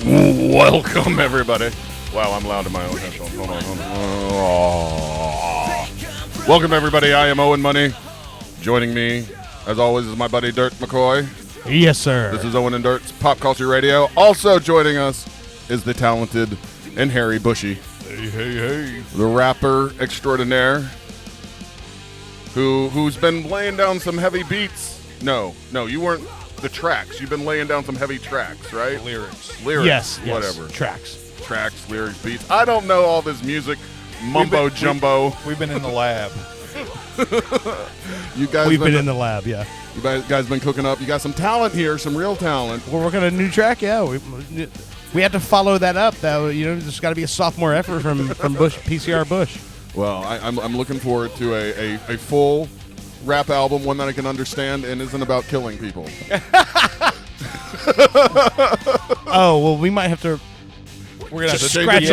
Welcome, everybody. Wow, I'm loud in my own headphones. Hold on. Welcome, everybody. I am Owen Money. Joining me, as always, is my buddy Dirt McCoy. Yes, sir. This is Owen and Dirt's Pop Culture Radio. Also joining us is the talented and hairy Bushy. Hey. The rapper extraordinaire who's been laying down some heavy beats. No, you weren't the tracks. You've been laying down some heavy tracks, right? Lyrics. Yes. Whatever. Tracks, Lyrics, beats. I don't know all this music mumbo jumbo. We've been in the lab. You guys We've been in the lab, yeah. You guys been cooking up. You got some talent here, some real talent. We're working on a new track, yeah. We have to follow that up. There's got to be a sophomore effort from Bush, PCR Bush. Well, I'm looking forward to a full rap album, one that I can understand and isn't about killing people. Oh, well, we might have to We're gonna have to scratch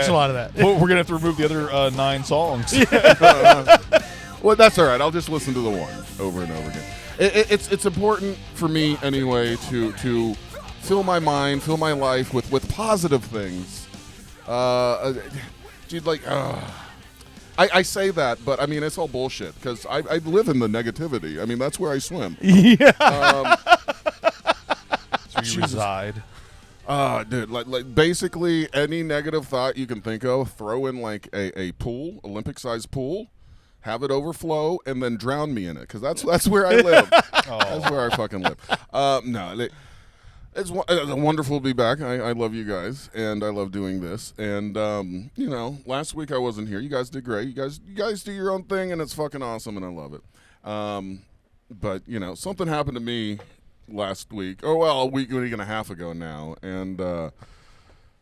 a lot of that. We're gonna have to remove the other 9 songs. Well, that's all right. I'll just listen to the one over and over again. It's important for me anyway to fill my mind, fill my life with positive things. I say that, but I mean it's all bullshit because I live in the negativity. I mean that's where I swim. Yeah. That's where you reside. Dude, like basically any negative thought you can think of, throw in like a pool, Olympic-sized pool, have it overflow, and then drown me in it, because that's where I live. That's where I fucking live. It's wonderful to be back. I love you guys, and I love doing this. And last week I wasn't here. You guys did great. You guys do your own thing, and it's fucking awesome, and I love it. But something happened to me last week. Oh well, a week and a half ago now, and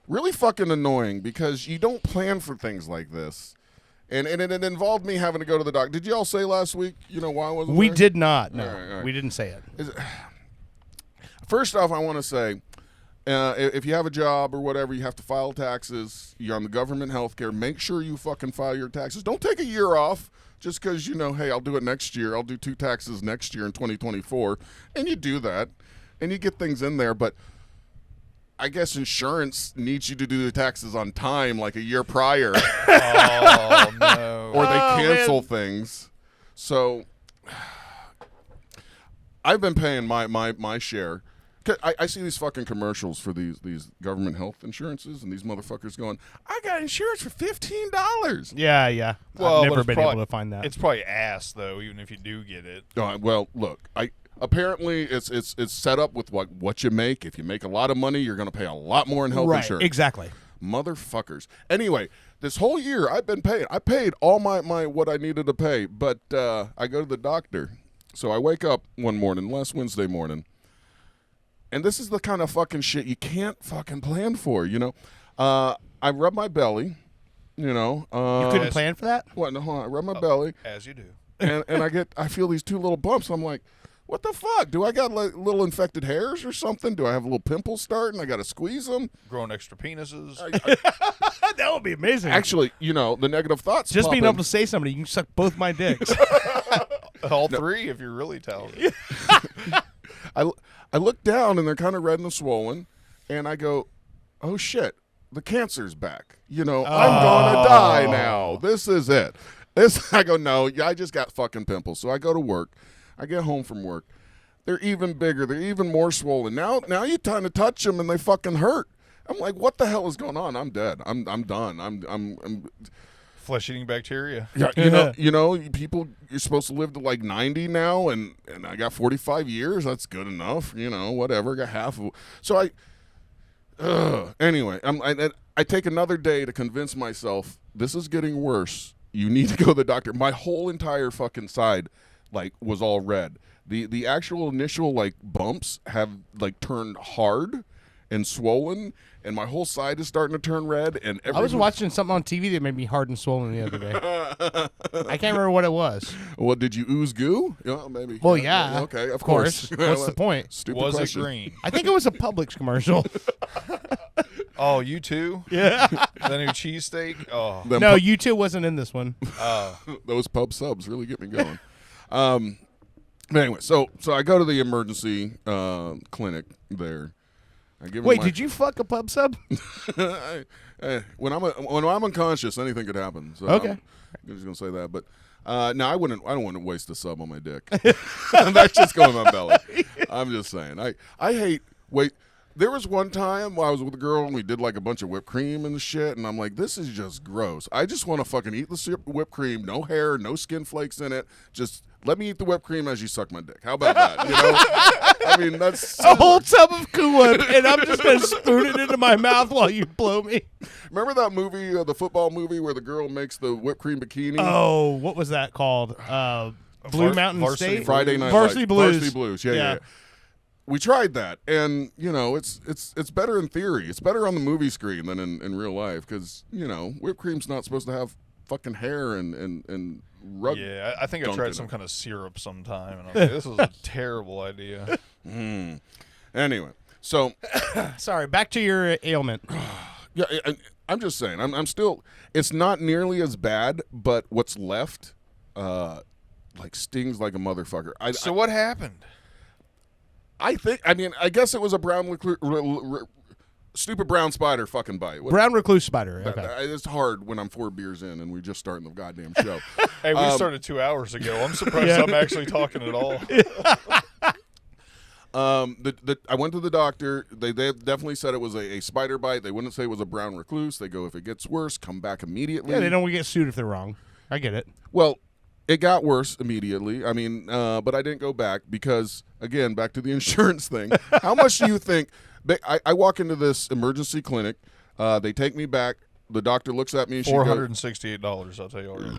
really fucking annoying because you don't plan for things like this. And it involved me having to go to the doctor. Did you all say last week, why I wasn't We there? did not. No, All right. we didn't say it. First off, I want to say, if you have a job or whatever, you have to file taxes. You're on the government health care. Make sure you fucking file your taxes. Don't take a year off just because, hey, I'll do it next year. I'll do 2 taxes next year in 2024. And you do that, and you get things in there. But I guess insurance needs you to do the taxes on time, like a year prior. Oh, no. Or they cancel things. So I've been paying my share. I see these fucking commercials for these government health insurances, and these motherfuckers going, I got insurance for $15. Yeah. Well, I've never but been it's able to find that. It's probably ass, though, even if you do get it. Well, look, apparently it's set up with what you make. If you make a lot of money, you're going to pay a lot more in health right, insurance. exactly. Motherfuckers. Anyway, this whole year I've been paying. I paid all my what I needed to pay, but I go to the doctor. So I wake up one morning, last Wednesday morning, and this is the kind of fucking shit you can't fucking plan for, I rub my belly, You couldn't plan for that? What? No, hold on. I rub my belly, As you do. and I feel these 2 little bumps. I'm like, what the fuck? Do I got like little infected hairs or something? Do I have a little pimples starting? I got to squeeze them? Growing extra penises. That would be amazing. Actually, the negative thoughts. just pop being in. able to say somebody, you can suck both my dicks. All 3 if you're really talented. I look down and they're kind of red and swollen, and I go, oh shit, the cancer's back. I'm gonna die now. This is it. I go, no, I just got fucking pimples. So I go to work. I get home from work. They're even bigger. They're even more swollen. Now you trying to touch them and they fucking hurt. I'm like, what the hell is going on? I'm dead. I'm done. I'm Flesh-eating bacteria. Yeah, people, you're supposed to live to like 90 now, and I got 45 years. That's good enough, whatever. I got half of. So anyway, I take another day to convince myself this is getting worse. You need to go to the doctor. My whole entire fucking side, was all red. The actual initial bumps have turned hard and swollen, and my whole side is starting to turn red. And I was watching something on TV that made me hard and swollen the other day. I can't remember what it was. Well, did you ooze goo? Yeah, maybe. Well, yeah. Okay, of course. What's the point? Stupid Was question. it green? I think it was a Publix commercial. Oh, you too? Yeah. The new cheesesteak? Oh. Them No, you two wasn't in this one. those pub subs really get me going. But anyway, so I go to the emergency clinic there. I give them Wait, my- did you fuck a pub sub? when I'm unconscious, anything could happen. So Okay. I'm just gonna say that, but no, I don't want to waste a sub on my dick. That's just going on my belly. I'm just saying. I hate wait. There was one time I was with a girl and we did like a bunch of whipped cream and shit, and I'm like, this is just gross. I just want to fucking eat the whipped cream, no hair, no skin flakes in it. Just let me eat the whipped cream as you suck my dick. How about that? You know? I mean, that's A whole tub of Cool Whip, and I'm just going to spoon it into my mouth while you blow me. Remember that movie, the football movie, where the girl makes the whipped cream bikini? Oh, what was that called? Blue Mountain Varsity State? Friday Night Varsity Lights. Blues. Varsity Blues. Yeah. We tried that, and you know, it's better in theory. It's better on the movie screen than in real life, because you know, whipped cream's not supposed to have fucking hair and rug. Yeah, I think I dunked in tried it. some kind of syrup sometime, and I was like, this is a terrible idea. Anyway, so Sorry, back to your ailment. yeah, I'm just saying, I'm still. It's not nearly as bad, but what's left, like stings like a motherfucker. So what happened? I think. I mean, I guess it was a stupid brown spider fucking bite. Brown recluse spider. Okay. It's hard when I'm 4 beers in and we're just starting the goddamn show. Hey, we started 2 hours ago. I'm surprised I'm actually talking at all. I went to the doctor. They definitely said it was a spider bite. They wouldn't say it was a brown recluse. They go, if it gets worse, come back immediately. Yeah, they don't get sued if they're wrong. I get it. Well, it got worse immediately. I mean, but I didn't go back because, again, back to the insurance thing. How much do you think? I walk into this emergency clinic. They take me back. The doctor looks at me and she goes, $468, I'll tell you already.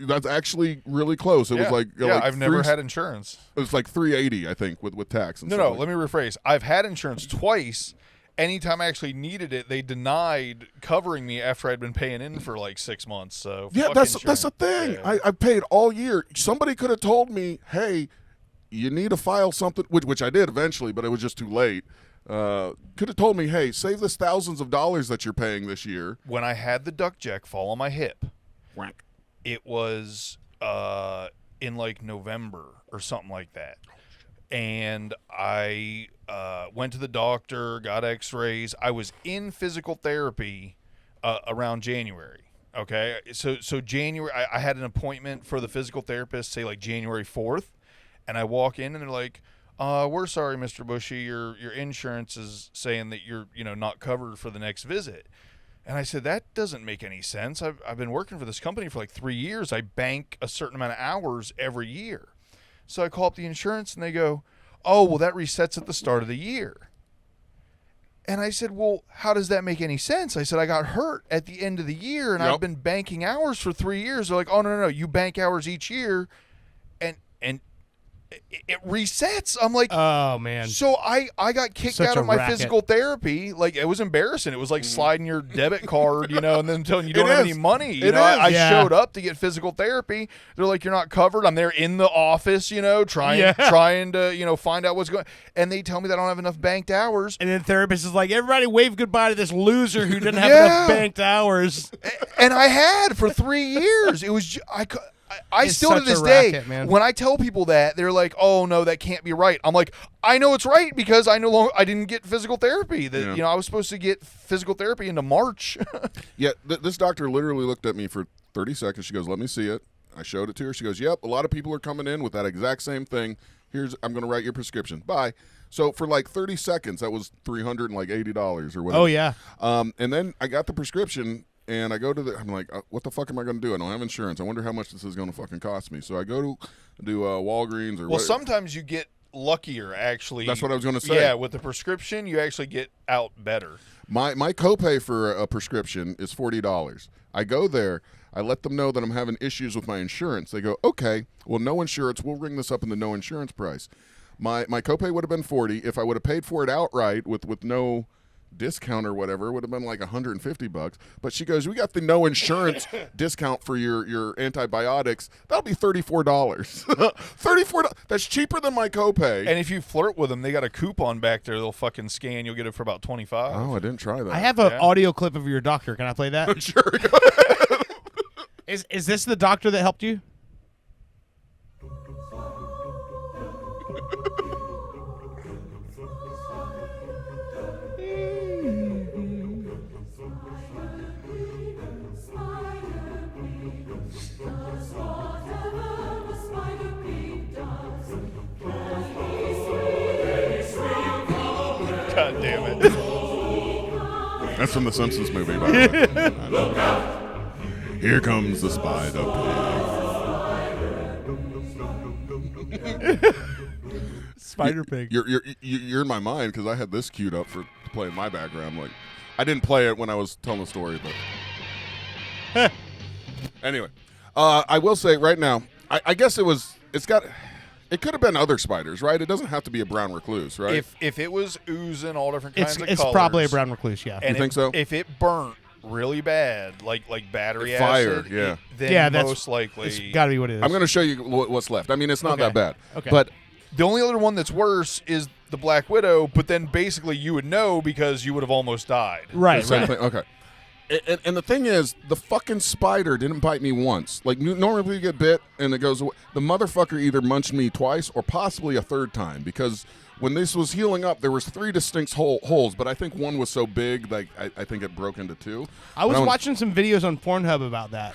that's actually really close. It was like I've never had insurance. It was like $380, I think, with tax. And No, stuff no, like let me rephrase. I've had insurance twice. Anytime I actually needed it, they denied covering me after I'd been paying in for like 6 months. So Yeah, fuck that's insurance. the thing. Yeah. I paid all year. Somebody could have told me, hey, you need to file something, which I did eventually, but it was just too late. Could have told me, hey, save this thousands of dollars that you're paying this year. When I had the duck jack fall on my hip, Whack. it was in like November or something like that. And I went to the doctor, got x-rays. I was in physical therapy around January. Okay, so January, I had an appointment for the physical therapist, say like January 4th, and I walk in and they're like, we're sorry, Mr. Bushy, your insurance is saying that you're not covered for the next visit. And I said, that doesn't make any sense. I've been working for this company for like 3 years. I bank a certain amount of hours every year. So I call up the insurance and they go, oh, well, that resets at the start of the year. And I said, well, how does that make any sense? I said, I got hurt at the end of the year and Yep. I've been banking hours for 3 years. They're like, oh, no, you bank hours each year and it resets. I'm like, Oh, man. so I got kicked Such out a of my racket. physical therapy. Like, it was embarrassing. It was like sliding your debit card, and then telling you don't It have is. any money. You It know, I is. Yeah. showed up to get physical therapy. They're like, you're not covered. I'm there in the office, trying Yeah. to, find out what's going. And they tell me that I don't have enough banked hours. And then the therapist is like, everybody wave goodbye to this loser who didn't have Yeah. enough banked hours. And I had for 3 years. It was I It's still to such a this day, racket, man. when I tell people that, they're like, "Oh no, that can't be right." I'm like, "I know it's right because I didn't get physical therapy. That Yeah. I was supposed to get physical therapy into March." Yeah, this doctor literally looked at me for 30 seconds. She goes, let me see it. I showed it to her. She goes, yep, a lot of people are coming in with that exact same thing. I'm going to write your prescription. Bye. So for like 30 seconds, that was $380 or whatever. Oh, yeah. And then I got the prescription, and I go to I'm like, what the fuck am I going to do? I don't have insurance. I wonder how much this is going to fucking cost me. So I go to Walgreens or Well, what. sometimes you get luckier, actually. That's what I was gonna say. Yeah, with the prescription, you actually get out better. My copay for a prescription is $40. I go there. I let them know that I'm having issues with my insurance. They go, okay, well, no insurance. We'll ring this up in the no insurance price. My copay would have been $40 if I would have paid for it outright with no discount or whatever, it would have been like $150. But she goes, we got the no insurance discount for your antibiotics. That'll be $34. $34. That's cheaper than my copay. And if you flirt with them, they got a coupon back there. They'll fucking scan. You'll get it for about 25. Oh, I didn't try that. I have an Yeah. audio clip of your doctor. Can I play that? Sure. Go ahead. Is this the doctor that helped you? God damn it. That's from the Simpsons movie, by the way. Here comes the spider pig. Spider Pig. You're in my mind because I had this queued up for to play in my background. Like, I didn't play it when I was telling the story, but anyway, I will say right now, I guess it could have been other spiders, right? It doesn't have to be a brown recluse, right? If it was oozing all different kinds of colors. It's probably a brown recluse, yeah. And You think so? If it burnt really bad, like battery It fired, acid, yeah. then Yeah, that's most likely. It's got to be what it is. I'm going to show you what's left. I mean, it's not Okay. that bad. Okay. But The only other one that's worse is the Black Widow, but then basically you would know because you would have almost died. right, same right. thing. Okay. And the thing is, the fucking spider didn't bite me once. Like, normally you get bit and it goes away. The motherfucker either munched me twice or possibly a third time, because when this was healing up, there was 3 distinct holes, but I think one was so big that I think it broke into 2. I was And watching some videos on Pornhub about that.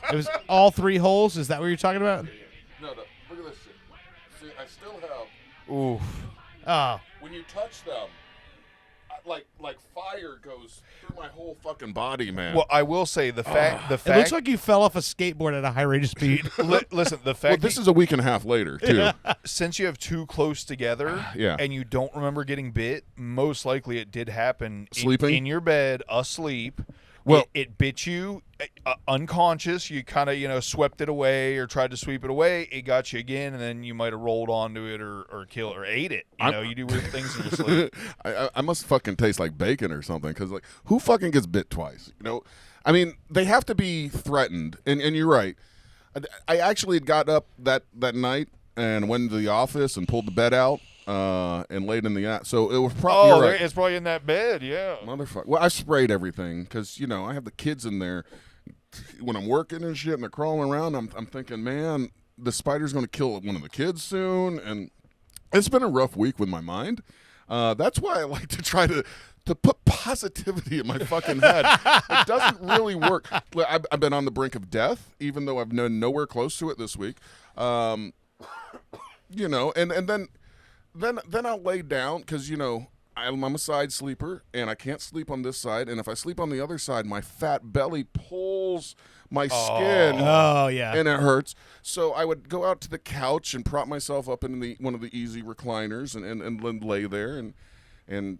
It was all 3 holes. Is that what you're talking about? No, look at this shit. See, I still have... Ooh. Oh, When you touch them, like fire goes through my whole fucking body, man. Well, I will say the fact it looks like you fell off a skateboard at a high rate of speed. listen, the Well, fact this that is a week and a half later, too. since you have 2 close together, Yeah. and you don't remember getting bit, most likely it did happen Sleeping? in your bed, asleep. Well- it bit you unconscious. You kind of swept it away or tried to sweep it away. It got you again, and then you might have rolled onto it or killed or ate it. You do weird things in your sleep. I must fucking taste like bacon or something, because, like, who fucking gets bit twice? I mean, they have to be threatened, and you're right. I actually had got up that night and went into the office and pulled the bed out and laid in the so it was probably Oh, right. it's probably in that bed. Yeah. Motherfucker. Well, I sprayed everything because I have the kids in there when I'm working and shit, and they're crawling around. I'm thinking, man, the spider's going to kill one of the kids soon, and it's been a rough week with my mind. That's why I like to try to put positivity in my fucking head. It doesn't really work. I've been on the brink of death, even though I've been nowhere close to it this week. And then I'll lay down because I'm a side sleeper and I can't sleep on this side, and if I sleep on the other side, my fat belly pulls my skin. Oh, yeah. And it hurts. So I would go out to the couch and prop myself up in one of the easy recliners and then lay there and then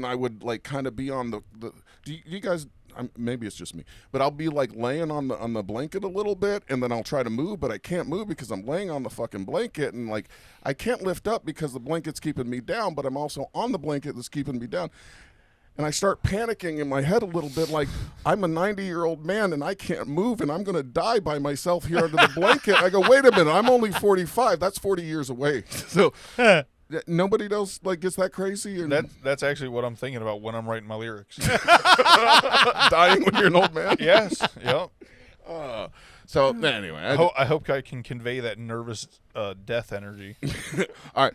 I would like kind of be on the do you guys maybe it's just me, but I'll be like laying on the blanket a little bit, and then I'll try to move, but I can't move because I'm laying on the fucking blanket, and like I can't lift up because the blanket's keeping me down, but I'm also on the blanket that's keeping me down. And I start panicking in my head a little bit, like I'm a 90-year-old man and I can't move and I'm going to die by myself here under the blanket. I go, wait a minute, I'm only 45. That's 40 years away. So nobody else like gets that crazy? Or That's actually what I'm thinking about when I'm writing my lyrics. dying when you're an old man? Yes. Yep. So anyway. I hope I can convey that nervous death energy. All right.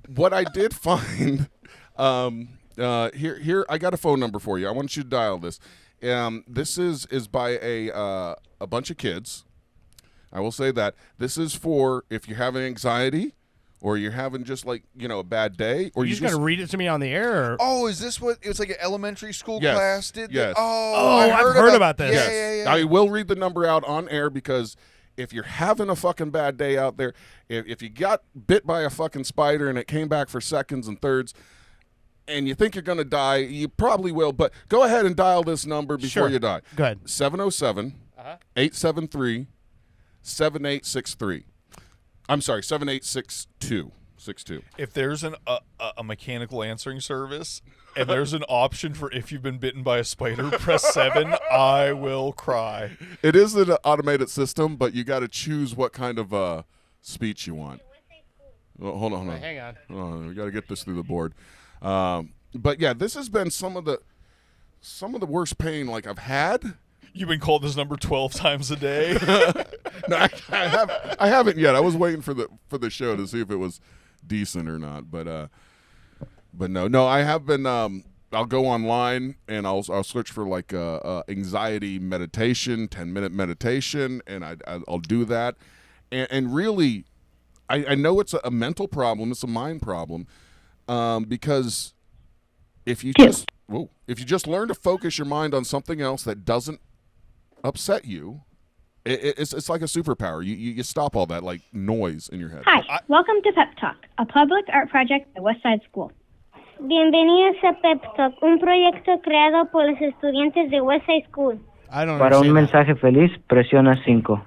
What I did find, here I got a phone number for you. I want you to dial this. This is by a bunch of kids. I will say that this is for if you're having anxiety, or you're having just like a bad day, or You just gonna read it to me on the air? Or? Oh, is this what it was like an elementary school Yes. class did? Yes. Oh, I've heard about this. Yeah. I will read the number out on air because if you're having a fucking bad day out there, if you got bit by a fucking spider and it came back for seconds and thirds, and you think you're going to die, you probably will. But go ahead and dial this number before Sure. you die. Go ahead. 707-873-7863. I'm sorry, 7862. 6'2". If there's a mechanical answering service and there's an option for if you've been bitten by a spider, press 7, I will cry. It is an automated system, but you got to choose what kind of speech you want. Oh, hold on. Hang on. Hold on. We got to get this through the board. But yeah, this has been some of the worst pain like I've had. You've been called this number 12 times a day. No, I haven't yet. I was waiting for the show to see if it was decent or not. But no, I have been. I'll go online and I'll search for like anxiety meditation, 10-minute meditation, and I'll do that. And really, I know it's a mental problem. It's a mind problem, because if you just learn to focus your mind on something else that doesn't upset you, it's like a superpower. You stop all that like noise in your head. Hi, welcome to Pep Talk, a public art project at Westside School. Bienvenidos a Pep Talk, un proyecto creado por los estudiantes de Westside School. I don't Para un understand that. mensaje feliz, presiona 5.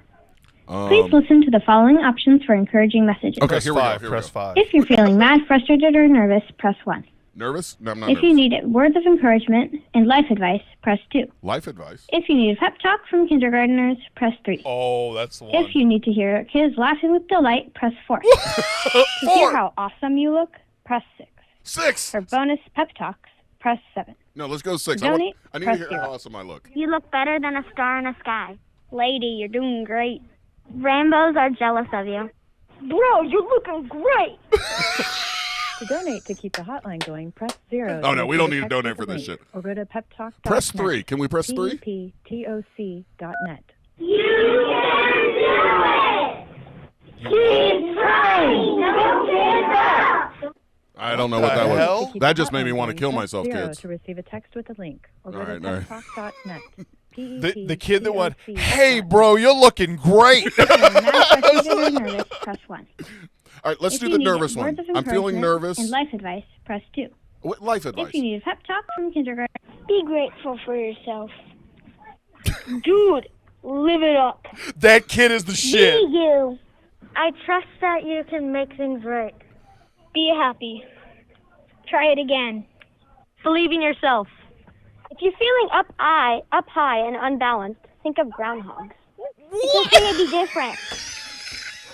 Please listen to the following options for encouraging messages. Okay, Press here we go. 5. Here we Press go. 5. If you're feeling mad, frustrated, or nervous, press 1. Nervous? No, I'm not If nervous. you need words of encouragement and life advice, press 2. Life advice. If you need a pep talk from kindergartners, press 3. Oh, that's the one. If you need to hear kids laughing with delight, press 4. To hear how awesome you look, press 6. 6. For bonus pep talks, press 7. No, let's go 6. Donate, I need to press hear 0. how awesome I look. You look better than a star in the sky. Lady, you're doing great. Rainbows are jealous of you. Bro, you're looking great. To donate to keep the hotline going, press 0. Oh, no, we don't need to donate for this shit. Or go to peptalk.net. Press 3. Can we press 3? PEPTOC.net. You can do it. Keep trying. Don't give up. I don't know what that the was. hell? To keep That the just made me hotline want to going, kill press myself, 0 kids. to receive a text with a link. Or go All to right, all right. peptalk.net. The kid that went, hey, bro, you're looking great. If you're mad, frustrated, or nervous, press 1. All right, let's If do you the need nervous one. words of I'm feeling encouragement nervous. And life advice, press 2. What life advice? If you need a pep talk from kindergarten, be grateful for yourself. Dude, live it up. That kid is the shit. Be you. I trust that you can make things right. Be happy. Try it again. Believe in yourself. If you're feeling up high and unbalanced, think of groundhogs. It's okay to be different.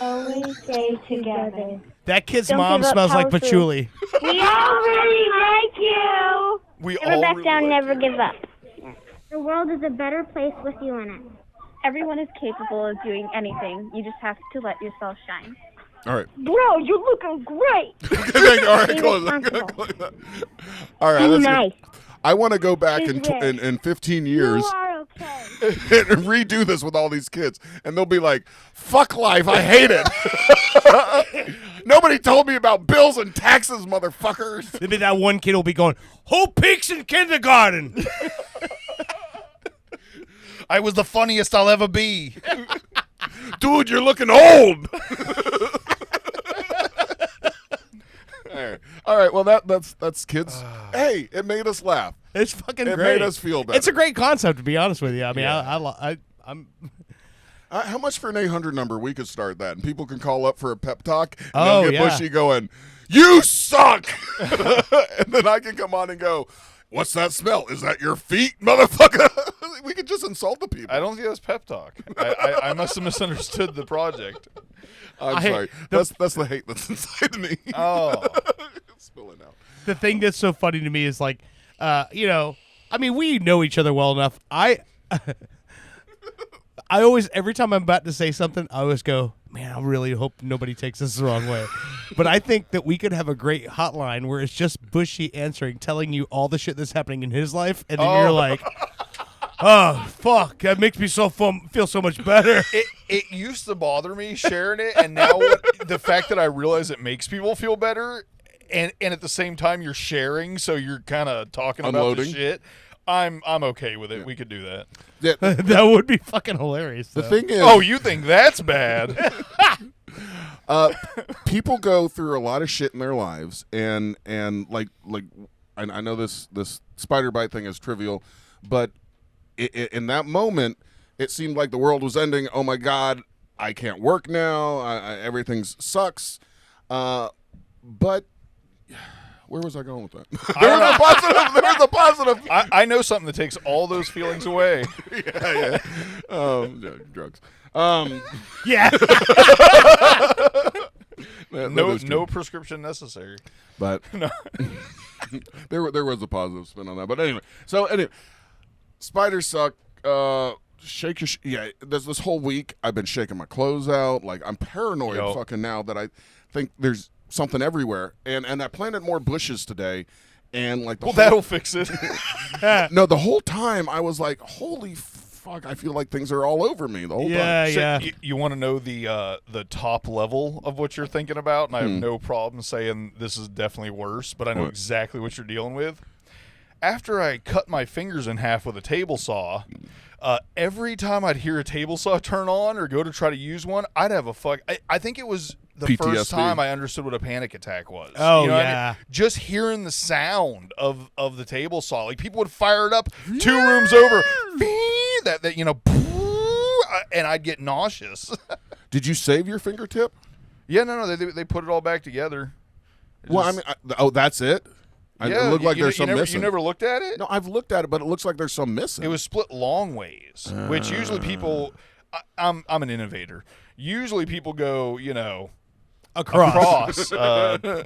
Always stay together. That kid's Don't mom give up smells like power food. patchouli. We all really like you. We Never all back really down, like never you. give up. The world is a better place with you in it. Everyone is capable of doing anything. You just have to let yourself shine. All right. Bro, you're looking great. All right, Be close responsible. it. All right, Be let's nice. I want to go back Choose in 15 You years are okay. and redo this with all these kids, and they'll be like, "Fuck life, I hate it." Nobody told me about bills and taxes, motherfuckers. Maybe that one kid will be going, who peeks in kindergarten? I was the funniest I'll ever be. Dude, you're looking old. All right. Well, that's kids. Hey, it made us laugh. It's fucking It great. made us feel better. It's a great concept, to be honest with you. I mean, I'm. How much for an 800 number? We could start that, and people can call up for a pep talk. And Oh, they'll get yeah. Bushy going, "You suck," and then I can come on and go, "What's that smell? Is that your feet, motherfucker?" We could just insult the people. I don't think that's pep talk. I must have misunderstood the project. I'm sorry. That's the hate that's inside me. Oh. It's spilling out. The thing that's so funny to me is like, I mean, we know each other well enough. I always, every time I'm about to say something, I always go, man, I really hope nobody takes this the wrong way. But I think that we could have a great hotline where it's just Bushy answering, telling you all the shit that's happening in his life, and then you're like, oh, fuck, that makes me feel so much better. It used to bother me sharing it, and now the fact that I realize it makes people feel better, and at the same time you're sharing, so you're kind of talking about the Unloading. shit. I'm okay with it. We could do that. Yeah, That would be fucking hilarious. the though. thing is, Oh, you think that's bad? people go through a lot of shit in their lives, and like I know this spider bite thing is trivial, but in that moment, it seemed like the world was ending. Oh my God, I can't work now. Everything sucks. But where was I going with that? There was a positive. I know something that takes all those feelings away. Yeah. Drugs. Yeah. That No, is true. no prescription necessary. But there was a positive spin on that. But anyway, spiders suck. Shake your this whole week I've been shaking my clothes out. Like I'm paranoid Yo. fucking now that I think there's something everywhere. And I planted more bushes today, and like That'll fix it. no, the whole time I was like, holy fuck, I feel like things are all over me the whole time. Yeah. You want to know the top level of what you're thinking about, and I have no problem saying this is definitely worse, but I know What? exactly what you're dealing with. After I cut my fingers in half with a table saw, every time I'd hear a table saw turn on or go to try to use one, I'd have I think it was the first PTSD. time I understood what a panic attack was. Oh, You know what I yeah. mean? Just hearing the sound of the table saw, like people would fire it up 2 rooms over, that and I'd get nauseous. Did you save your fingertip? Yeah, no, they put it all back together. It Well, I just- mean, that's it. yeah, it looked like there's you some never, missing. You never looked at it? No, I've looked at it, but it looks like there's some missing. It was split long ways, which usually people. I'm an innovator. Usually people go, Across.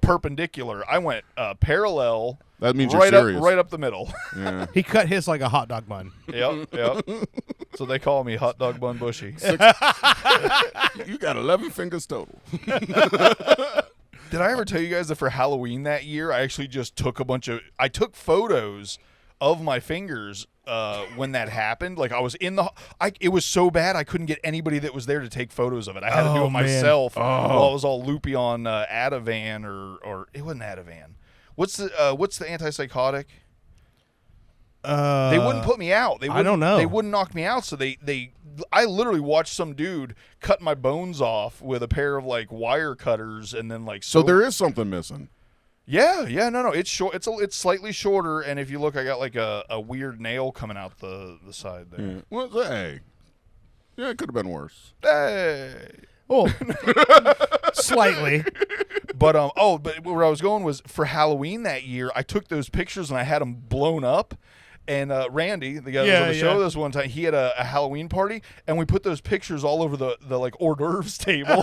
perpendicular. I went parallel. That means right you're serious. up the middle. Yeah. He cut his like a hot dog bun. Yep. So they call me Hot Dog Bun Bushy. You got 11 fingers total. Did I ever tell you guys that for Halloween that year, I actually just took I took photos of my fingers when that happened. Like I was it was so bad I couldn't get anybody that was there to take photos of it. I had to do Oh, it man. myself while I was all loopy on Ativan or it wasn't Ativan. What's the antipsychotic? They wouldn't put me out. I don't know. They wouldn't knock me out. So I literally watched some dude cut my bones off with a pair of like wire cutters and then like So there is something missing. Yeah, no. It's short. It's slightly shorter, and if you look, I got like a weird nail coming out the side there. Yeah. Well, hey. Yeah, it could have been worse. Hey. Oh, slightly. But but where I was going was for Halloween that year, I took those pictures and I had them blown up. And Randy, the guy that was on the show this one time, he had a Halloween party, and we put those pictures all over the like hors d'oeuvres table.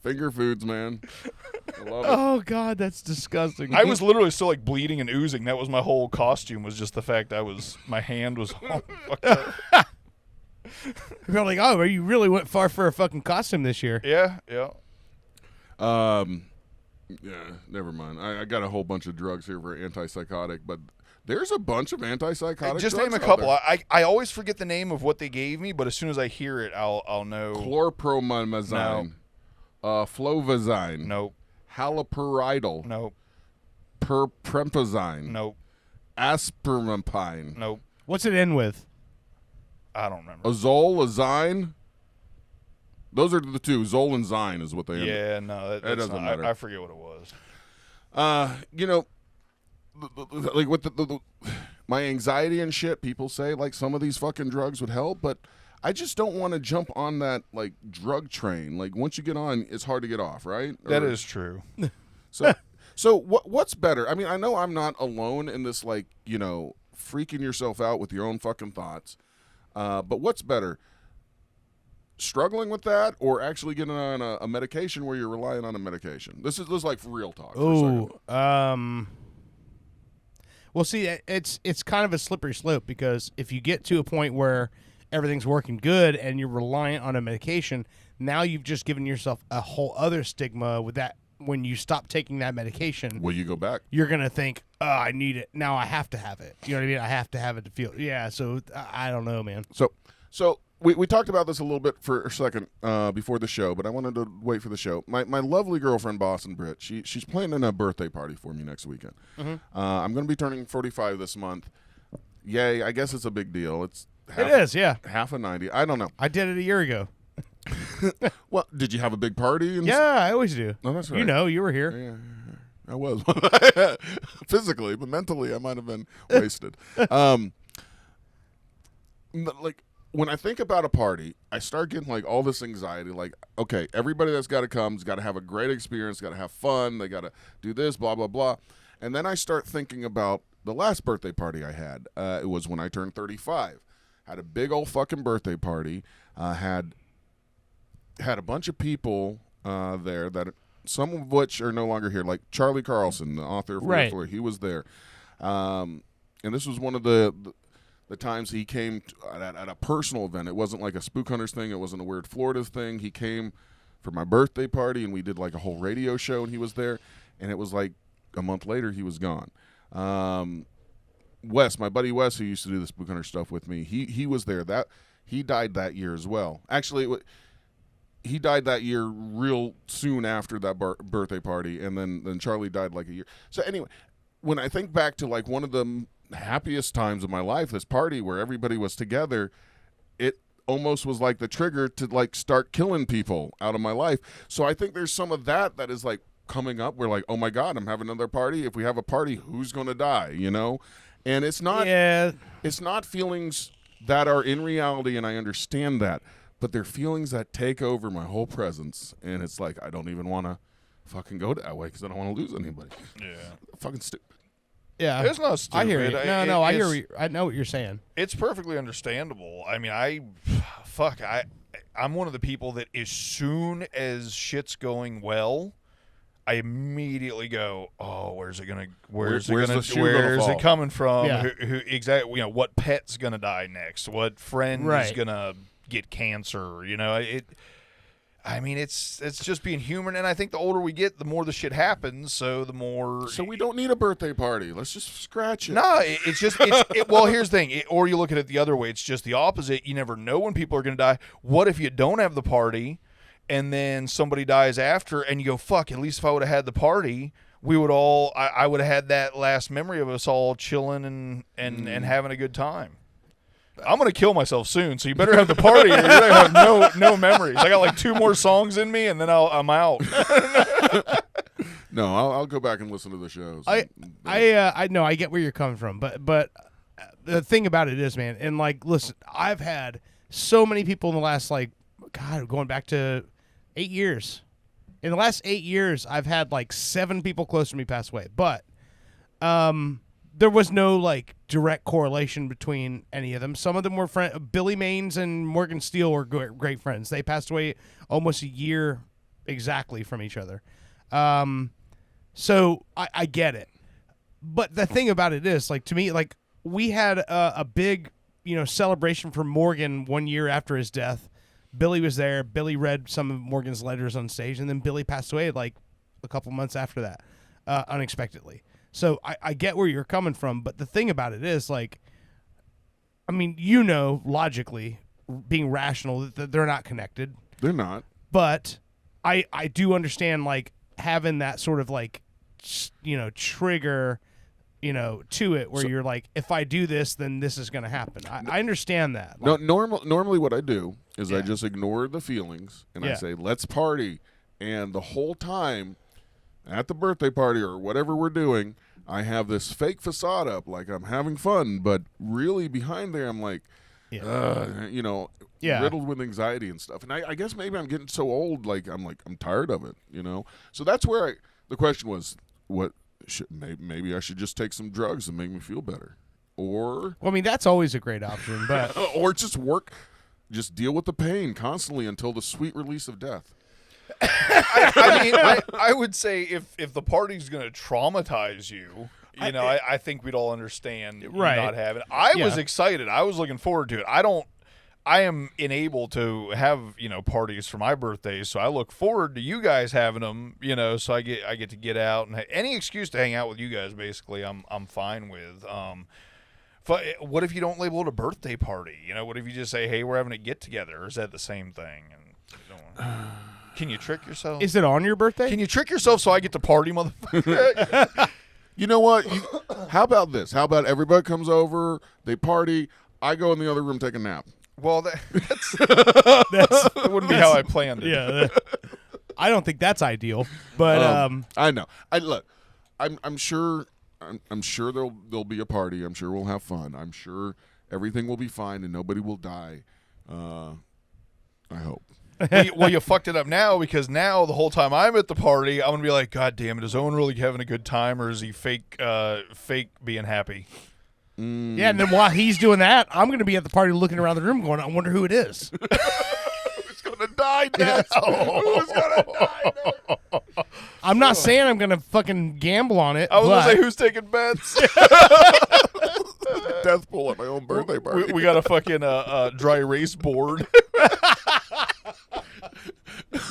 Finger foods, man. I love it. Oh God, that's disgusting. I was literally still like bleeding and oozing. That was my whole costume. Was just the fact my hand was all fucked up. You're like, oh, you really went far for a fucking costume this year. Yeah. Yeah, never mind. I got a whole bunch of drugs here for antipsychotic, but there's a bunch of antipsychotic Just drugs name a out couple. there. I always forget the name of what they gave me, but as soon as I hear it, I'll know. Chlorpromazine, flovazine, Nope. haloperidol, Nope. perprempazine, Nope. aspartame, Nope. What's it end with? I don't remember. azolazine. Those are the two. Zol and Zine is what they end. Yeah, no, that's doesn't not, matter. I forget what it was. Like with my anxiety and shit, people say like some of these fucking drugs would help, but I just don't want to jump on that like drug train. Like once you get on, it's hard to get off, right? That is true. So what's better? I mean, I know I'm not alone in this, like, freaking yourself out with your own fucking thoughts. But what's better? Struggling with that or actually getting on a medication where you're relying on a medication? This is like real talk. For a second. Well, see, it's kind of a slippery slope because if you get to a point where everything's working good and you're reliant on a medication, now you've just given yourself a whole other stigma with that. When you stop taking that medication, Will you go back? you're going to think, oh, I need it. Now I have to have it. You know what I mean? I have to have it to feel. Yeah, so I don't know, man. So we talked about this a little bit for a second before the show, but I wanted to wait for the show. My lovely girlfriend, Boston Britt, she's planning a birthday party for me next weekend. Mm-hmm. I'm going to be turning 45 this month. Yay, I guess it's a big deal. It is, yeah. half a 90. I don't know. I did it a year ago. Well, did you have a big party? Yeah, I always do. Oh, that's right. You know, you were here. Yeah, I was physically, but mentally, I might have been wasted. Like, when I think about a party, I start getting like all this anxiety. Like, okay, everybody that's got to come's got to have a great experience, got to have fun, they got to do this, blah blah blah. And then I start thinking about the last birthday party I had. It was when I turned 35. Had a big old fucking birthday party. Had a bunch of people there that some of which are no longer here, like Charlie Carlson, the author of Right. Fear. He was there, and this was one of the times he came at a personal event. It wasn't like a Spook Hunters thing. It wasn't a Weird Floridas thing. He came for my birthday party, and we did like a whole radio show, and he was there. And it was like a month later, he was gone. Wes, my buddy Wes, who used to do the Spook Hunter stuff with me, he was there. He died that year as well. Actually, he died that year real soon after that birthday party, and then Charlie died like a year. So anyway, when I think back to like one of the happiest times of my life, this party where everybody was together, it almost was like the trigger to like start killing people out of my life. So I think there's some of that is like coming up. We're like, oh my God, I'm having another party. If we have a party, who's going to die, you know? And it's not it's not feelings that are in reality, and I understand that, but they're feelings that take over my whole presence, and it's like I don't even want to fucking go that way because I don't want to lose anybody. Yeah. Fucking stupid. Yeah, It's not stupid. I hear you. No, I hear. It's- I know what you're saying. It's perfectly understandable. I mean, I'm one of the people that as soon as shit's going well, I immediately go, oh, where's it Where's the shoe gonna fall? it coming from? Yeah. Who exactly? You know, what pet's gonna die next? What friend is Right. gonna get cancer? You know, I mean, it's just being human, and I think the older we get, the more the shit happens. So the more. So we don't need a birthday party. Let's just scratch it. No, it's just well, here's the thing. Or you look at it the other way. It's just the opposite. You never know when people are going to die. What if you don't have the party, and then somebody dies after, and you go, "Fuck! At least if I would have had the party, we would all. I would have had that last memory of us all chilling and having a good time." I'm gonna kill myself soon, so you better have the party, or you're gonna have no memories. I got like 2 more songs in me, and then I'm out. No, I'll go back and listen to the shows. I know, I get where you're coming from, but the thing about it is, man, and like, listen, I've had so many people in the last, like, God, going back to 8 years. In the last 8 years, I've had like 7 people close to me pass away, but there was no like direct correlation between any of them. Some of them were Billy Maines and Morgan Steele were great friends. They passed away almost a year exactly from each other. So I get it. But the thing about it is, like, to me, like, we had a big, celebration for Morgan 1 year after his death. Billy was there. Billy read some of Morgan's letters on stage, and then Billy passed away like a couple months after that, unexpectedly. So I get where you're coming from, but the thing about it is, like, I mean, logically, being rational, that they're not connected. They're not. But I do understand, like, having that sort of, like, trigger, to it where you're like, if I do this, then this is going to happen. I understand that. No, normally what I do is I Yeah. just ignore the feelings and I Yeah. say, let's party. And the whole time at the birthday party or whatever we're doing, I have this fake facade up, like I'm having fun, but really behind there, I'm like, Yeah. riddled with anxiety and stuff. And I guess maybe I'm getting so old, I'm tired of it, So that's where the question was, maybe I should just take some drugs and make me feel better, or Well, I mean, that's always a great option, but or just deal with the pain constantly until the sweet release of death. I would say if the party's going to traumatize you, I think we'd all understand you Right. not having it. I was Yeah. excited. I was looking forward to it. I am unable to have, parties for my birthday, so I look forward to you guys having them, so I get to get out and any excuse to hang out with you guys, basically, I'm fine with. What if you don't label it a birthday party? What if you just say, hey, we're having a get together? Or is that the same thing? And can you trick yourself? is it on your birthday? Can you trick yourself so I get to party, motherfucker? You know what? How about this? How about everybody comes over, they party, I go in the other room, take a nap. Well, that wouldn't be how I planned it. Yeah. I don't think that's ideal, but I know. I'm sure there'll be a party. I'm sure we'll have fun. I'm sure everything will be fine and nobody will die. I hope. Well, you fucked it up now because now the whole time I'm at the party, I'm gonna be like, God damn it, is Owen really having a good time or is he fake being happy? Yeah, and then while he's doing that, I'm going to be at the party looking around the room going, I wonder who it is. Who's gonna die next? Who's gonna die next? I'm not saying I'm going to fucking gamble on it. I was gonna but say who's taking bets. Death pool at my own birthday party. we got a fucking dry erase board.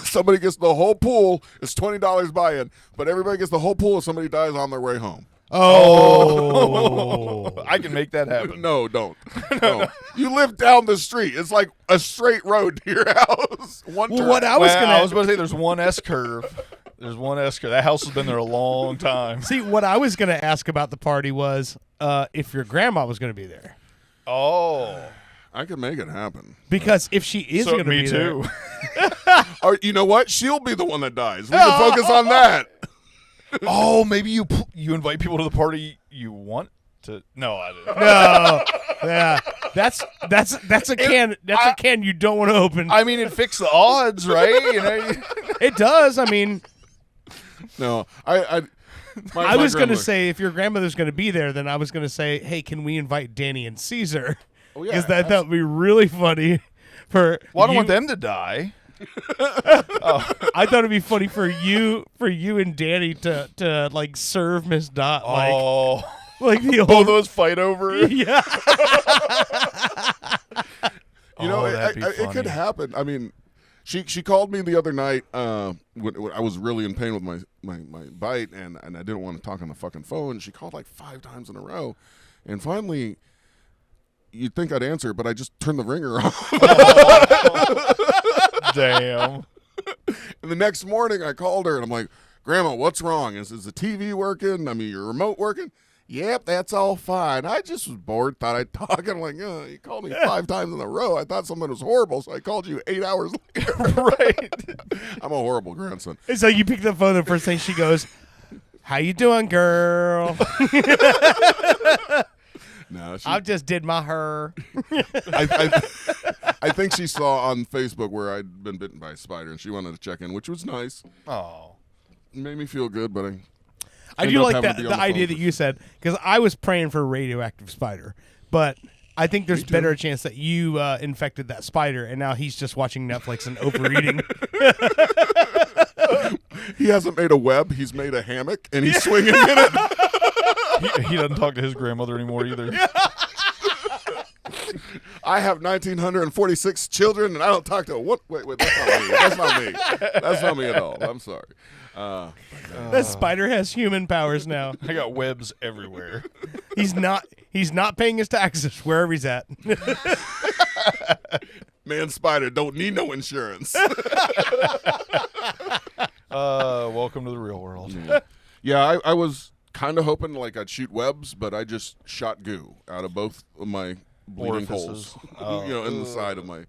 Somebody gets the whole pool. It's $20 buy-in, but everybody gets the whole pool if somebody dies on their way home. Oh. I can make that happen. No, don't. No. You live down the street. It's like a straight road to your house. One Well, turn. what I was Well, going I was about to say there's one S curve. There's one S curve. That house has been there a long time. See, what I was going to ask about the party was if your grandma was going to be there. Oh, I can make it happen. Because if she is so going to me be too. there. Or you know what? She'll be the one that dies. We can focus on that. Oh, maybe you invite people to the party you want to. No, I didn't. No. Yeah. That's a can. That's a can you don't want to open. I mean, it fixed the odds, right? You know. It does. I mean, No, I my was going to grandmother- say if your grandmother's going to be there, then I was going to say, hey, can we invite Danny and Caesar? Oh, yeah, Because that would be really funny. For Well, I don't you- want them to die. I thought it'd be funny for you and Danny to like serve Miss Dot like the both old of us fight over. yeah. You know, Oh, that'd be it could funny. happen. I mean, she called me the other night when I was really in pain with my bite, and I didn't want to talk on the fucking phone. She called like 5 times in a row, and finally, you'd think I'd answer, but I just turned the ringer off. Damn. And the next morning, I called her, and I'm like, Grandma, what's wrong? Is the TV working? I mean, your remote working? Yep, that's all fine. I just was bored, thought I'd talk. I'm like, you called me 5 times in a row. I thought something was horrible, so I called you 8 hours later. Right. I'm a horrible grandson. And so you pick the phone. The first thing she goes, "How you doing, girl?" No, she, I just did my her. I think she saw on Facebook where I'd been bitten by a spider, and she wanted to check in, which was nice. Oh. It made me feel good, but I End do up like having that to be the on the idea phone that for- you said because I was praying for a radioactive spider, but I think there's better a chance that you infected that spider, and now he's just watching Netflix and overeating. he hasn't made a web. He's made a hammock, and he's swinging in it. He doesn't talk to his grandmother anymore either. I have 1,946 children, and I don't talk to what? Wait, that's not me. That's not me. That's not me at all. I'm sorry. That spider has human powers now. I got webs everywhere. He's not paying his taxes wherever he's at. Man, spider don't need no insurance. Welcome to the real world. Yeah, I was kind of hoping like I'd shoot webs, but I just shot goo out of both of my bleeding Orifices. holes. In the side of my.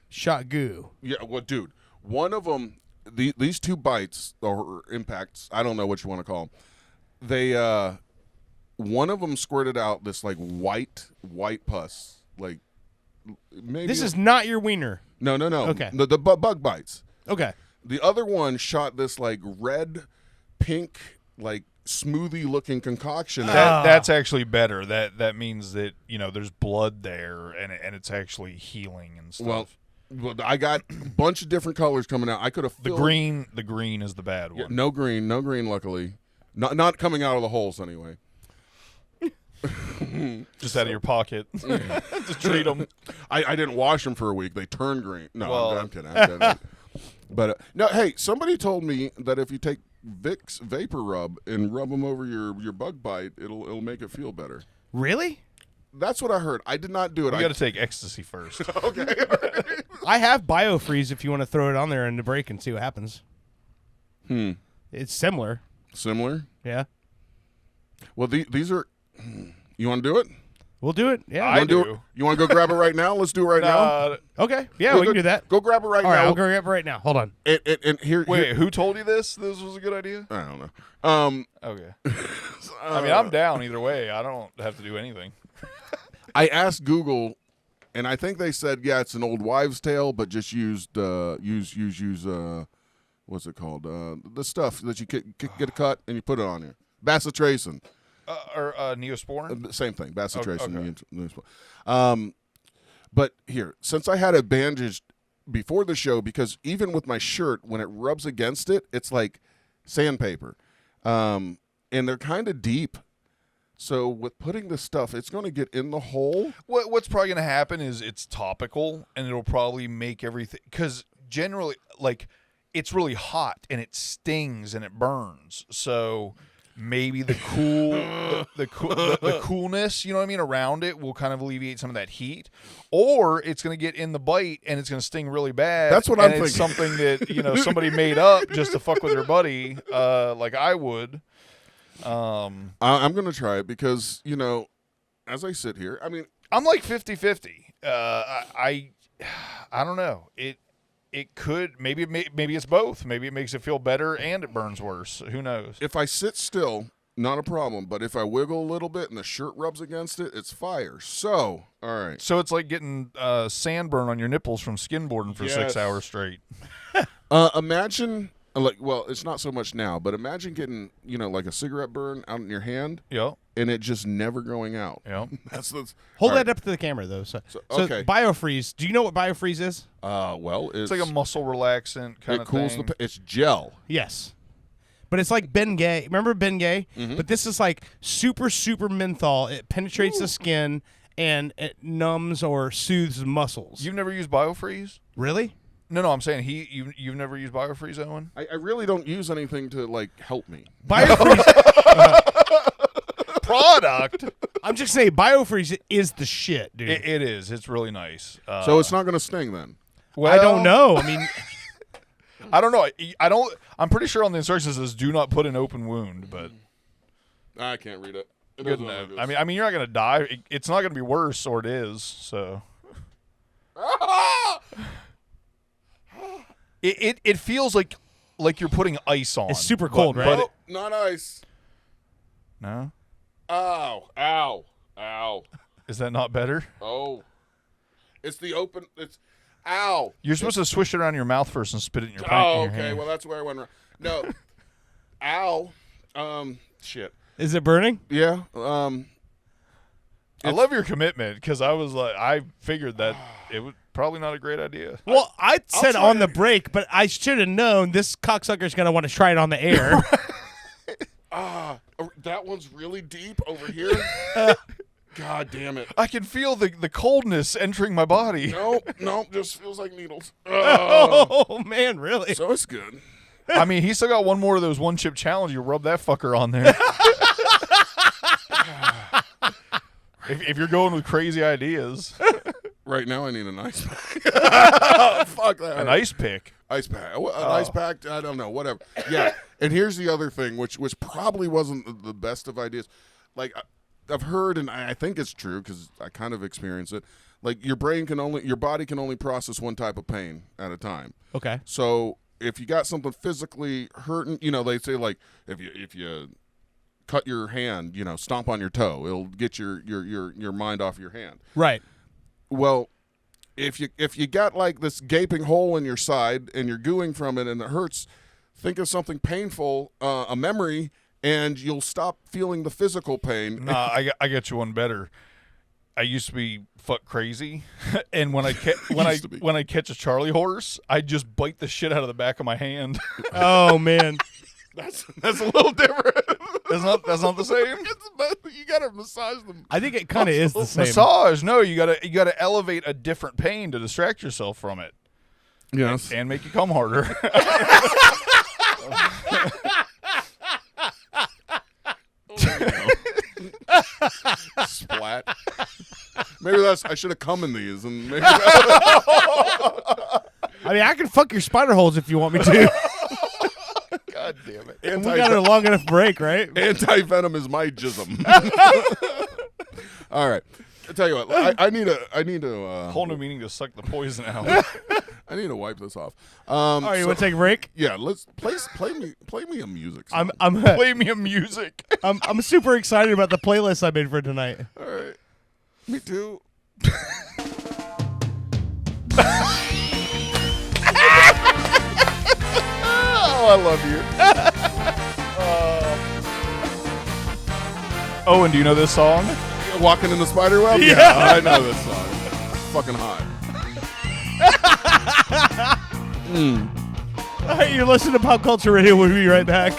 Shot goo. Yeah, well, dude, one of them, these 2 bites or impacts, I don't know what you want to call them. They, one of them squirted out this like white pus, like maybe. This is not your wiener. no. Okay. The bug bites. Okay. The other one shot this like red, pink, like smoothie looking concoction. That's actually better. That means that there's blood there and it's actually healing and stuff. Well, I got a bunch of different colors coming out. I could have the green is the bad one. no green. Luckily, not coming out of the holes anyway. Just out of your pocket. Just treat them. I didn't wash them for a week. They turned green. No, Well- I'm kidding. But no, hey, somebody told me that if you take Vicks Vapor Rub and rub them over your bug bite, it'll make it feel better. Really? That's what I heard. I did not do it. You got to take ecstasy first. Okay. I have BioFreeze if you want to throw it on there in the break and see what happens. It's similar. Similar. Yeah. Well, these are. You want to do it? We'll do it. Yeah. I Wanna do do. it? You want to go grab it right now? Let's do it right now. Okay. Yeah, Go- we go- can do that. Go grab it right All right, now. I'll go grab it right now. Hold on. And here. Wait, who told you this? This was a good idea? I don't know. Okay. I mean, I'm down either way. I don't have to do anything. I asked Google, And I think they said, yeah, it's an old wives' tale, but just use what's it called? The stuff that you get a cut and you put it on here. Bacitracin. Or Neosporin? Same thing, bacitracin. Okay. But here, since I had it bandaged before the show, because even with my shirt, when it rubs against it, it's like sandpaper. And they're kind of deep. So with putting this stuff, it's going to get in the hole. What's probably going to happen is it's topical, and it'll probably make everything, because generally, like, it's really hot and it stings and it burns. So maybe the coolness, you know what I mean, around it will kind of alleviate some of that heat, or it's going to get in the bite and it's going to sting really bad. That's what I'm thinking. It's something that somebody made up just to fuck with their buddy, like I would. I'm going to try it because as I sit here, I mean, I'm like 50-50. I don't know. It could maybe it's both. Maybe it makes it feel better and it burns worse. Who knows? if I sit still, not a problem. But if I wiggle a little bit and the shirt rubs against it, it's fire. So, all right. So it's like getting sandburn on your nipples from skinboarding for 6 hours straight. Imagine, it's not so much now, but imagine getting, like a cigarette burn out in your hand, Yep. and it just never going out. Yep. That's Hold all that right. up to the camera, though. So okay. BioFreeze. Do you know what BioFreeze is? It's It's like a muscle relaxant kind it of cools thing. it's gel. Yes. But it's like Ben Gay. Remember Ben Gay? Mm-hmm. But this is like super, super menthol. It penetrates the skin and it numbs or soothes muscles. You've never used BioFreeze? Really? No, I'm saying you've never used BioFreeze, Owen? I really don't use anything to help me. BioFreeze. Product. I'm just saying, BioFreeze is the shit, dude. It is. It's really nice. So it's not going to sting then. Well, I don't know. I mean, I don't know. I'm pretty sure on the instructions it says do not put an open wound, but I can't read it. It good doesn't look enough. good. I mean, you're not gonna die. It's not gonna be worse, or it is. So it feels like you're putting ice on. It's super cold, but, right? But not ice. no, Ow! Ow! Ow! is that not better? Oh, it's the open. It's ow. You're supposed to swish it around your mouth first and spit it in your Oh, in your okay. hand. Well, that's where I went wrong. No. Ow. Shit. is it burning? Yeah. I love your commitment because I figured that it was probably not a great idea. Well, I said try on it. the break, but I should have known this cocksucker's going to want to try it on the air. That one's really deep over here. God damn it. I can feel the coldness entering my body. Nope. Just feels like needles. Oh, man, really? So it's good. I mean, he's still got one more of those one chip challenge. You rub that fucker on there. if you're going with crazy ideas, Right now, I need an ice pack. Fuck that. an ice pick. Ice pack. An ice pack. I don't know. Whatever. Yeah. And here's the other thing, which probably wasn't the best of ideas. Like I've heard, and I think it's true because I kind of experience it. Like your body can only process one type of pain at a time. Okay. So if you got something physically hurting, they say like if you cut your hand, stomp on your toe, it'll get your mind off your hand. Right. Well, if you got like this gaping hole in your side and you're gooing from it and it hurts, think of something painful, a memory, and you'll stop feeling the physical pain. Nah, I got you one better. I used to be fuck crazy, and when I catch a Charlie horse, I just bite the shit out of the back of my hand. Oh, man. That's a little different. That's not the same. You gotta massage them. I think it kind of is the same. Massage? No, you gotta elevate a different pain to distract yourself from it Yes. and make you come harder. Splat. Maybe I should have come in these, and maybe. I mean, I can fuck your spider holes if you want me to. God damn it. We got a long enough break, right? Anti-venom is my jism. All right. I tell you what, I need to Whole new meaning to suck the poison out. I need to wipe this off. All right, you want to take a break? Yeah, let's play me a music song. I'm Play me a music. I'm super excited about the playlist I made for tonight. All right. Me too. Oh, I love you. Owen, do you know this song? Walking in the spider web? Yeah, I know this song. Fucking hot. All right, you're listening to Pop Culture Radio. We'll be right back.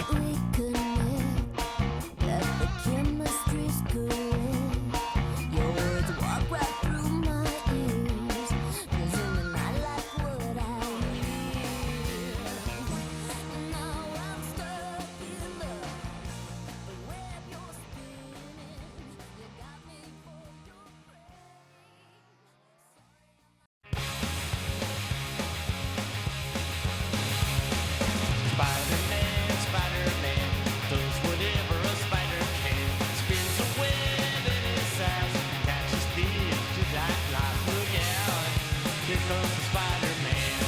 Spider-Man does whatever a spider can. Spins a web in his ass, catches thieves just like life. Look out, here comes the Spider-Man.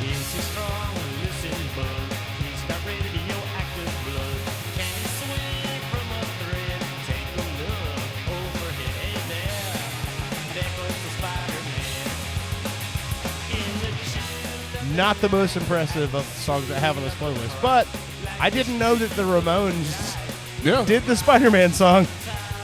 Is he strong? Listen, bud. He's got radioactive blood. Can he swing from a thread? Take a look overhead. Hey there goes the Spider-Man. In the Not the most impressive of the songs I have on this playlist, but I didn't know that the Ramones Yeah. did the Spider-Man song.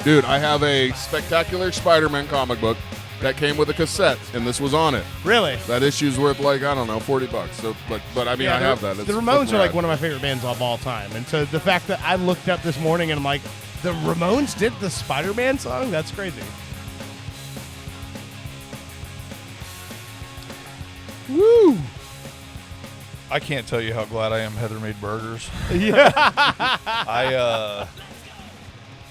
Dude, I have a spectacular Spider-Man comic book that came with a cassette, and this was on it. Really? That issue's worth like, I don't know, $40. So, but I mean, I have that. The It's Ramones fucking are like rad. one of my favorite bands of all time, and so the fact that I looked up this morning and I'm like, the Ramones did the Spider-Man song? That's crazy. Woo! I can't tell you how glad I am Heather made burgers. Yeah.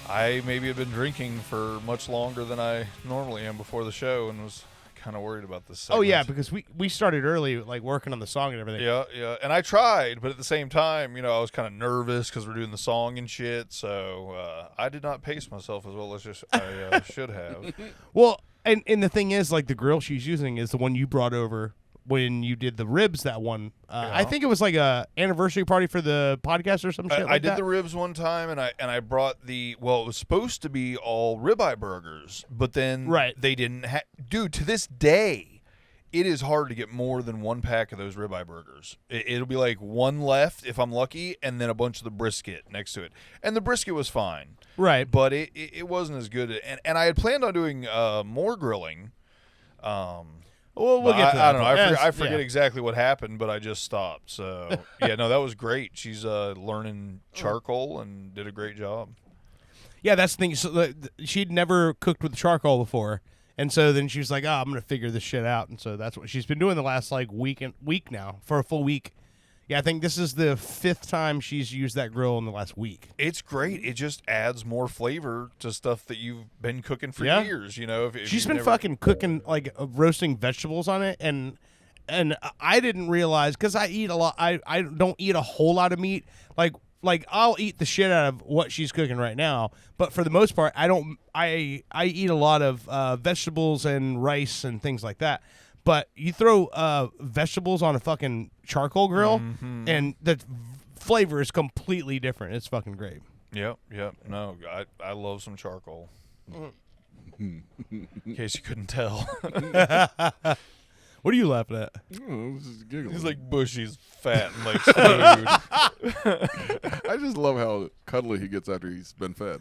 I maybe had been drinking for much longer than I normally am before the show and was kind of worried about this Oh segment. yeah, because we started early, like working on the song and everything. Yeah. And I tried, but at the same time, I was kind of nervous because we're doing the song and shit. So I did not pace myself as well as I should have. Well, and the thing is, like the grill she's using is the one you brought over when you did the ribs. That one, I think it was like a anniversary party for the podcast or some shit. I did the ribs one time, and I brought it was supposed to be all ribeye burgers, but then they didn't have. Dude, to this day, it is hard to get more than one pack of those ribeye burgers. It'll be like one left if I'm lucky, and then a bunch of the brisket next to it. And the brisket was fine, right? But it wasn't as good. And I had planned on doing more grilling. Well, we'll get to that. I don't know. I forget exactly what happened, but I just stopped. So, yeah, no, that was great. She's learning charcoal and did a great job. Yeah, that's the thing. So she'd never cooked with charcoal before, and so then she was like, "Oh, I'm gonna figure this shit out." And so that's what she's been doing the last like week now for a full week. Yeah, I think this is the 5th time she's used that grill in the last week. It's great. It just adds more flavor to stuff that you've been cooking for years. If She's you've been never... fucking cooking, like roasting vegetables on it, and I didn't realize, because I eat a lot. I don't eat a whole lot of meat. Like I'll eat the shit out of what she's cooking right now, but for the most part, I don't. I eat a lot of vegetables and rice and things like that. But you throw vegetables on a fucking charcoal grill, and the flavor is completely different. It's fucking great. Yep. No, I love some charcoal. In case you couldn't tell. What are you laughing at? Oh, this is giggling. He's like Bushy's fat and like food. I just love how cuddly he gets after he's been fed.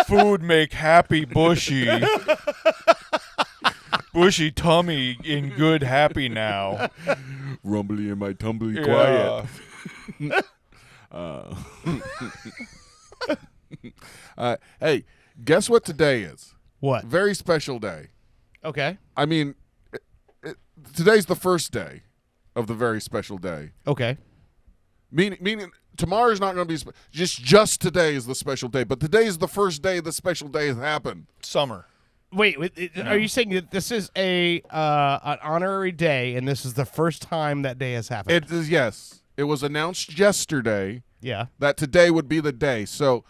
Food make happy Bushy. Bushy tummy in good happy now. Rumbly in my tumbly Yeah. quiet. Hey, guess what today is? What? Very special day. Okay. I mean, today's the first day of the very special day. Okay. Meaning tomorrow's not going to be just today is the special day, but today is the first day the special day has happened. Summer. Wait, are you saying that this is an honorary day, and this is the first time that day has happened? It is, yes. It was announced yesterday. Yeah. That today would be the day. So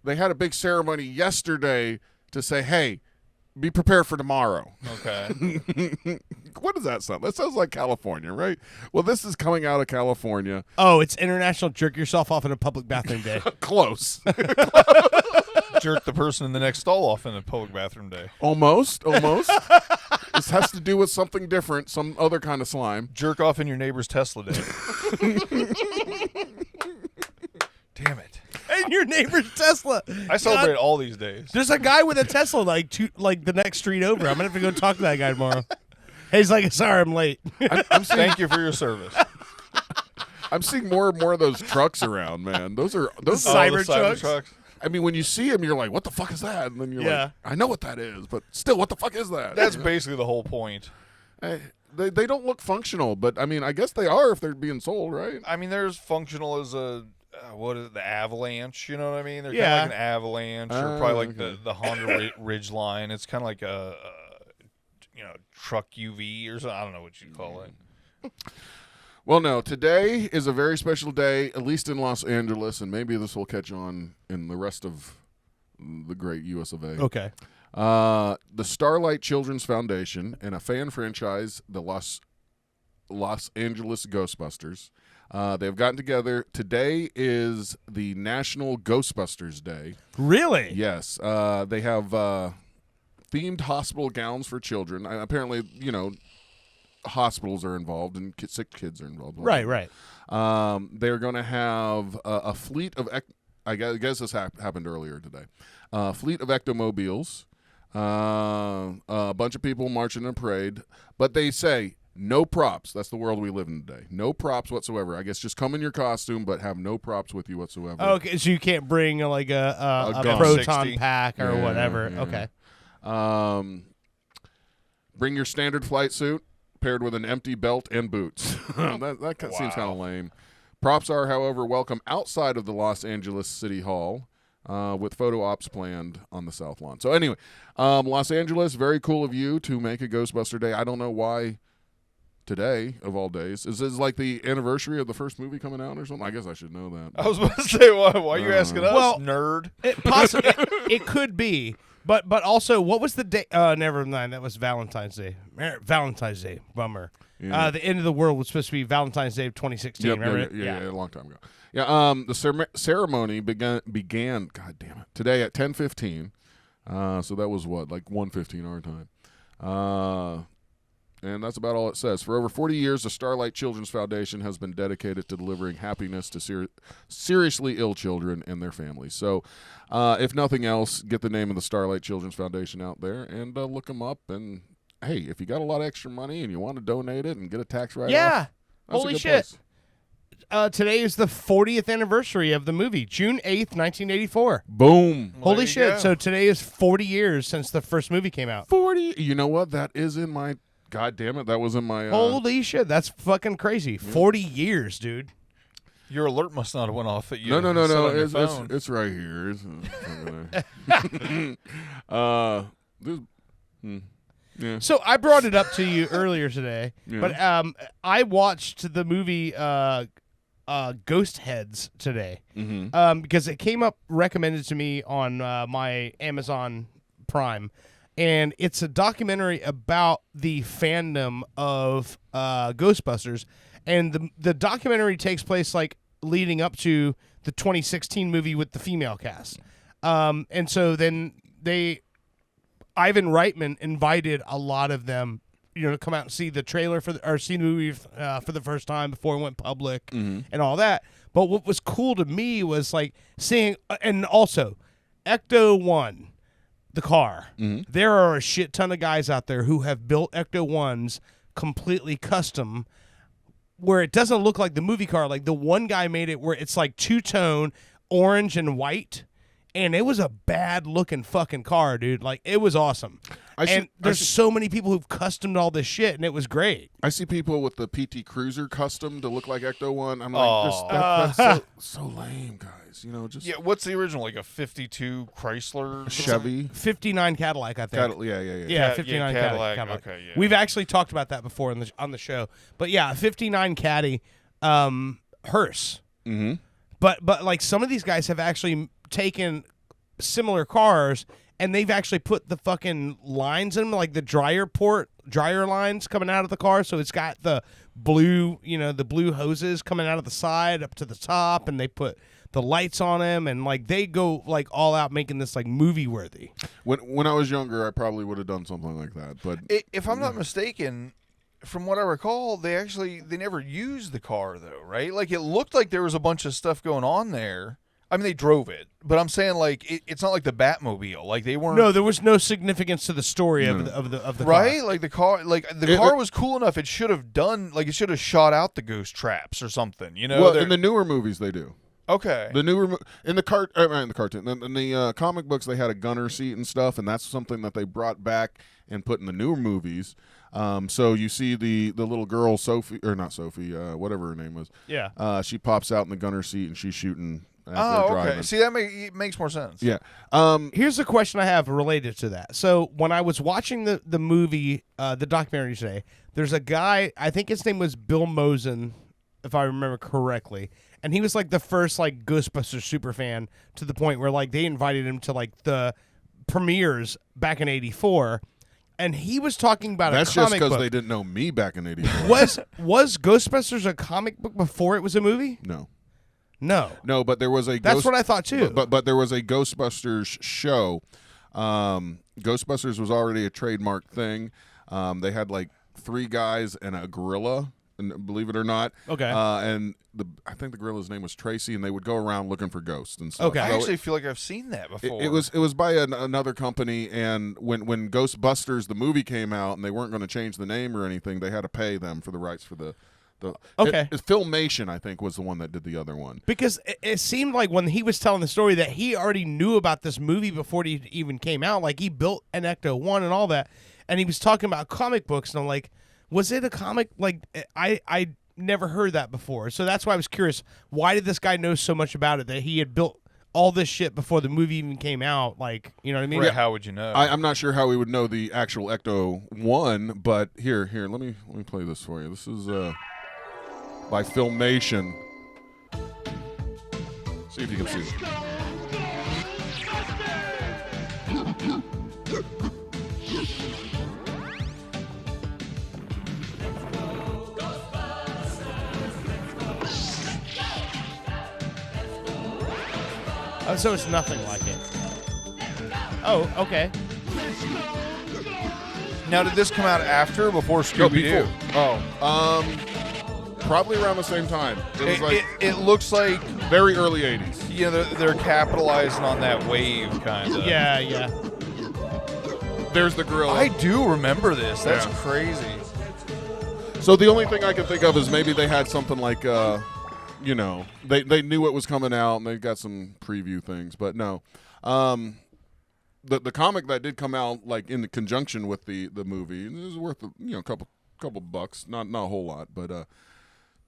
they had a big ceremony yesterday to say, hey, be prepared for tomorrow. Okay. What does that sound? That sounds like California, right? Well, this is coming out of California. Oh, it's International Jerk Yourself Off in a Public Bathroom Day. Close. jerk the person in the next stall off in a public bathroom day. Almost. This has to do with something different, some other kind of slime. Jerk off in your neighbor's Tesla day. Damn it. And your neighbor's Tesla. I celebrate all these days. There's a guy with a Tesla like the next street over. I'm gonna have to go talk to that guy tomorrow. Hey, he's like, sorry, I'm late. Thank you for your service. I'm seeing more and more of those trucks around, man. Those The Cybertrucks. I mean, when you see them, you're like, "What the fuck is that?" And then you're Yeah. like, "I know what that is, but still, what the fuck is that?" That's basically the whole point. They don't look functional, but I mean, I guess they are if they're being sold, right? I mean, there's functional as a what is it, the Avalanche? You know what I mean? They're Yeah. kind of like an Avalanche, or probably like okay. the Honda Ridgeline. It's kind of like a truck UV or something. I don't know what you call it. Well, no, today is a very special day, at least in Los Angeles, and maybe this will catch on in the rest of the great U.S. of A. Okay. The Starlight Children's Foundation and a fan franchise, the Los Angeles Ghostbusters, they've gotten together. Today is the National Ghostbusters Day. Really? Yes. They have themed hospital gowns for children. Apparently, hospitals are involved and sick kids are involved. Right. They're going to have a fleet of, I guess this happened earlier today, fleet of ectomobiles, a bunch of people marching in a parade, but they say no props. That's the world we live in today. No props whatsoever. I guess just come in your costume, but have no props with you whatsoever. Okay, so you can't bring like a gun. proton 60. pack or Yeah, whatever. yeah. Okay. Bring your standard flight suit paired with an empty belt and boots. that seems kind of lame. Props are, however, welcome outside of the Los Angeles City Hall with photo ops planned on the South Lawn. So anyway, Los Angeles, very cool of you to make a Ghostbuster Day. I don't know why today, of all days. Is this like the anniversary of the first movie coming out or something? I guess I should know that. I was about to say, why are you asking us, Well, nerd? It could be, but also, what was the day? Never mind. That was Valentine's Day. Valentine's Day. Bummer. Yeah. The end of the world was supposed to be Valentine's Day of 2016. Yep, remember it? yeah, a long time ago. Yeah, the ceremony began. God damn it! Today at 10:15. So that was what, like 1:15 our time. And that's about all it says. For over 40 years, the Starlight Children's Foundation has been dedicated to delivering happiness to seriously ill children and their families. So, if nothing else, get the name of the Starlight Children's Foundation out there and look them up. And hey, if you got a lot of extra money and you want to donate it and get a tax write-off, Yeah. that's a Holy good shit. place. Today is the 40th anniversary of the movie, June 8th, 1984. Boom. Well, Holy there you shit. go. So today is 40 years since the first movie came out. 40. You know what? That is in my. God damn it! That was in my. Holy shit. That's fucking crazy. 40 years, dude. Your alert must not have went off at you. No. Set on your phone. It's right here. Yeah. So I brought it up to you earlier today, Yeah. but I watched the movie Ghost Heads today because it came up recommended to me on my Amazon Prime, and it's a documentary about the fandom of Ghostbusters, and the documentary takes place like leading up to the 2016 movie with the female cast, and so then Ivan Reitman invited a lot of them, to come out and see the trailer or see the movie for the first time before it went public and all that. But what was cool to me was like seeing, and also Ecto 1, the car. There are a shit ton of guys out there who have built Ecto 1s completely custom, where it doesn't look like the movie car. Like the one guy made it where it's like two-tone orange and white. And it was a bad looking fucking car, dude. Like it was awesome. There's so many people who've customed all this shit, and it was great. I see people with the PT Cruiser custom to look like Ecto 1. I'm Aw. like, that's so lame, guys. Just Yeah, what's the original? Like a 52 Chrysler? Chevy. 59 Cadillac, I think. Yeah. Yeah, 59 Cadillac. Cadillac. Okay, yeah. We've actually talked about that before on the show. But yeah, 59 Caddy, hearse. Mm-hmm. But like some of these guys have actually taken similar cars and they've actually put the fucking lines in them, like the dryer lines coming out of the car. So it's got the blue, the blue hoses coming out of the side up to the top, and they put the lights on him, and like they go like all out making this like movie worthy. When I was younger, I probably would have done something like that. But If I'm not mistaken, from what I recall, they never used the car though, right? Like it looked like there was a bunch of stuff going on there. I mean, they drove it, but I'm saying like it's not like the Batmobile. Like they weren't. No, there was no significance to the story of the right. car. Like the car, car was cool enough. It should have done like it should have shot out the ghost traps or something. You know, well, They're- in the newer movies they do. okay. The newer in the cartoon, in the comic books, they had a gunner seat and stuff, and that's something that they brought back and put in the newer movies. So you see the little girl Sophie, or not Sophie, whatever her name was. Yeah. She pops out in the gunner seat and she's shooting. As they're Oh, driving. okay. See, that makes more sense. Yeah. Here's a question I have related to that. So when I was watching the movie, the documentary today, there's a guy, I think his name was Bill Mosen, if I remember correctly, and he was like the first like Ghostbusters super fan to the point where like they invited him to like the premieres back in '84, and he was talking about That's a just comic because book. they didn't know me back in '84. Was Ghostbusters a comic book before it was a movie? No, but there was a. That's what I thought too. But there was a Ghostbusters show. Ghostbusters was already a trademark thing. They had like 3 guys and a gorilla, and believe it or not. Okay. And I think the gorilla's name was Tracy, and they would go around looking for ghosts and stuff. Okay. I So actually feel like I've seen that before. it was by another company, and when Ghostbusters the movie came out, and they weren't going to change the name or anything, they had to pay them for the rights for the. Okay. Filmation, I think, was the one that did the other one. Because it seemed like when he was telling the story that he already knew about this movie before it even came out. Like he built an Ecto-1 and all that, and he was talking about comic books, and I'm like, was it a comic? Like I never heard that before, so that's why I was curious. Why did this guy know so much about it that he had built all this shit before the movie even came out? Like, you know what I mean? Right, how would you know? I'm not sure how we would know the actual Ecto-1, but here, let me play this for you. This is by Filmation. See if you can see it. Oh, so it's nothing like it. Oh, okay. Now, did this come out after or before Scooby Doo? Probably around the same time. It was like It looks like very early 80s. you know they're capitalizing on that wave kind of. Yeah. There's the gorilla. I do remember this. That's Yeah. crazy. So the only thing I can think of is maybe they had something like, you know, they knew what was coming out and they got some preview things, but no. The comic that did come out like in conjunction with the movie, it was worth a couple bucks, not a whole lot, but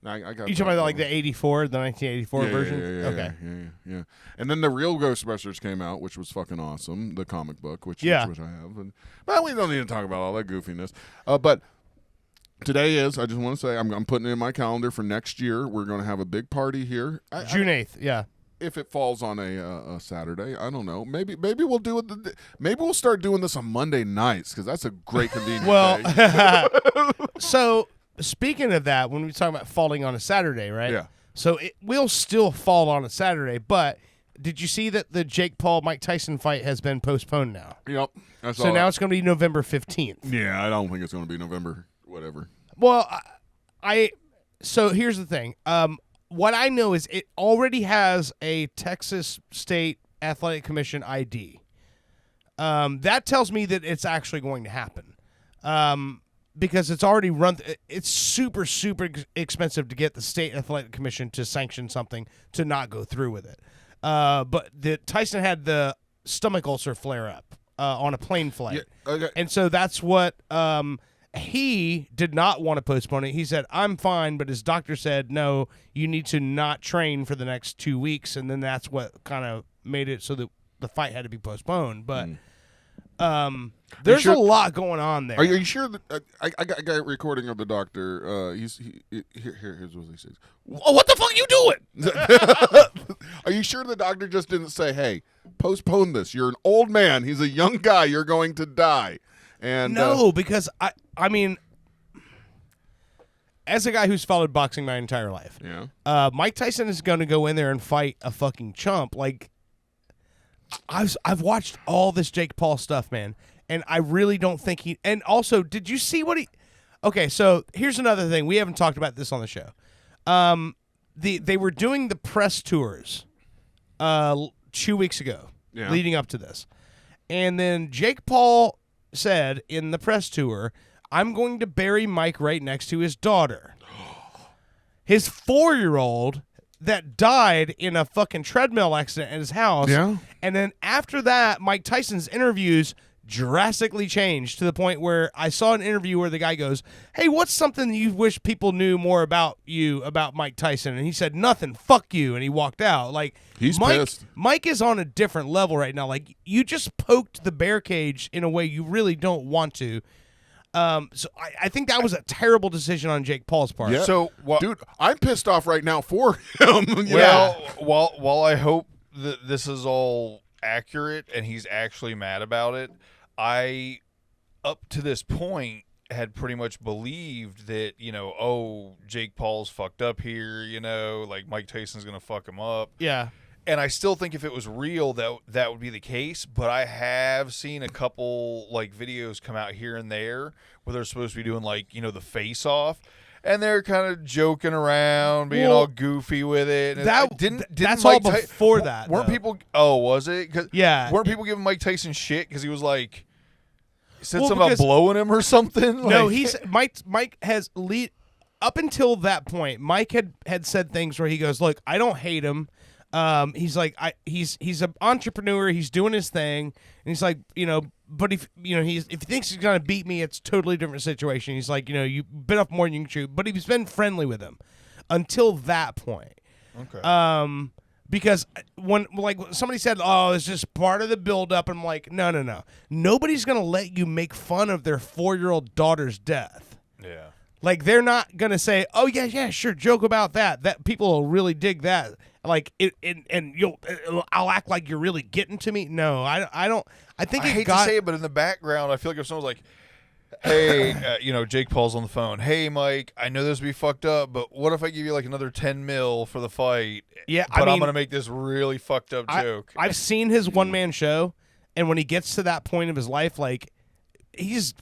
I got. You talking about like the 1984 version? Yeah, Okay. yeah. And then the real Ghostbusters came out, which was fucking awesome. The comic book, which I have, but we don't need to talk about all that goofiness. But today is. I just want to say I'm putting it in my calendar for next year. We're going to have a big party here. June 8th. Yeah. If it falls on a Saturday, I don't know. Maybe we'll do it. Maybe we'll start doing this on Monday nights because that's a great convenient day. So speaking of that, when we talk about falling on a Saturday, right? Yeah. So it will still fall on a Saturday, but did you see that the Jake Paul Mike Tyson fight has been postponed now? Yep. So now it's going to be November 15th. Yeah, I don't think it's going to be November. Whatever. Well, so here's the thing. What I know is it already has a Texas State Athletic Commission ID. That tells me that it's actually going to happen. Because it's already run. It's super, super expensive to get the State Athletic Commission to sanction something to not go through with it. But Tyson had the stomach ulcer flare up on a plane flight. Yeah, okay. And so that's what he did not want to postpone it. He said, I'm fine, but his doctor said, no, you need to not train for the next 2 weeks. And then that's what kind of made it so that the fight had to be postponed. But there's a lot going on there. Are you sure that I got a recording of the doctor? Here's what he says. Oh, what the fuck are you doing? Are you sure the doctor just didn't say, "Hey, postpone this. You're an old man. He's a young guy. You're going to die." And no, because I mean, as a guy who's followed boxing my entire life, Mike Tyson is going to go in there and fight a fucking chump. Like, I've watched all this Jake Paul stuff, man, and I really don't think he. And also, did you see what he? Okay, so here's another thing. We haven't talked about this on the show. They were doing the press tours 2 weeks ago, leading up to this, and then Jake Paul said in the press tour, "I'm going to bury Mike right next to his daughter." His 4-year-old that died in a fucking treadmill accident at his house. Yeah. And then after that, Mike Tyson's interviews drastically changed to the point where I saw an interview where the guy goes, "Hey, what's something you wish people knew more about you, about Mike Tyson?" And he said, "Nothing, fuck you," and he walked out. Like, He's Mike, pissed. Mike is on a different level right now. Like, you just poked the bear cage in a way you really don't want to. So I think that was a terrible decision on Jake Paul's part. Yeah. So, Dude, I'm pissed off right now for him. while I hope that this is all accurate and he's actually mad about it, I, up to this point, had pretty much believed that, Jake Paul's fucked up here, like Mike Tyson's going to fuck him up. Yeah. And I still think if it was real, that would be the case. But I have seen a couple videos come out here and there where they're supposed to be doing the face off, and they're kind of joking around, being all goofy with it. And that's Mike all before that. Weren't though. people? Oh, was it? Yeah. Weren't people giving Mike Tyson shit because he was said Well, something about because- blowing him or something? No, Mike has up until that point. Mike had said things where he goes, "Look, I don't hate him. He's like, he's an entrepreneur. He's doing his thing, and he's like, but if if he thinks he's gonna beat me, it's a totally different situation. He's like, you bit off more than you can chew. But he's been friendly with him until that point. Okay. Because when somebody said, "Oh, it's just part of the build-up," I'm like, no. Nobody's gonna let you make fun of their 4-year-old daughter's death. Yeah. Like, they're not gonna say, "Oh yeah, sure, joke about that." That people will really dig that. Like and I'll act like you're really getting to me. No, I don't. I think I hate to say it, but in the background, I feel like if someone's like, "Hey, Jake Paul's on the phone. Hey, Mike, I know this would be fucked up, but what if I give you another $10 million for the fight? Yeah, but I'm gonna make this really fucked up joke." I've seen his one-man show, and when he gets to that point of his life, he's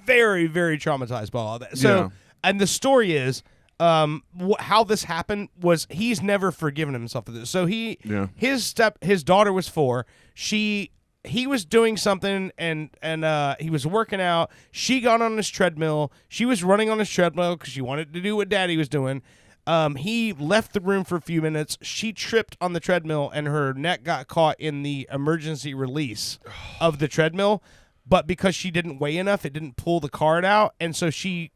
very, very traumatized by all that. So, and the story is, how this happened was he's never forgiven himself for this. So his daughter was 4. He was doing something and he was working out. She got on his treadmill. She was running on his treadmill because she wanted to do what Daddy was doing. He left the room for a few minutes. She tripped on the treadmill and her neck got caught in the emergency release of the treadmill. But because she didn't weigh enough, it didn't pull the card out, and so she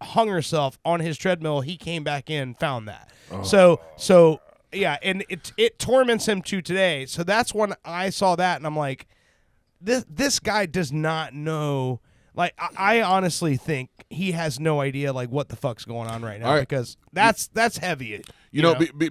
hung herself on his treadmill. He came back in, found that. So yeah, and it torments him to today. So that's when I saw that, and I'm like, this guy does not know. Like, I honestly think he has no idea what the fuck's going on right now, because that's heavy.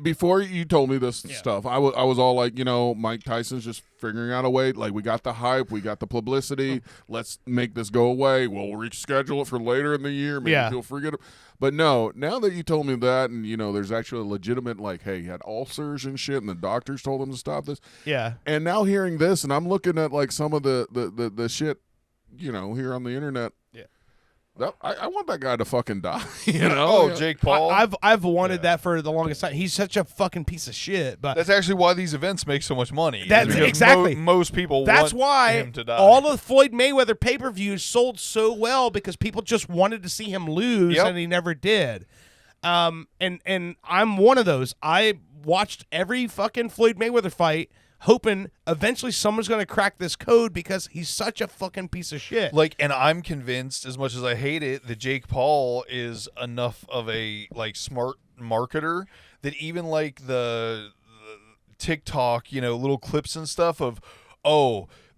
Before you told me this stuff, I was all like, Mike Tyson's just figuring out a way. Like, we got the hype, we got the publicity. Let's make this go away. We'll reschedule it for later in the year. Maybe he'll forget it. But no, now that you told me that, and there's actually a legitimate hey, he had ulcers and shit, and the doctors told him to stop this. Yeah. And now hearing this, and I'm looking at some of the shit, here on the internet. Yeah. I want that guy to fucking die. Oh, Jake Paul. I've wanted that for the longest time. He's such a fucking piece of shit. But that's actually why these events make so much money. That's exactly most people. That's want why him to die. all of Floyd Mayweather pay-per-views sold so well, because people just wanted to see him lose, and he never did. And I'm one of those. I watched every fucking Floyd Mayweather fight, hoping eventually someone's going to crack this code, because he's such a fucking piece of shit. And I'm convinced, as much as I hate it, that Jake Paul is enough of a smart marketer that even the TikTok, little clips and stuff of,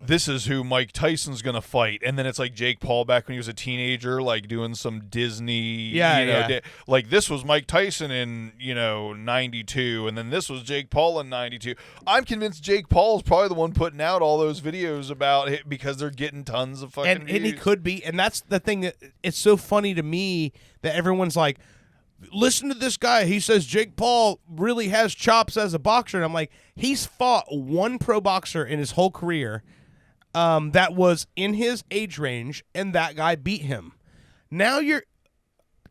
this is who Mike Tyson's gonna fight, and then it's Jake Paul back when he was a teenager, doing some Disney, this was Mike Tyson in 92, and then this was Jake Paul in 92. I'm convinced Jake Paul is probably the one putting out all those videos about it, because they're getting tons of fucking views. And he could be, and that's the thing that it's so funny to me that everyone's like, listen to this guy. He says Jake Paul really has chops as a boxer. And I'm like, he's fought one pro boxer in his whole career that was in his age range, and that guy beat him. Now you're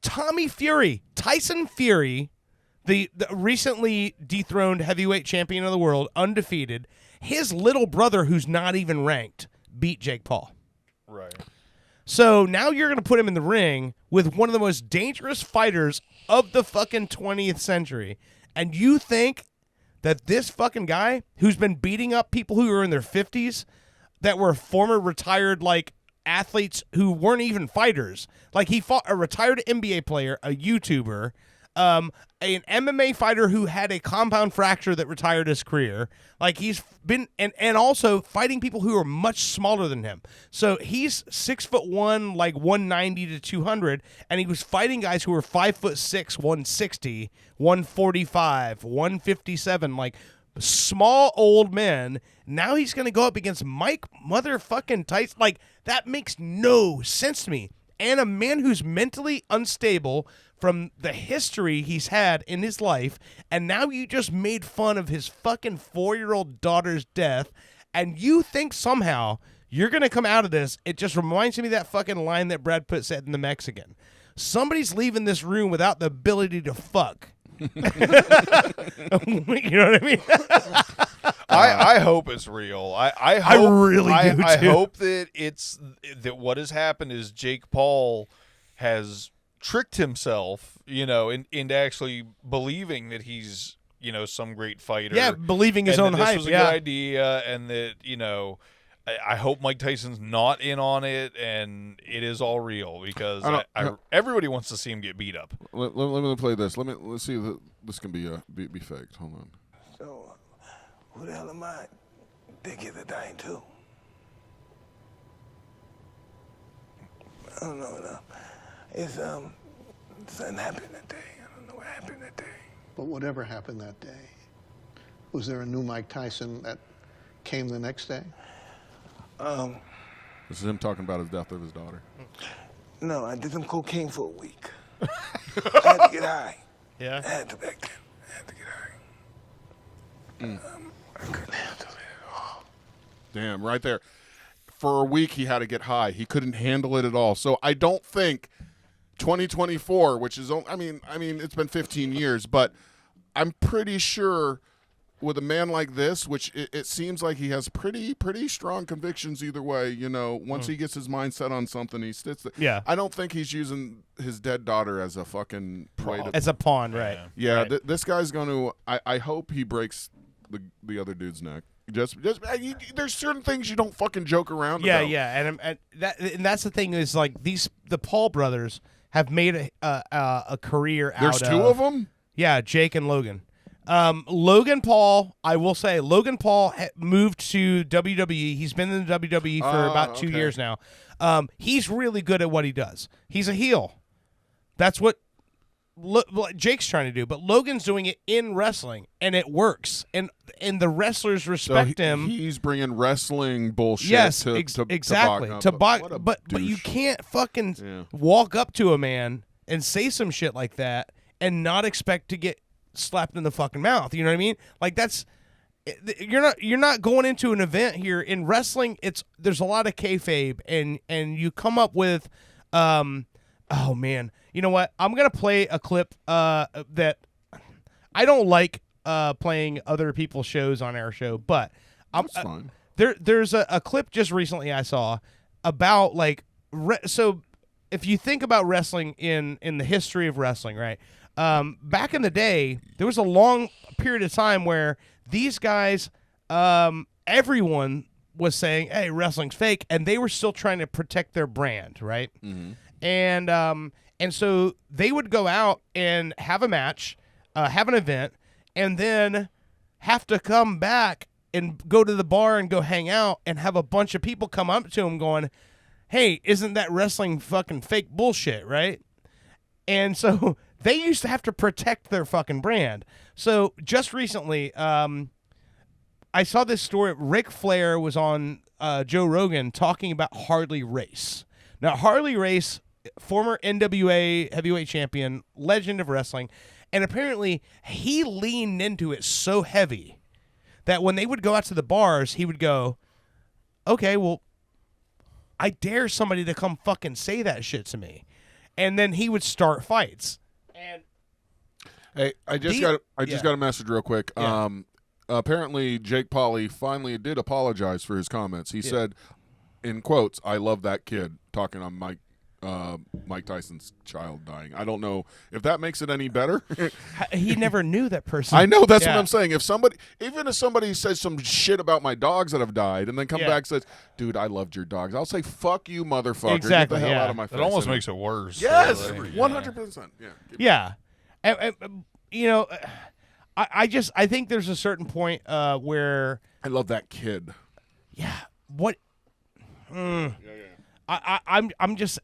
Tommy Fury, Tyson Fury, the recently dethroned heavyweight champion of the world, undefeated. His little brother, who's not even ranked, beat Jake Paul. Right. So now you're going to put him in the ring with one of the most dangerous fighters of the fucking 20th century. And you think that this fucking guy who's been beating up people who are in their 50s that were former retired, like, athletes who weren't even fighters. Like, he fought a retired NBA player, a YouTuber, an MMA fighter who had a compound fracture that retired his career. Like, he's been and also fighting people who are much smaller than him. So he's 6'1", like 190 to 200, and he was fighting guys who were 5'6", 160, 145, 157, like small old men. Now he's gonna go up against Mike motherfucking Tyson. Like, that makes no sense to me. And a man who's mentally unstable from the history he's had in his life, and now you just made fun of his fucking 4-year-old daughter's death, and you think somehow you're going to come out of this. It just reminds me of that fucking line that Brad Pitt said in The Mexican. Somebody's leaving this room without the ability to fuck. You know what I mean? I hope it's real. I hope, really do, I too. hope that what has happened is Jake Paul has tricked himself, into actually believing that he's, some great fighter. Yeah, believing his and own that this hype. was a Yeah. good idea, and that, I hope Mike Tyson's not in on it, and it is all real, because everybody wants to see him get beat up. Let me play this. Let's see if this can be faked. Hold on. So, who the hell am I? They get the dying too. I don't know. No. It's something happened that day. I don't know what happened that day. But whatever happened that day, was there a new Mike Tyson that came the next day? This is him talking about his death of his daughter. No, I did some cocaine for a week. I had to get high. Yeah. I had to back then. I had to get high. I couldn't handle it at all. Damn, right there. For a week, he had to get high. He couldn't handle it at all. So I don't think 2024, which is, I mean, it's been 15 years, but I'm pretty sure with a man like this, which it seems like he has pretty strong convictions either way. Once he gets his mind set on something, he sticks. Yeah. I don't think he's using his dead daughter as a fucking way to. As a pawn, right? Yeah, Right. this guy's going to. I hope he breaks the other dude's neck. Just there's certain things you don't fucking joke around Yeah, about. yeah, and that's the thing is, like, the Paul brothers have made a career out of. There's two of them? Yeah, Jake and Logan. Logan Paul, I will say, Logan Paul moved to WWE. He's been in the WWE for about 2 years now. He's really good at what he does. He's a heel. That's what Jake's trying to do, but Logan's doing it in wrestling, and it works. And the wrestlers respect him. He's bringing wrestling bullshit. Yes, to exactly. But you can't fucking walk up to a man and say some shit like that and not expect to get slapped in the fucking mouth. You know what I mean? Like, that's you're not going into an event here in wrestling. There's a lot of kayfabe, and you come up with oh man, you know what? I'm gonna play a clip that I don't like playing other people's shows on our show, but That's fine. There's a clip just recently I saw about, like, so if you think about wrestling in the history of wrestling, right? Back in the day, there was a long period of time where these guys, everyone was saying, "Hey, wrestling's fake," and they were still trying to protect their brand, right? Mm-hmm. And so they would go out and have a match, have an event, and then have to come back and go to the bar and go hang out and have a bunch of people come up to them going, "Hey, isn't that wrestling fucking fake bullshit, right?" And so they used to have to protect their fucking brand. So just recently, I saw this story. Ric Flair was on Joe Rogan talking about Harley Race. Now, Harley Race former NWA heavyweight champion, legend of wrestling, and apparently he leaned into it so heavy that when they would go out to the bars, he would go, okay, well, I dare somebody to come fucking say that shit to me. And then he would start fights. And Hey, I just got a message real quick. Yeah. Apparently Jake Pauley finally did apologize for his comments. He said, in quotes, "I love that kid," talking on Mike Tyson's child dying. I don't know if that makes it any better. he never knew that person. I know, that's what Yeah. I'm saying. If somebody says some shit about my dogs that have died and then come back and says, "Dude, I loved your dogs," I'll say, "Fuck you, motherfucker. Exactly, Get the hell yeah. out of my face." It almost makes it worse. Yes, really. 100%. Yeah. Yeah. And, you know, I think there's a certain point where I love that kid. what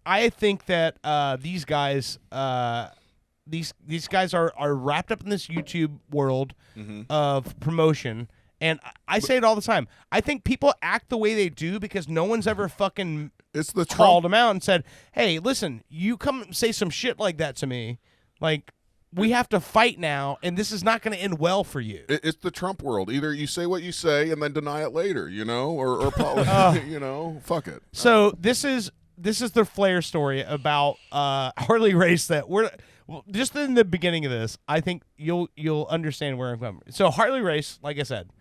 I think that these guys these guys are wrapped up in this YouTube world of promotion, and I say it all the time. I think people act the way they do because no one's ever fucking It's the called Trump. them out and said, "Hey, listen, you come and say some shit like that to me, like we have to fight now, and this is not going to end well for you." It's the Trump world. Either you say what you say and then deny it later, or fuck it. So this is the Flair story about Harley Race that just in the beginning of this. I think you'll understand where I'm coming. So Harley Race, like I said,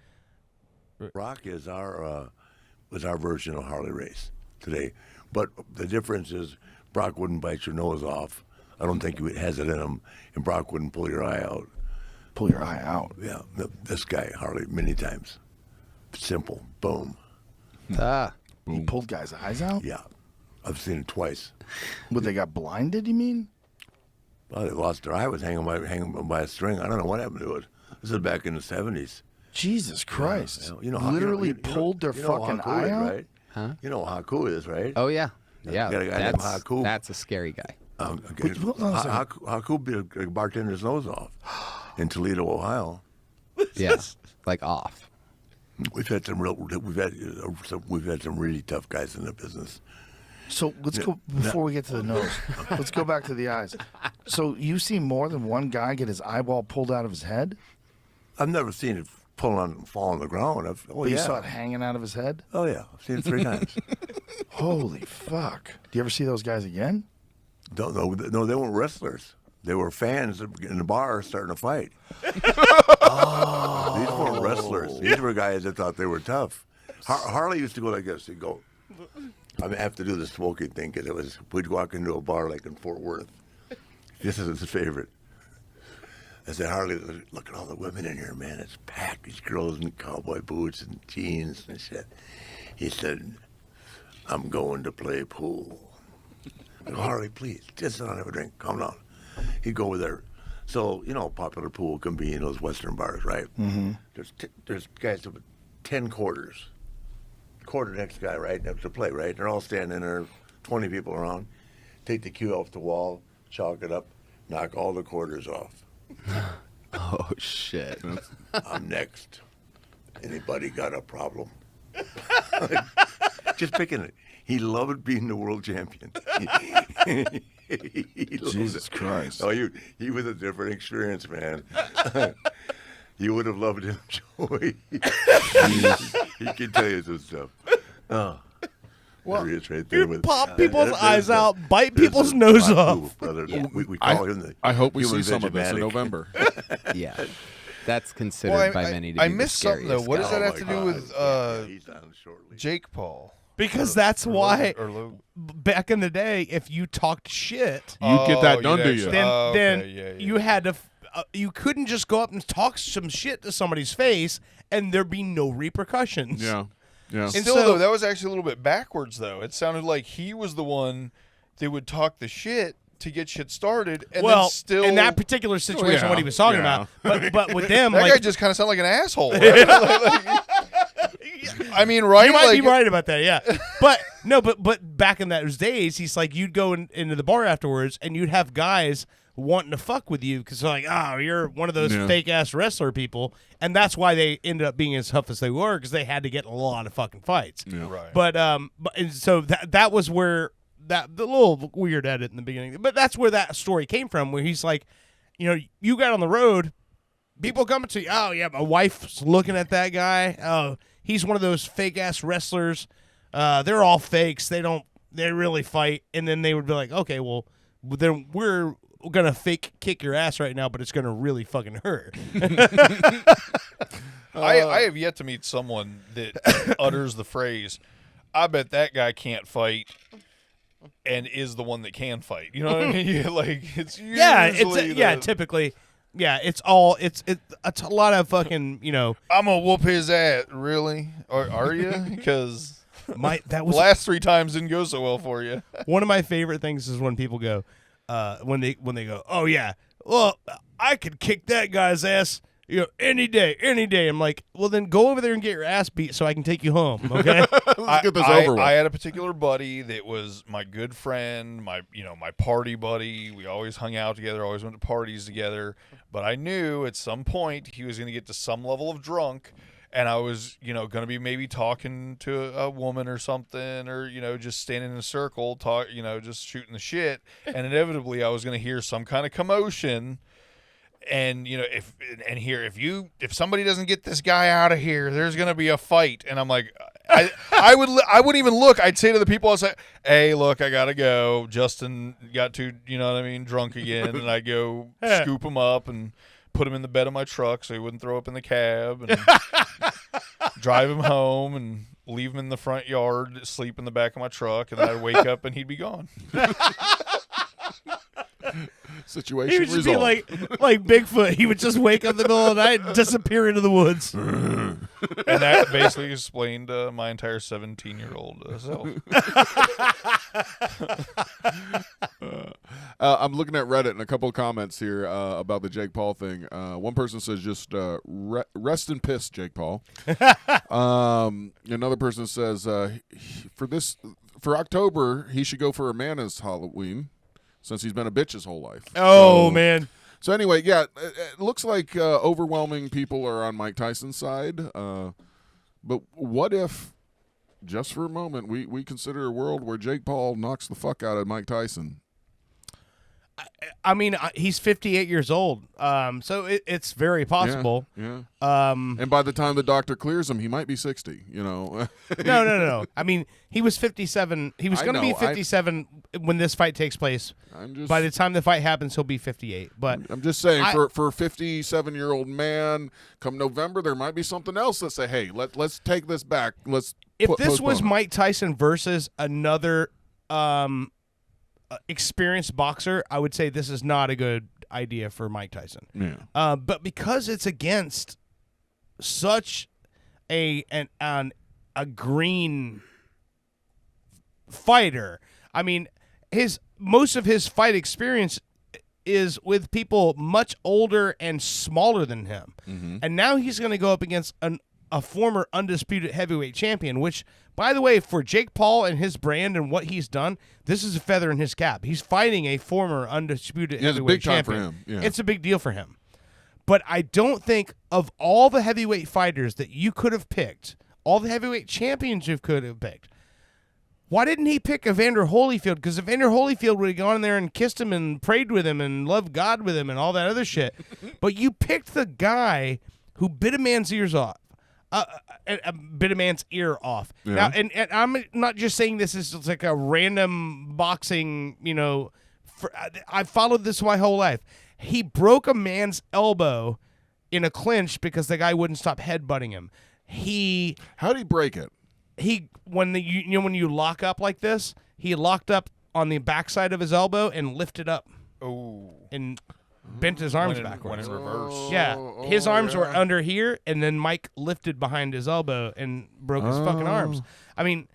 Brock is was our version of Harley Race today, but the difference is Brock wouldn't bite your nose off. I don't think he has it in him, and Brock wouldn't pull your eye out. Pull your eye out. Yeah, this guy Harley many times. Simple, boom. He pulled guys' eyes out? Yeah, I've seen it twice. What, they got blinded, you mean? Well, they lost their eye. Was hanging by a string. I don't know what happened to it. This is back in the 70s. Jesus Christ! Yeah, Literally pulled their fucking Haku eye is, out. right? Huh? You know Haku is, right? Oh yeah, yeah. Got a guy named Haku. That's a scary guy. Haku bit a bartender's nose off in Toledo, Ohio. Yeah, like off. We've had some really tough guys in the business. So let's go before we get to the nose. Let's go back to the eyes. So you see more than one guy get his eyeball pulled out of his head? I've never seen it fall on the ground. But you saw it hanging out of his head? Oh yeah, I've seen it 3 times. Holy fuck! Do you ever see those guys again? No, they weren't wrestlers. They were fans in the bar starting a fight. These weren't wrestlers. These were guys that thought they were tough. Harley used to go like this. He'd go, I have to do the smoking thing because we'd walk into a bar like in Fort Worth. This is his favorite. I said, "Harley, look at all the women in here, man. It's packed. These girls in cowboy boots and jeans and shit." He said, "I'm going to play pool." I go, "Harley, please, just sit down and have a drink. Calm down." He'd go over there. So, popular pool can be in those Western bars, right? Mm-hmm. There's guys with 10 quarters. Quarter next guy, right? Have to play, right? They're all standing there, 20 people around. Take the cue off the wall, chalk it up, knock all the quarters off. Oh shit! I'm next. Anybody got a problem? Just picking it. He loved being the world champion. He loved Jesus it. Christ! Oh, he was a different experience, man. You would have loved him, Joey. He can tell you some stuff. Oh. There he is right there with pop people's there's eyes the- out, bite there's people's the nose Haku, off. brother. Yeah. We call him the I hope we human see some of this in Vegematic. November. Yeah, that's considered by many to be I the missed something though. scariest What does guy. that Oh, have to my do God. with Yeah, he's on shortly. Jake Paul? Because that's why Or Logan? back in the day, if you talked shit, You get that Oh, done you'd to actually- you. then Oh, then okay, yeah. you had to. You couldn't just go up and talk some shit to somebody's face and there be no repercussions. Yeah. Yeah. And Still, so- though, that was actually a little bit backwards, though. It sounded like he was the one that would talk the shit to get shit started, and well, then still in that particular situation, yeah, what he was talking yeah. about, but with them, that like guy just kind of sounded like an asshole. Right? I mean, right? you might like, be right about that, yeah. But no, but back in those days, he's like you'd go into the bar afterwards, and you'd have guys wanting to fuck with you because they're like, oh, you're one of those Yeah. fake ass wrestler people, and that's why they ended up being as tough as they were because they had to get in a lot of fucking fights. Yeah. Right. But and so that was where the little weird edit in the beginning. But that's where that story came from, where he's like, you got on the road, people coming to you, oh, yeah, my wife's looking at that guy. Oh, he's one of those fake-ass wrestlers. They're all fakes. They really fight. And then they would be like, okay, well, then we're going to fake kick your ass right now, but it's going to really fucking hurt. I have yet to meet someone that utters the phrase, I bet that guy can't fight, and is the one that can fight. You know what I mean? Like, it's usually typically. Yeah, it's a lot of fucking, I'm going to whoop his ass. Really? Are you? Because that was the last 3 times didn't go so well for you. One of my favorite things is when people go, when they go, oh, yeah, well, I could kick that guy's ass. Any day. I'm like, well, then go over there and get your ass beat so I can take you home, okay? Let's get this over with. I had a particular buddy that was my good friend, my party buddy. We always hung out together, always went to parties together. But I knew at some point he was going to get to some level of drunk, and I was, going to be maybe talking to a woman or something, or, just standing in a circle, just shooting the shit. And inevitably I was going to hear some kind of commotion. And if somebody doesn't get this guy out of here, there's gonna be a fight. And I'm like, I wouldn't even look. I'd say to the people, I'd say, hey, look, I gotta go. Justin got too, drunk again, and I go scoop him up and put him in the bed of my truck so he wouldn't throw up in the cab, and drive him home and leave him in the front yard, sleep in the back of my truck, and then I'd wake up and he'd be gone. Situation he would just resolved. be like Bigfoot. He would just wake up in the middle of the night and disappear into the woods. And that basically explained my entire 17-year-old self. I'm looking at Reddit and a couple of comments here about the Jake Paul thing. One person says just rest in piss, Jake Paul. Another person says for October he should go for a man as Halloween, since he's been a bitch his whole life. Oh, man. So anyway, yeah, it looks like overwhelming people are on Mike Tyson's side. But what if, just for a moment, we consider a world where Jake Paul knocks the fuck out of Mike Tyson? I mean, he's 58 years old, so it's very possible. Yeah. And by the time the doctor clears him, he might be 60. No. I mean, he was 57. He was going to be 57 when this fight takes place. By the time the fight happens, he'll be 58. But I'm just saying, for a 57-year-old man, come November, there might be something else that say, hey, let's take this back. If this was Mike Tyson versus another experienced boxer, I would say this is not a good idea for Mike Tyson. Yeah. But because it's against such a green fighter, I mean, most of his fight experience is with people much older and smaller than him. Mm-hmm. And now he's going to go up against a former undisputed heavyweight champion, which, by the way, for Jake Paul and his brand and what he's done, this is a feather in his cap. He's fighting a former undisputed heavyweight champion. It's a big time for him. Yeah. It's a big deal for him. But I don't think of all the heavyweight fighters that you could have picked, all the heavyweight champions you could have picked, why didn't he pick Evander Holyfield? Because Evander Holyfield would have gone in there and kissed him and prayed with him and loved God with him and all that other shit. But you picked the guy who bit a man's ears off. A bit of man's ear off. Yeah. Now, and I'm not just saying this is just like a random boxing, I've followed this my whole life. He broke a man's elbow in a clinch because the guy wouldn't stop headbutting him. How did he break it? When you lock up like this, he locked up on the backside of his elbow and lifted up. Oh. And bent his arms backwards. Went in reverse. Yeah, his arms were under here, and then Mike lifted behind his elbow and broke his fucking arms. I mean,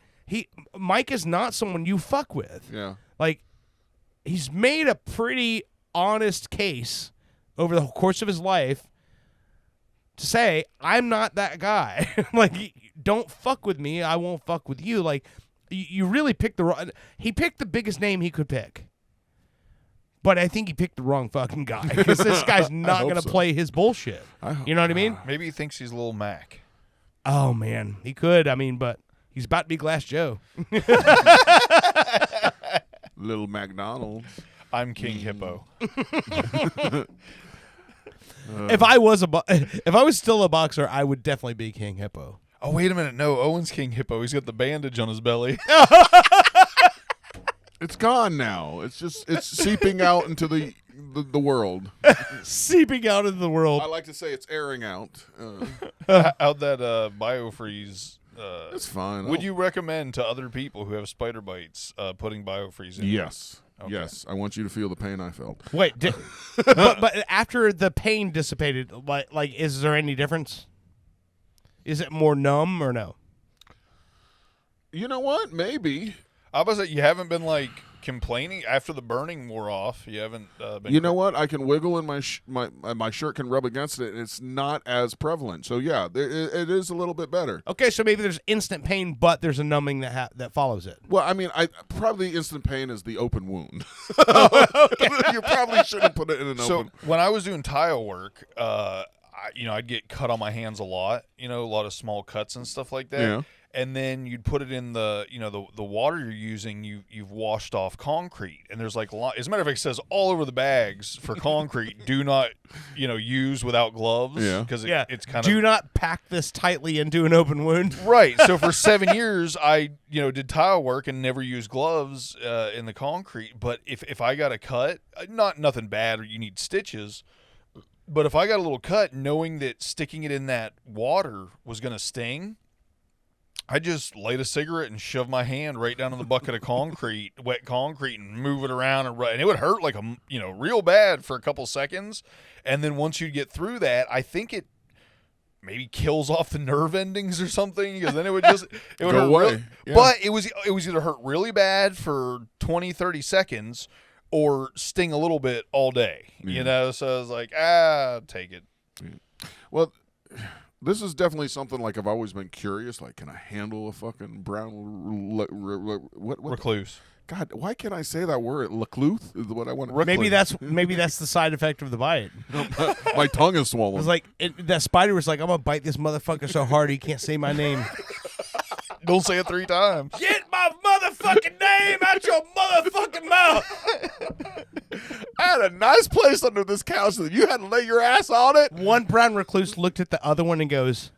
Mike is not someone you fuck with. Yeah. Like, he's made a pretty honest case over the course of his life to say, I'm not that guy. Like, don't fuck with me, I won't fuck with you. Like, you really picked the wrong... He picked the biggest name he could pick. But I think he picked the wrong fucking guy, because this guy's not going to play his bullshit. You know what I mean? Maybe he thinks he's Lil Mac. Oh, man. He could. I mean, but he's about to be Glass Joe. Little McDonald's. I'm King Hippo. If I was if I was still a boxer, I would definitely be King Hippo. Oh, wait a minute. No, Owen's King Hippo. He's got the bandage on his belly. It's gone now. It's seeping out into the world. Seeping out into the world. I like to say it's airing out. How'd that biofreeze? It's fine. Would you recommend to other people who have spider bites putting biofreeze in? Yes. Okay. Yes. I want you to feel the pain I felt. Wait, but after the pain dissipated, like, is there any difference? Is it more numb or no? You know what? Maybe. I was like, you haven't been like complaining after the burning wore off. You haven't been. You know what? I can wiggle and my shirt can rub against it, and it's not as prevalent. So yeah, it is a little bit better. Okay, so maybe there's instant pain, but there's a numbing that follows it. Well, I mean, probably instant pain is the open wound. Okay. You probably shouldn't put it in an So open. when I was doing tile work, I'd get cut on my hands a lot. A lot of small cuts and stuff like that. Yeah. And then you'd put it in the water you're using. You've washed off concrete, and there's like as a matter of fact, it says all over the bags for concrete, do not use without gloves. Yeah. Because it's kind of do not pack this tightly into an open wound. right. So for 7 years, I did tile work and never used gloves in the concrete. But if I got a cut, nothing bad, or you need stitches. But if I got a little cut, knowing that sticking it in that water was going to sting, I just light a cigarette and shove my hand right down in the bucket of concrete, wet concrete, and move it around and it would hurt like real bad for a couple seconds, and then once you get through that, I think it maybe kills off the nerve endings or something, because then it would hurt away. Yeah. But it was either hurt really bad for 20-30 seconds or sting a little bit all day. So I was like, take it. Well, this is definitely something like I've always been curious. Like, can I handle a fucking brown what recluse? God, why can't I say that word? Recluse is what I want. Maybe that's the side effect of the bite. My tongue is swollen. It was like that spider was like, I'm gonna bite this motherfucker so hard he can't say my name. Don't say it 3 times. Get my motherfucking name out your motherfucking mouth. I had a nice place under this couch that you had to lay your ass on it. One brown recluse looked at the other one and goes,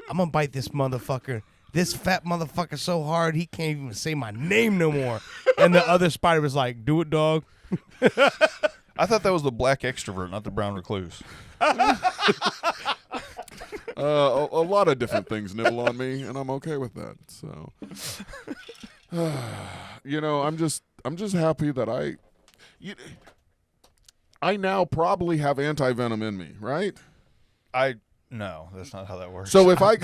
I'm gonna bite this motherfucker. This fat motherfucker so hard he can't even say my name no more. And the other spider was like, do it, dog. I thought that was the black extrovert, not the brown recluse. A lot of different things nibble on me, and I'm okay with that. So, I'm just happy that I now probably have anti-venom in me, right? No, that's not how that works. So if I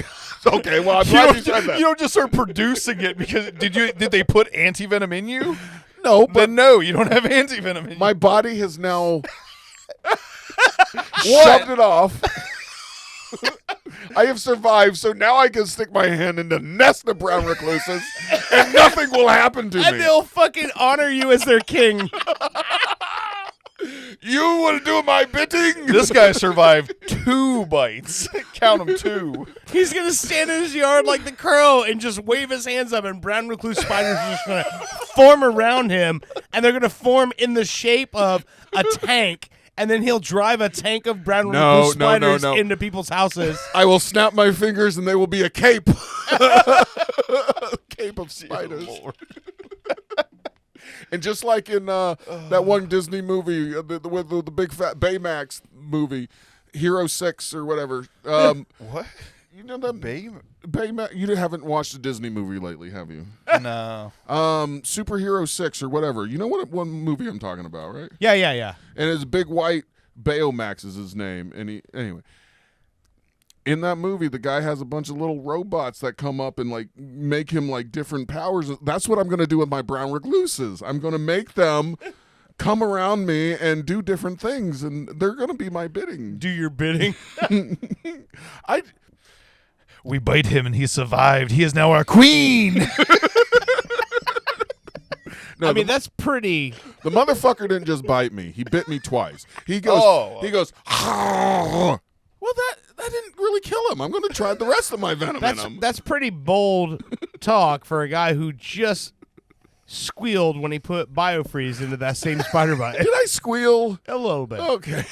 okay, well, I'm glad you said that. You don't just start producing it because did they put anti-venom in you? No, but then no, you don't have anti-venom in you. My body has now shoved it off. I have survived, so now I can stick my hand in the nest of brown recluses, and nothing will happen to and me. they'll fucking honor you as their king. You will do my bidding. This guy survived 2 bites. Count them 2. He's gonna stand in his yard like the crow and just wave his hands up, and brown recluse spiders are just gonna form around him, and they're gonna form in the shape of a tank. And then he'll drive a tank of brown recluse spiders into people's houses. I will snap my fingers, and they will be a cape. Cape of spiders. And just like in that one Disney movie, with the big fat Baymax movie, Hero 6 or whatever. What? You know that Baymax? You haven't watched a Disney movie lately, have you? No. Superhero 6 or whatever. You know what one movie I'm talking about, right? Yeah. And his big white Baymax is his name. And anyway. In that movie, the guy has a bunch of little robots that come up and like make him like different powers. That's what I'm going to do with my brown recluses. I'm going to make them come around me and do different things, and they're going to be my bidding. Do your bidding. We bite him and he survived. He is now our queen. No, I mean, that's pretty. The motherfucker didn't just bite me. He bit me twice. He goes, well, that didn't really kill him. I'm going to try the rest of my venom in him. That's pretty bold talk for a guy who just squealed when he put biofreeze into that same spider bite. Did I squeal? A little bit. Okay.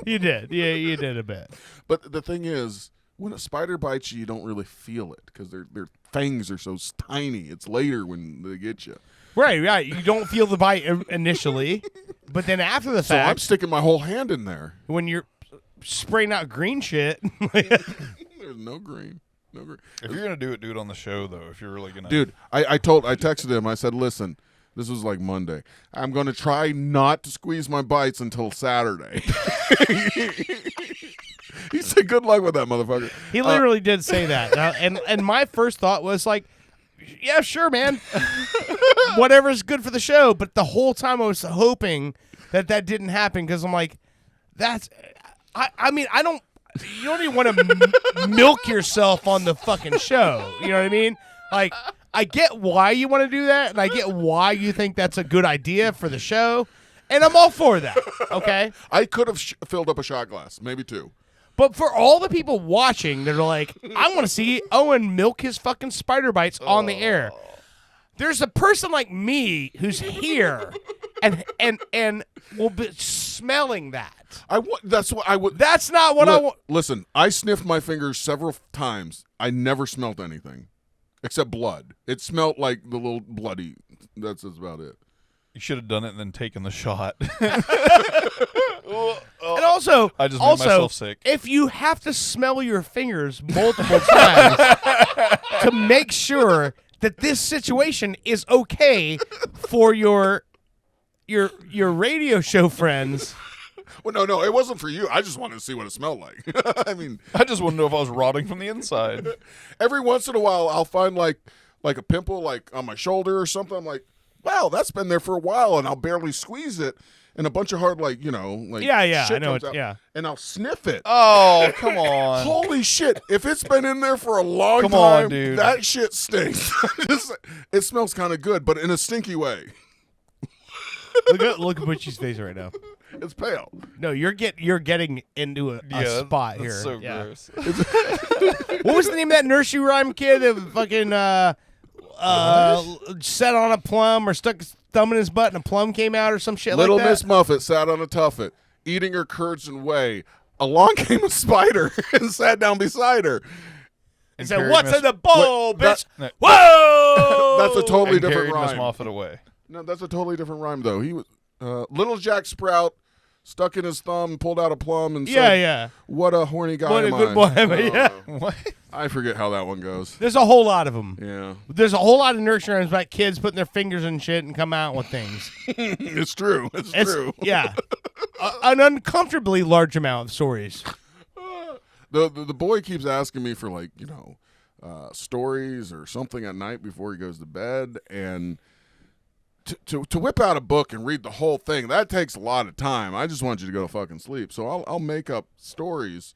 You did. Yeah, you did a bit. But the thing is, when a spider bites you, you don't really feel it because their fangs are so tiny. It's later when they get you. Right. You don't feel the bite initially, but then after the So I'm fact, sticking my whole hand in there. when you're spraying out green shit, There's no green. No green. If you're gonna do it on the show, though. If you're really gonna, Dude, I texted him. I said, listen, this was like Monday. I'm going to try not to squeeze my bites until Saturday. He said, good luck with that, motherfucker. he literally did say that. And my first thought was like, yeah, sure, man. Whatever's good for the show. But the whole time I was hoping that didn't happen because I'm like, I mean, you don't even want to milk yourself on the fucking show. You know what I mean? Like, I get why you want to do that, and I get why you think that's a good idea for the show, and I'm all for that, okay? I could have filled up a shot glass, maybe 2. But for all the people watching that are like, I want to see Owen milk his fucking spider bites on the air. There's a person like me who's here and will be smelling that. That's what I would. That's not what I want. Listen, I sniffed my fingers several times. I never smelled anything except blood. It smelled like the little bloody. That's about it. you should have done it and then taken the shot. And also, I just made myself sick. If you have to smell your fingers multiple times to make sure that this situation is okay for your radio show friends. Well, no, it wasn't for you. I just wanted to see what it smelled like. I mean, I just want to know if I was rotting from the inside. Every once in a while, I'll find like a pimple like on my shoulder or something. I'm like, wow, that's been there for a while, and I'll barely squeeze it, and a bunch of hard yeah, shit I know comes it, out, yeah, and I'll sniff it. Oh, come on! Holy shit! If it's been in there for a long Come time, on, dude. that shit stinks. It smells kind of good, but in a stinky way. Look at Butchie's face right now. It's pale. No, you're getting into a spot here. That's so Yeah. gross. What was the name of that nursery rhyme kid that fucking sat on a plum or stuck his thumb in his butt and a plum came out or some shit Little like that? Miss Muffet sat on a tuffet, eating her curds and whey. Along came a spider and sat down beside her. He said, "What's in the bowl, bitch?" that- Whoa! That's a totally And different carried Miss rhyme. Moffat away. No, that's a totally different rhyme, though. He was Little Jack Sprout stuck in his thumb, pulled out a plum, and said, yeah. "What a horny guy What a am good I." boy am I, yeah. What? I forget how that one goes. There's a whole lot of them. Yeah, There's a whole lot of nursery rhymes about kids putting their fingers in shit and come out with things. it's true. It's true. Yeah, an uncomfortably large amount of stories. The boy keeps asking me for stories or something at night before he goes to bed, and to whip out a book and read the whole thing, that takes a lot of time. I just want you to go to fucking sleep. So I'll make up stories,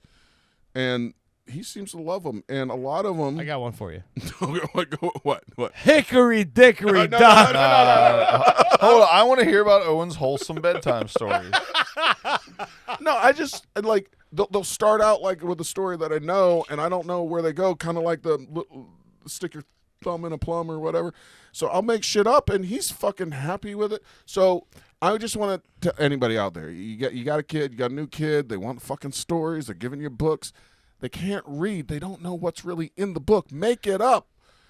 and he seems to love them, and a lot of them. I got one for you. What? Hickory dickory No, dock. Hold on, I want to hear about Owen's wholesome bedtime story. No, I just like they'll start out like with a story that I know, and I don't know where they go. Kind of like the stick your thumb in a plum or whatever. So I'll make shit up, and he's fucking happy with it. So I just want to anybody out there, you got a kid, you got a new kid, they want fucking stories, they're giving you books, they can't read, they don't know what's really in the book. Make it up.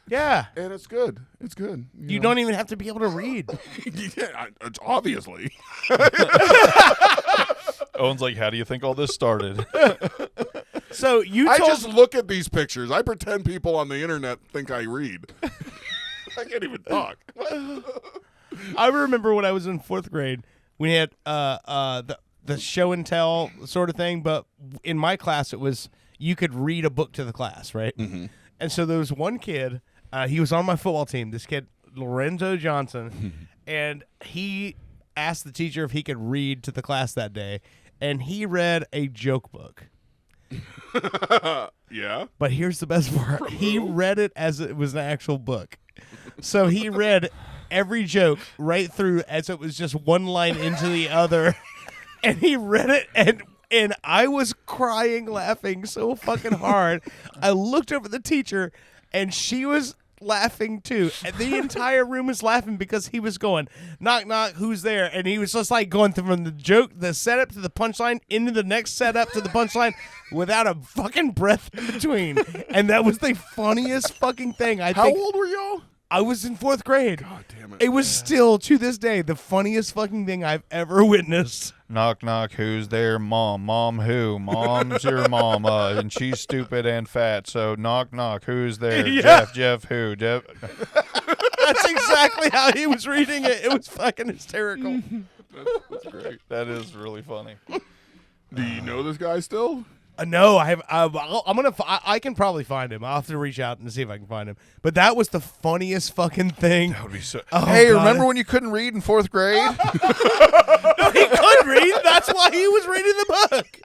Yeah, and it's good. It's good. You don't even have to be able to read. Yeah, it's obviously. Owen's like, how do you think all this started? So I just look at these pictures. I pretend people on the internet think I read. I can't even talk. I remember when I was in 4th grade, we had the show and tell sort of thing, but in my class it was you could read a book to the class, right? Mm-hmm. And so there was one kid, he was on my football team, this kid, Lorenzo Johnson, and he asked the teacher if he could read to the class that day, and he read a joke book. Yeah. But here's the best part. He read it as it was an actual book. So he read every joke right through as it was just one line into the other. And he read it, and I was crying, laughing so fucking hard. I looked over at the teacher, and she was laughing too. And the entire room was laughing because he was going, knock, knock, who's there? And he was just like going from the joke, the setup to the punchline, into the next setup to the punchline without a fucking breath in between. And that was the funniest fucking thing. How old were y'all? I was in 4th grade. God damn it. It was still, to this day, the funniest fucking thing I've ever witnessed. Knock, knock, who's there? Mom. Mom who? Mom's your mama, and she's stupid and fat. So knock, knock, who's there? Yeah. Jeff who? Jeff. That's exactly how he was reading it. It was fucking hysterical. That's great. That is really funny. Do you know this guy still? No, I have. I'm gonna. I can probably find him. I'll have to reach out and see if I can find him. But that was the funniest fucking thing. That would be so. Oh, hey, God. remember when you couldn't read in 4th grade? No, he could read. That's why he was reading the book.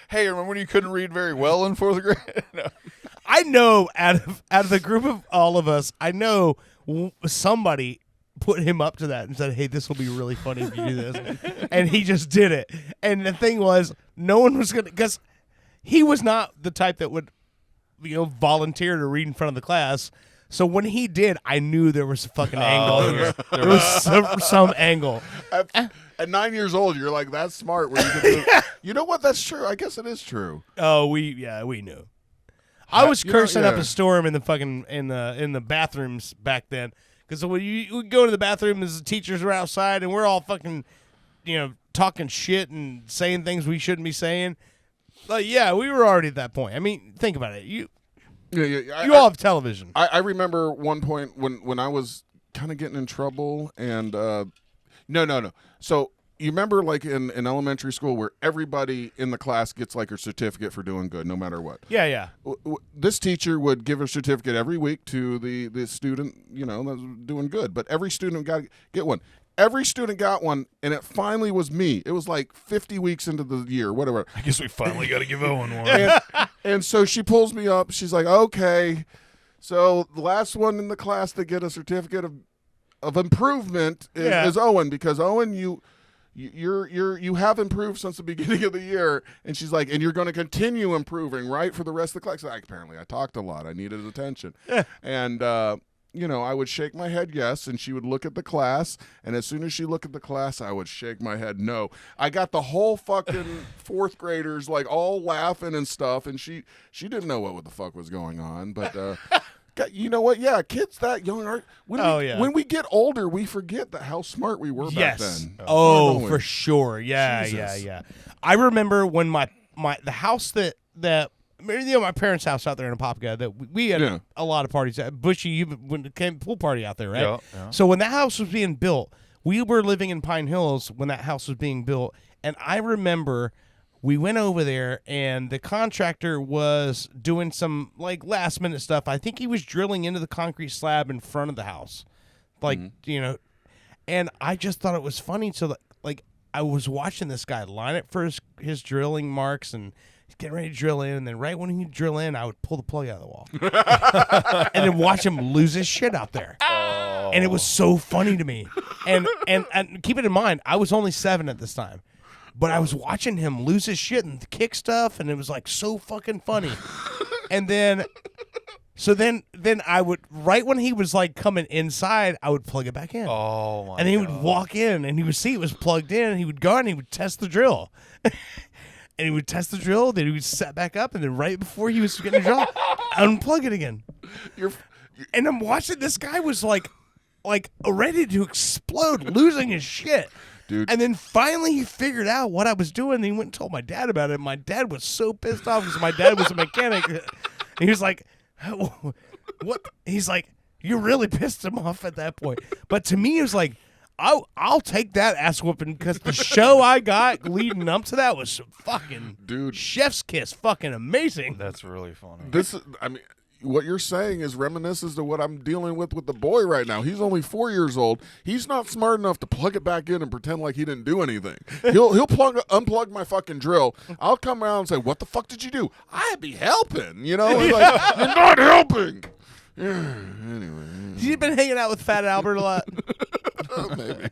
Hey, remember when you couldn't read very well in 4th grade? No. I know out of the group of all of us, I know somebody put him up to that and said, "Hey, this will be really funny if you do this," and he just did it. And the thing was, no one was gonna, because he was not the type that would, volunteer to read in front of the class. So when he did, I knew there was a fucking angle here. There was some angle. At 9 years old, you're like, that's smart. Where you can do, you know what? That's true. I guess it is true. Oh, we knew. I was cursing up yeah. a storm in the fucking in the bathrooms back then, because when you would go to the bathroom, as the teachers were outside, and we're all fucking, talking shit and saying things we shouldn't be saying. But yeah, we were already at that point. I mean, think about it. You all have television. I remember one point when I was kind of getting in trouble, and no. So you remember, like in elementary school, where everybody in the class gets like a certificate for doing good, no matter what. Yeah. This teacher would give a certificate every week to the student, that was doing good. But every student got to get one. Every student got one, and it finally was me. It was like 50 weeks into the year, whatever. I guess we finally got to give Owen one. And so she pulls me up. She's like, "Okay, so the last one in the class to get a certificate of improvement is Owen, because Owen, you have improved since the beginning of the year." And she's like, "And you're going to continue improving, right, for the rest of the class?" Like, apparently, I talked a lot. I needed attention, and I would shake my head yes, and she would look at the class, and as soon as she looked at the class, I would shake my head no. I got the whole fucking 4th graders like all laughing and stuff, and she didn't know what the fuck was going on, but you know what? Yeah, kids that young are. When we get older, we forget how smart we were back then. Oh, for sure. Yeah, Jesus. yeah. I remember when the house that my parents' house out there in Apopka, that we had a lot of parties at. Bushy, when it came pool party out there, right? Yeah. So when that house was being built, we were living in Pine Hills when that house was being built, and I remember we went over there, and the contractor was doing some like last minute stuff. I think he was drilling into the concrete slab in front of the house, and I just thought it was funny. So like I was watching this guy line it for his drilling marks, and he's getting ready to drill in, and then right when he'd drill in, I would pull the plug out of the wall. And then watch him lose his shit out there. Oh. And it was so funny to me. And keep it in mind, I was only 7 at this time. But I was watching him lose his shit and kick stuff, and it was like so fucking funny. And then I would, right when he was like coming inside, I would plug it back in. Oh my! And he would walk in, and he would see it was plugged in, and he would go and he would test the drill. And he would test the drill, then he would set back up, and then right before he was getting the drill, unplug it again. And I'm watching, this guy was like ready to explode, losing his shit. Dude. And then finally he figured out what I was doing, and he went and told my dad about it. My dad was so pissed off because my dad was a mechanic. And he was like, what? He's like, you really pissed him off at that point. But to me, it was like, I'll take that ass whooping, because the show I got leading up to that was fucking chef's kiss, fucking amazing. That's really funny. What you're saying is reminiscent to what I'm dealing with the boy right now. He's only 4 years old. He's not smart enough to plug it back in and pretend like he didn't do anything. He'll unplug my fucking drill. I'll come around and say, "What the fuck did you do?" I'd be helping, He's like, "You're not helping." Anyway, you've been hanging out with Fat Albert a lot. Maybe.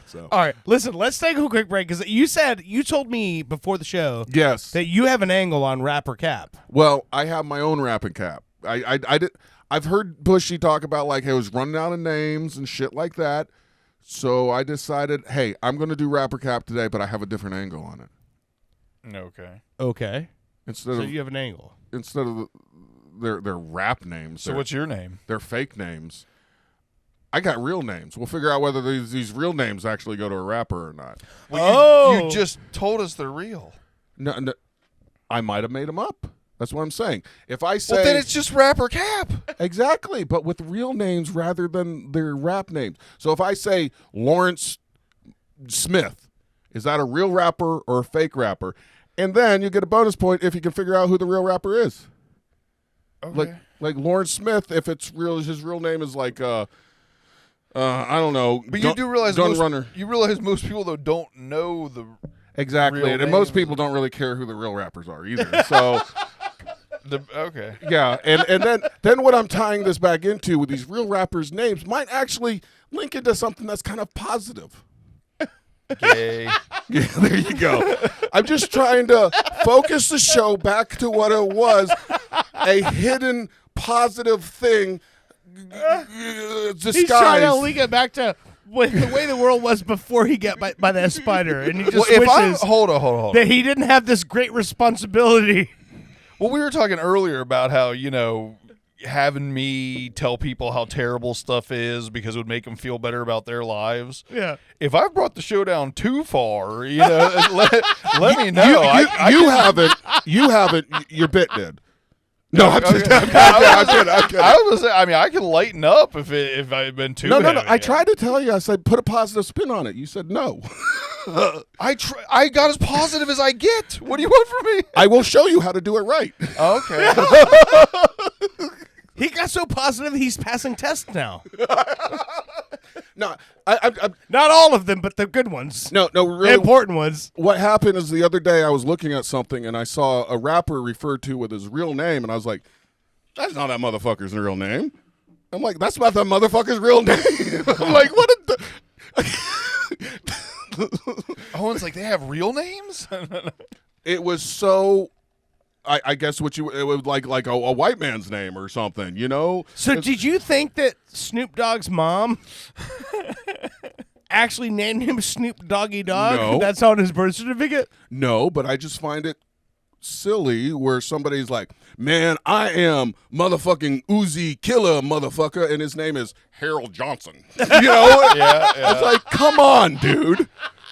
So. All right, listen, let's take a quick break, because you told me before the show that you have an angle on rap or cap. Well, I have my own rap and cap. I've heard Bushy talk about like he was running out of names and shit like that. So I decided, hey, I'm going to do Rapper Cap today, but I have a different angle on it. Okay. Okay. Instead So of you have an angle. instead of their rap names. So what's your name? They're fake names. I got real names. We'll figure out whether these real names actually go to a rapper or not. Well, you just told us they're real. No, I might have made them up. That's what I'm saying. If I say, Well, then it's just Rapper Cap. Exactly, but with real names rather than their rap names. So if I say Lawrence Smith, is that a real rapper or a fake rapper? And then you get a bonus point if you can figure out who the real rapper is. Okay. Like Lawrence Smith, if it's real, his real name is like I don't know. But you do realize Gun most, Runner. you realize most people though don't know the Exactly, real and most names. people don't really care who the real rappers are either. So. Okay. Yeah, and then what I'm tying this back into with these real rappers' names might actually link into something that's kind of positive. Gay. Yeah, there you go. I'm just trying to focus the show back to what it was, a hidden positive thing disguised. He's trying to link it back to the way the world was before he got bit by that spider, and he just wishes hold on. that he didn't have this great responsibility. Well, we were talking earlier about how, having me tell people how terrible stuff is because it would make them feel better about their lives. Yeah. If I've brought the show down too far, let me know. You haven't. Your bit did. No, I'm Okay. kidding. I was gonna say, I can lighten up if I've been too. No. heavy. I tried to tell you. I said put a positive spin on it. You said no. I got as positive as I get. What do you want from me? I will show you how to do it right. Okay. He got so positive he's passing tests now. No, I Not all of them, but the good ones. No, really important ones. What happened is the other day I was looking at something and I saw a rapper referred to with his real name, and I was like, "That's not that motherfucker's real name." I'm like, "That's not that motherfucker's real name." I'm like, "What?" Owen's like, they have real names? It was so. I guess it was like a white man's name or something, So did you think that Snoop Dogg's mom actually named him Snoop Doggy Dog? No. That's on his birth certificate? No, but I just find it silly where somebody's like, "Man, I am motherfucking Uzi Killer, motherfucker," and his name is Harold Johnson. Yeah. It's like, come on, dude.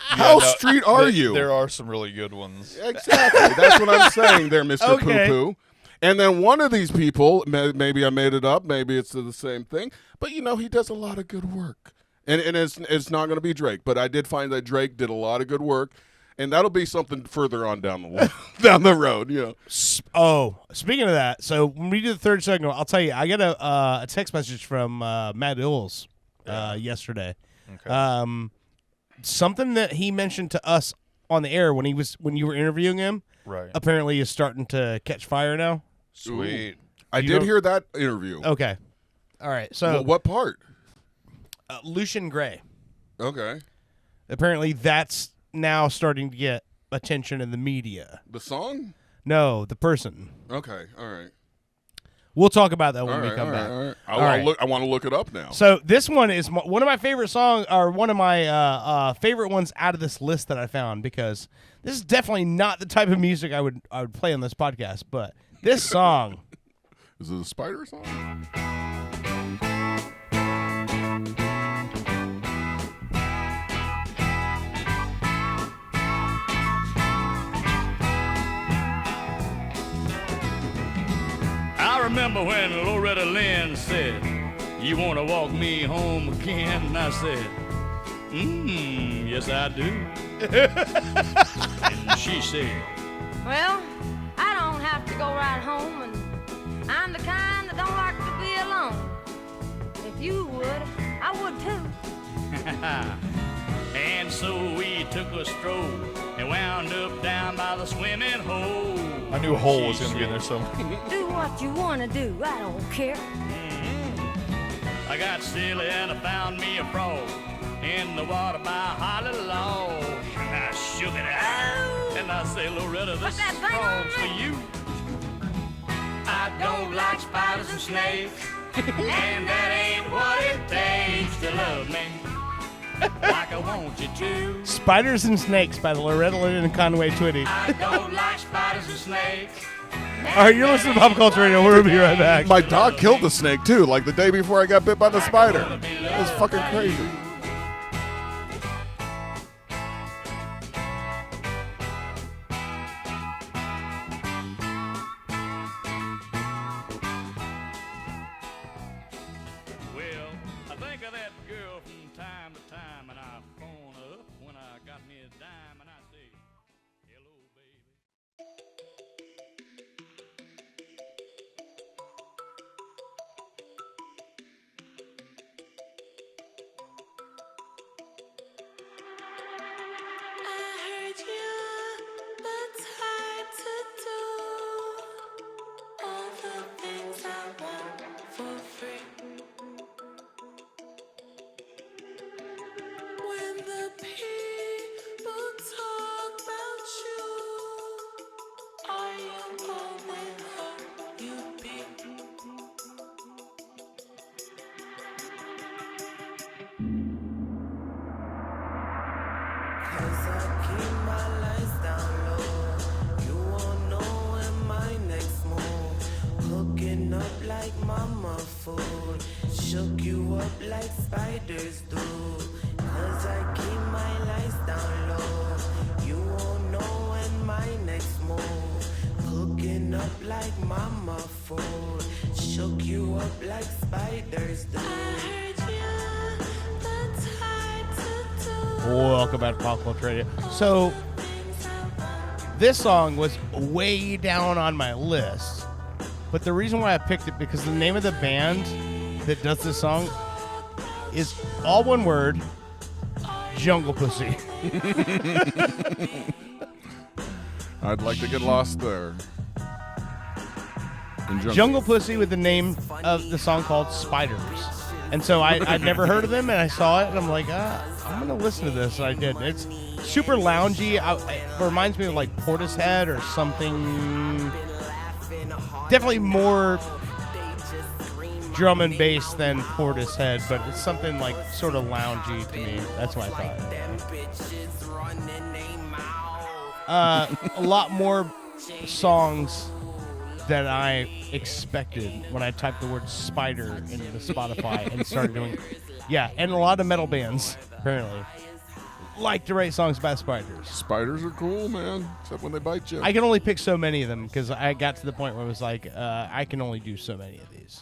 How street are you? There are some really good ones. Exactly. That's what I'm saying there, Mr. Okay. Poo-Poo. And then one of these people, maybe I made it up, maybe it's the same thing, but he does a lot of good work. And it's not going to be Drake, but I did find that Drake did a lot of good work, and that'll be something further on down the road, Oh, speaking of that, so when we do the third segment, I'll tell you, I got a text message from Matt Ills yesterday. Okay. Something that he mentioned to us on the air when you were interviewing him, Right. apparently is starting to catch fire now. Sweet. I You did don't- hear that interview. Okay. All right. So Well, what part? Lucian Gray. Okay. Apparently that's now starting to get attention in the media. The song? No, the person. Okay. All right. We'll talk about that when All we right, come all back. right, all right. All right. I want to look it up now. So this one is one of my favorite songs, or one of my favorite ones out of this list that I found, because this is definitely not the type of music I would play on this podcast. But this song, Is it a Spider song? I remember when Loretta Lynn said, "You want to walk me home again?" And I said, yes I do. And she said, Well, I don't have to go right home, and I'm the kind that don't like to be alone. If you would, I would too. and so we took a stroll and wound up down by the swimming hole. I knew Hole was going to be in there somewhere. Do what you want to do, I don't care. I got silly and I found me a frog in the water by Holly Log. And I shook it out. And I say, Loretta, this song's for you. I don't like spiders and snakes. And that ain't what it takes to love me like I want you to. Spiders and Snakes by Loretta Lynn and Conway Twitty. I don't like spiders and snakes. All right, you're listening to Pop Culture Radio. We'll be right back. My dog killed the snake too, like the day before I got bit by the spider. It was fucking crazy. Well, I think of that girl from time to time, and I phone up when I got me a dime, and I say, hello, baby. Shook you up like spiders do. Cause I keep my lights down low. You won't know when my next move. Cooking up like mama food. Shook you up like spiders do. Welcome back to Pop Culture Radio. So, this song was way down on my list. But the reason why I picked it, because the name of the band that does this song is all one word, Jungle Pussy. I'd like to get lost there. In Jungle Pussy with the name of the song called Spiders. And so I'd never heard of them, and I saw it, and I'm like, I'm going to listen to this. And I did. It's super loungy. It reminds me of like Portishead or something. Definitely more drum and bass than Portishead, but it's something like sort of loungy to me. That's what I thought. A lot more songs than I expected when I typed the word spider into the Spotify and started doing. Yeah, and a lot of metal bands apparently like to write songs about spiders. Spiders are cool, man, except when they bite you. I can only pick so many of them because I got to the point where it was like, I can only do so many of these.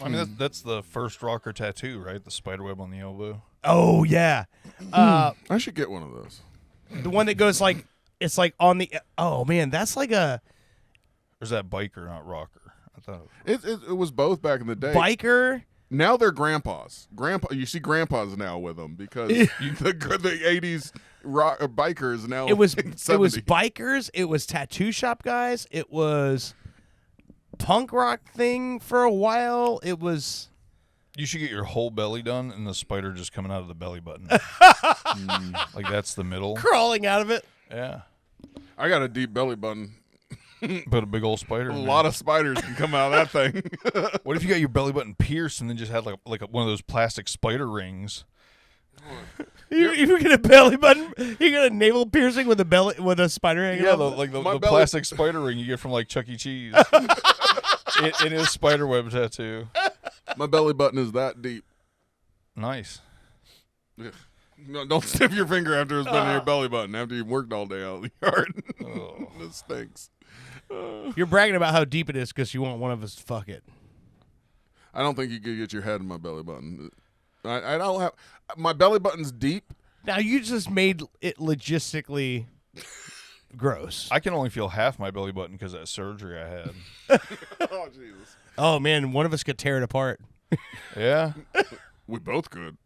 I mean, that's the first rocker tattoo, right? The spider web on the elbow. Oh, yeah. I should get one of those. The one that goes like, it's like on the, oh, man, that's like a. Or is that biker, not rocker? I thought it was both back in the day. Biker? Now they're grandpas. You see grandpas now with them because the 80s bikers now. It was 70. it was bikers. It was tattoo shop guys. It was punk rock thing for a while. It was. You should get your whole belly done and the spider just coming out of the belly button. Like that's the middle. Crawling out of it. Yeah. I got a deep belly button. But a big old spider. A lot of spiders can come out of that thing. What if you got your belly button pierced and then just had like one of those plastic spider rings? You get a belly button. You got a navel piercing with a spider hanging Yeah, out. the plastic spider ring you get from like Chuck E. Cheese. It is spider web tattoo. My belly button is that deep. Nice. No, don't stiff your finger after it's been in your belly button after you've worked all day out in the yard. This stinks. You're bragging about how deep it is because you want one of us to fuck it. I don't think you could get your head in my belly button. I don't have my belly button's deep. Now you just made it logistically gross. I can only feel half my belly button because of that surgery I had. Oh Jesus! Oh man, one of us could tear it apart. Yeah, we both could.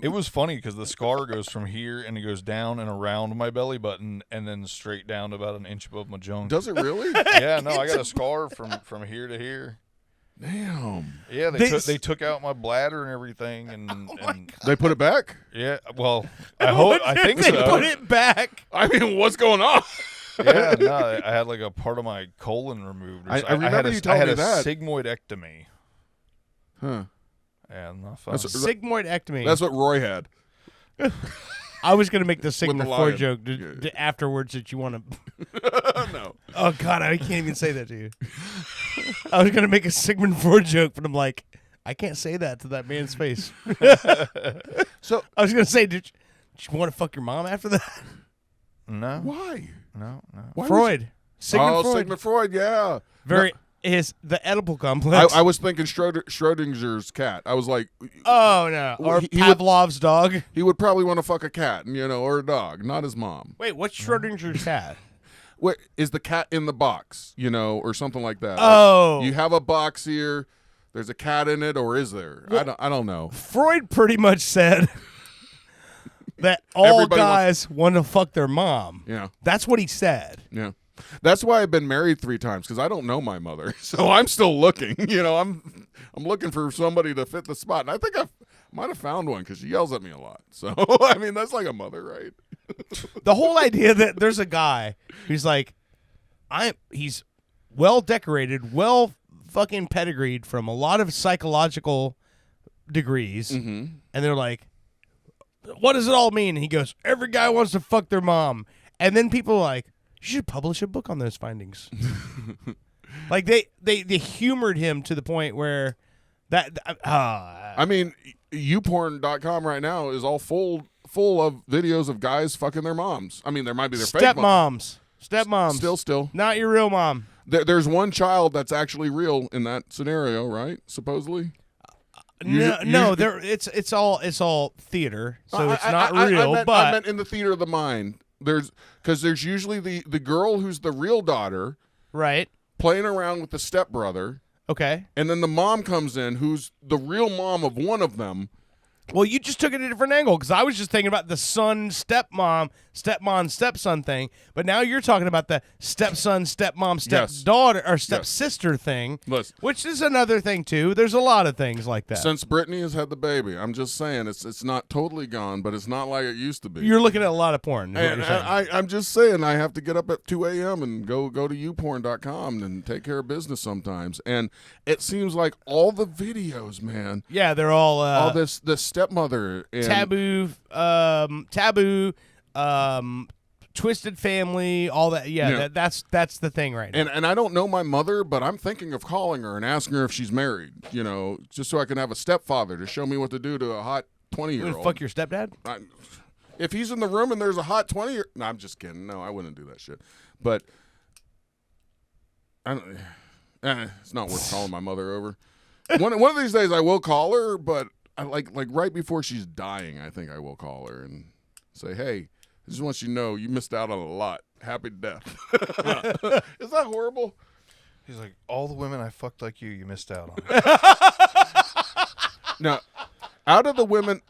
It was funny because the scar goes from here and it goes down and around my belly button and then straight down to about an inch above my junk. Does it really? Yeah, no, I got a scar from here to here. Damn. Yeah, they took out my bladder and everything, and they put it back. Yeah, well, I think they so. put it back. I mean, what's going on? Yeah, no, I had like a part of my colon removed. I remember you telling me that. I had a sigmoidectomy. Huh. Yeah, not fun. Sigmoidectomy. That's what Roy had. I was going to make the With Sigmund the Freud lion. joke afterwards that you want to. No. Oh, God, I can't even say that to you. I was going to make a Sigmund Freud joke, but I'm like, I can't say that to that man's face. So I was going to say, did you want to fuck your mom after that? No. Why? No. Why Freud. Sigmund oh, Freud. Sigmund Freud, yeah. Very. Is the Oedipal complex. I was thinking Schrodinger's cat. I was like, oh, no. Or he would- Pavlov's dog. he would probably want to fuck a cat, or a dog, not his mom. Wait, what's Schrodinger's cat? What is the cat in the box, or something like that? Oh. You have a box here. There's a cat in it, or is there? I don't know. Freud pretty much said that all Everybody guys want to fuck their mom. Yeah. That's what he said. Yeah. That's why I've been married 3 times, because I don't know my mother. So I'm still looking. I'm looking for somebody to fit the spot. And I think I might have found one because she yells at me a lot. So, I mean, that's like a mother, right? The whole idea that there's a guy who's like, he's well decorated, well fucking pedigreed from a lot of psychological degrees. Mm-hmm. And they're like, what does it all mean? And he goes, every guy wants to fuck their mom. And then people are like, you should publish a book on those findings. Like they humored him to the point where I mean, youporn.com right now is all full of videos of guys fucking their moms. I mean, there might be their fake moms. Stepmoms. Still. Not your real mom. There's one child that's actually real in that scenario, right? Supposedly. No, it's all theater, so it's not real. I but meant in the theater of the mind. There's usually the girl who's the real daughter, right, playing around with the stepbrother. Okay. And then the mom comes in, who's the real mom of one of them. Well, you just took it a different angle because I was just thinking about the son, stepmom, stepson thing. But now you're talking about the stepson, stepmom, stepdaughter, or stepsister thing, which is another thing, too. There's a lot of things like that. Since Brittany has had the baby, I'm just saying it's not totally gone, but it's not like it used to be. You're looking at a lot of porn. Is what you're saying. I'm just saying I have to get up at 2 a.m. and go to youporn.com and take care of business sometimes. And it seems like all the videos, man. Yeah, they're all this stepmother and taboo, Twisted Family, all that. Yeah. That's the thing right now. And I don't know my mother, but I'm thinking of calling her and asking her if she's married, just so I can have a stepfather to show me what to do to a hot 20-year-old. Fuck your stepdad? If he's in the room and there's a hot 20-year... No, I'm just kidding. No, I wouldn't do that shit. But I don't, it's not worth calling my mother over. One of these days I will call her, but I like right before she's dying, I think I will call her and say, hey, I just want you to know you missed out on a lot. Happy death. Is that horrible? He's like, all the women I fucked like you missed out on. Now, out of the women,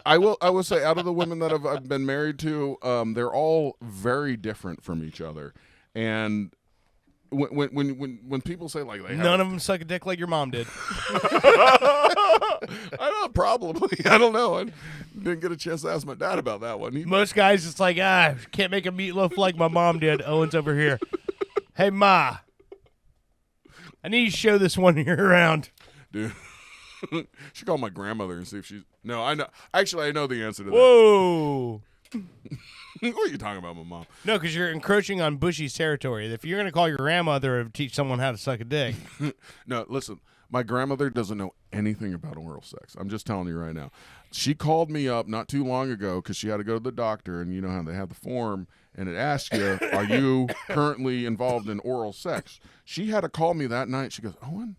I will say, out of the women that I've been married to, they're all very different from each other. And when people say like they none of them suck a dick like your mom did. I don't probably. I don't know. I didn't get a chance to ask my dad about that one. Most guys, it's like, can't make a meatloaf like my mom did. Owen's over here. Hey, Ma, I need you to show this one here around. Dude, should call my grandmother and see if she's. No, I know. Actually, I know the answer to that. Whoa. What are you talking about, my mom? No, because you're encroaching on Bushy's territory. If you're going to call your grandmother and teach someone how to suck a dick. No, listen. My grandmother doesn't know anything about oral sex. I'm just telling you right now. She called me up not too long ago because she had to go to the doctor, and you know how they have the form, and it asks you, are you currently involved in oral sex? She had to call me that night. She goes, Owen,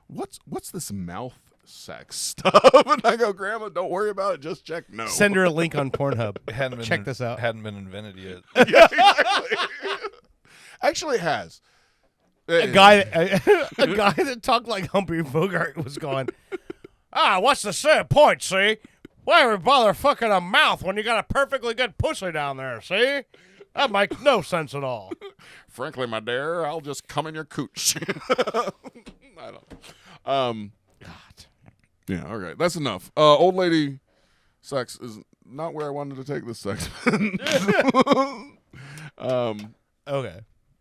what's this mouth sex stuff? And I go, Grandma, don't worry about it. Just check no. Send her a link on Pornhub. Check this out. Hadn't been invented yet. Yeah, exactly. Actually, it has. A guy that talked like Humphrey Bogart was going, what's the sad point, see? Why would we bother fucking a mouth when you got a perfectly good pussy down there, see? That makes no sense at all. Frankly, my dear, I'll just come in your cooch. I don't. God. Yeah, all right. That's enough. Old lady sex is not where I wanted to take this segment. Okay.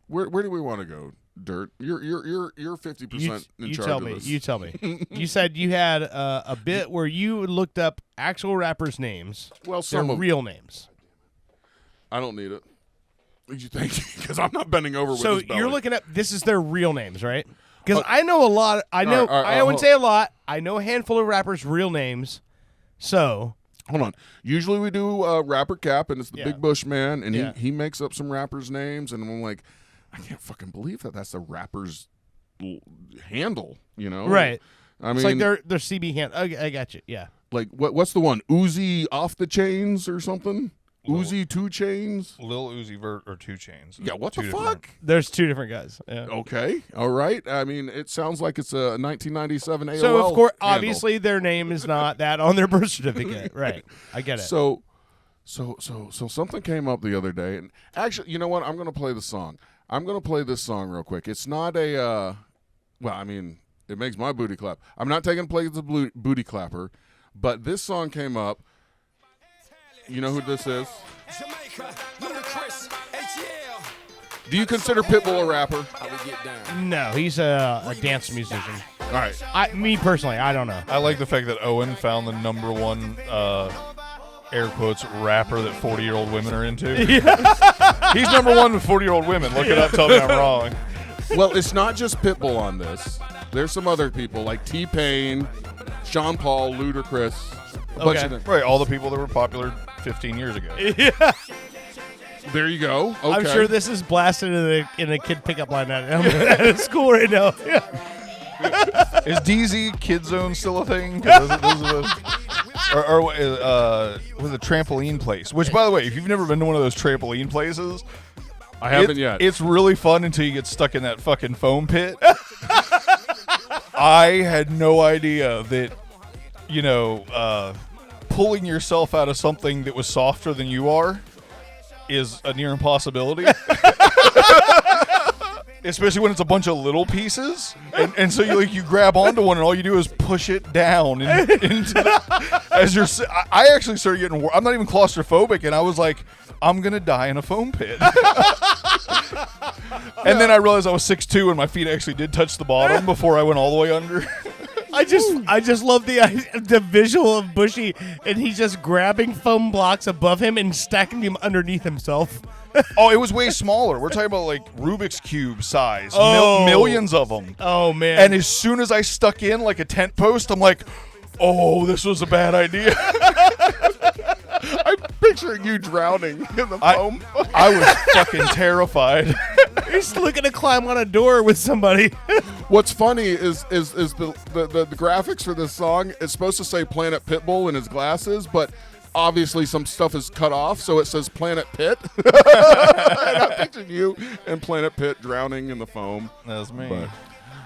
Where do we want to go? Dirt. You're 50% in You charge tell of me. this. You tell me. You said you had a bit where you looked up actual rappers' names. Well, their some of real names. I don't need it. You think? Because I'm not bending over with So this belly. you're looking up. This is their real names, right? Because I know a lot. I know. all right, I wouldn't hold- say a lot. I know a handful of rappers' real names. So hold on. Usually we do rapper cap, and it's the Yeah. Big Bush Man, and Yeah. he makes up some rappers' names, and I'm like, I can't fucking believe that's the rapper's handle. You know? right. I mean, it's like their CB hand. I got you. Yeah. like what's the one? Uzi off the chains or something? Uzi 2 Chains? Lil Uzi Vert or 2 Chains. Yeah, what Two the different- fuck? There's two different guys. Yeah. Okay, all right. I mean, it sounds like it's a 1997 AOL. So of course, handle. obviously, their name is not that on their birth certificate. Right. I get it. So something came up the other day, and actually, you know what? I'm going to play the song. I'm going to play this song real quick. It's not a, well, I mean, it makes my booty clap. I'm not taking place as a booty clapper, but this song came up. You know who this is? Do you consider Pitbull a rapper? No, he's a dance musician. All right. Me personally, I don't know. I like the fact that Owen found the number one, air quotes, rapper that 40-year-old women are into. He's number one with 40-year-old women. Look it up, tell me I'm wrong. Well, it's not just Pitbull on this. There's some other people like T-Pain, Sean Paul, Ludacris. A bunch of them. Right, all the people that were popular 15 years ago. Yeah. There you go. Okay. I'm sure this is blasted in a kid pickup line at school right now. Yeah. Is DZ Kid Zone still a thing? 'Cause those are with a trampoline place. Which, by the way, if you've never been to one of those trampoline places, I haven't yet. It's really fun until you get stuck in that fucking foam pit. I had no idea that, you know, pulling yourself out of something that was softer than you are is a near impossibility. Especially when it's a bunch of little pieces, and so you grab onto one, and all you do is push it down into the, as you're. I actually started getting. I'm not even claustrophobic, and I was like, I'm gonna die in a foam pit. And then I realized I was 6'2", and my feet actually did touch the bottom before I went all the way under. I just love the visual of Bushy, and he's just grabbing foam blocks above him and stacking them underneath himself. Oh, it was way smaller. We're talking about like Rubik's Cube size. Oh. Millions of them. Oh, man. And as soon as I stuck in like a tent post, I'm like, oh, this was a bad idea. I'm picturing you drowning in the foam. I was fucking terrified. He's looking to climb on a door with somebody. What's funny is the graphics for this song. It's supposed to say Planet Pitbull in his glasses, but obviously some stuff is cut off, so it says Planet Pit. And I pictured you and Planet Pit drowning in the foam. That's me.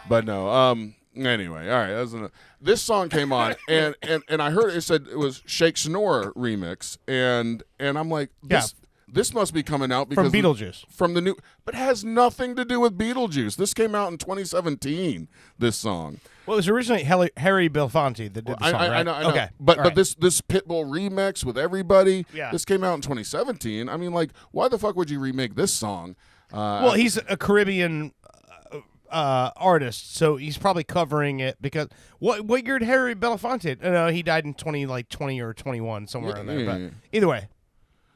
But no. Anyway, all right. This song came on, and I heard it said it was Shake Sonora remix, and I'm like, this must be coming out because From Beetlejuice. From the new, but it has nothing to do with Beetlejuice. This came out in 2017. This song. Well, it was originally Harry Belafonte that did the song, right? I know. Okay, But all right. this Pitbull remix with everybody. Yeah. This came out in 2017. I mean, like, why the fuck would you remake this song? Well, he's a Caribbean artist, so he's probably covering it because what year did Harry Belafonte? No, he died in 20 or 21, somewhere in there. Yeah, But yeah. either way,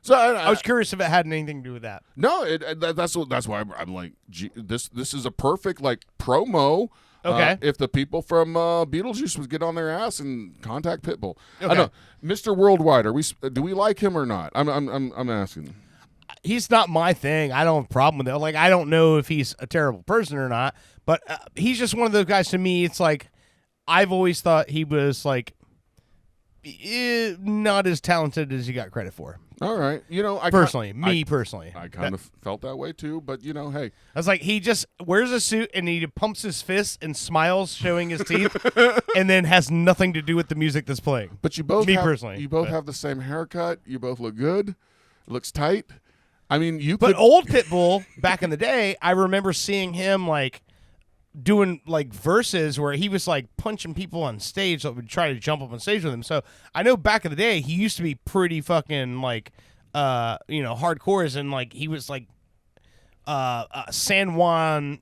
So I was curious if it had anything to do with that. No, that's why I'm like, gee, this is a perfect like promo. Okay. If the people from Beetlejuice would get on their ass and contact Pitbull. Okay. I know, Mr. Worldwide. Do we like him or not? I'm asking. He's not my thing. I don't have a problem with it. Like, I don't know if he's a terrible person or not, but he's just one of those guys to me. It's like, I've always thought he was like not as talented as he got credit for. All right, I personally kind of felt that way too. But hey, I was like, he just wears a suit and he pumps his fists and smiles, showing his teeth, and then has nothing to do with the music that's playing. But you both personally, you both have the same haircut. You both look good. It looks tight. I mean, But old Pitbull back in the day, I remember seeing him like doing like verses where he was like punching people on stage that would try to jump up on stage with him. So I know back in the day he used to be pretty fucking like hardcore, as in like he was like San Juan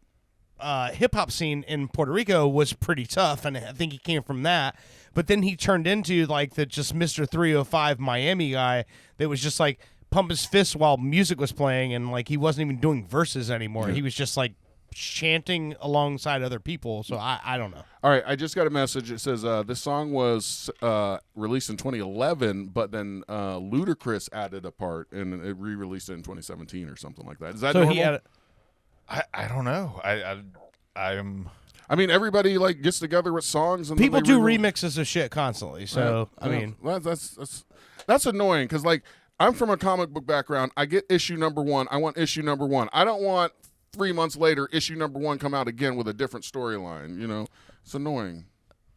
hip hop scene in Puerto Rico was pretty tough, and I think he came from that. But then he turned into like the just Mr. 305 Miami guy that was just like pump his fists while music was playing, and like he wasn't even doing verses anymore. Yeah. He was just like chanting alongside other people. So I don't know. All right, I just got a message. It says this song was released in 2011, but then Ludacris added a part and it re-released it in 2017 or something like that. Is that So normal? he had I don't know. I mean, everybody like gets together with songs and people then they do re- remixes of shit constantly. So Yeah, I yeah. mean, Well, that's annoying because like I'm from a comic book background. I get issue number 1. I want issue number 1. I don't want 3 months later issue number 1 come out again with a different storyline. You know, it's annoying.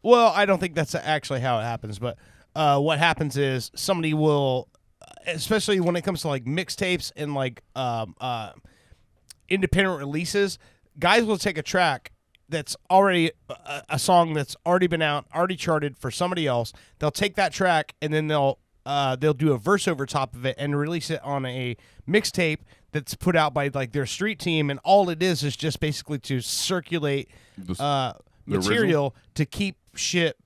well, I don't think that's actually how it happens. But what happens is somebody will, especially when it comes to like mixtapes and like independent releases, guys will take a track that's already a song that's already been out, already charted for somebody else. They'll take that track and then they'll do a verse over top of it and release it on a mixtape that's put out by like their street team, and all it is just basically to circulate the material original? to keep shit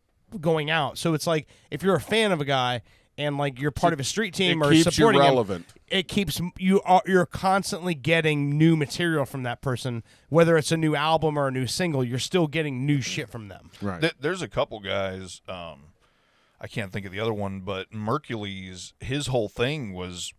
going out. So it's like if you're a fan of a guy and like you're part of a street team it or keeps you supporting him, relevant. it keeps you're constantly getting new material from that person, whether it's a new album or a new single. You're still getting new shit from them. Right. There's a couple guys. I can't think of the other one, but Mercules, his whole thing was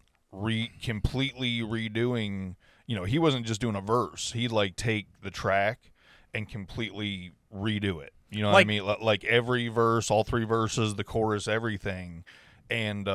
completely redoing. You know, he wasn't just doing a verse. He'd like take the track and completely redo it. You know what I Like- mean? Like every verse, all 3 verses, the chorus, everything. And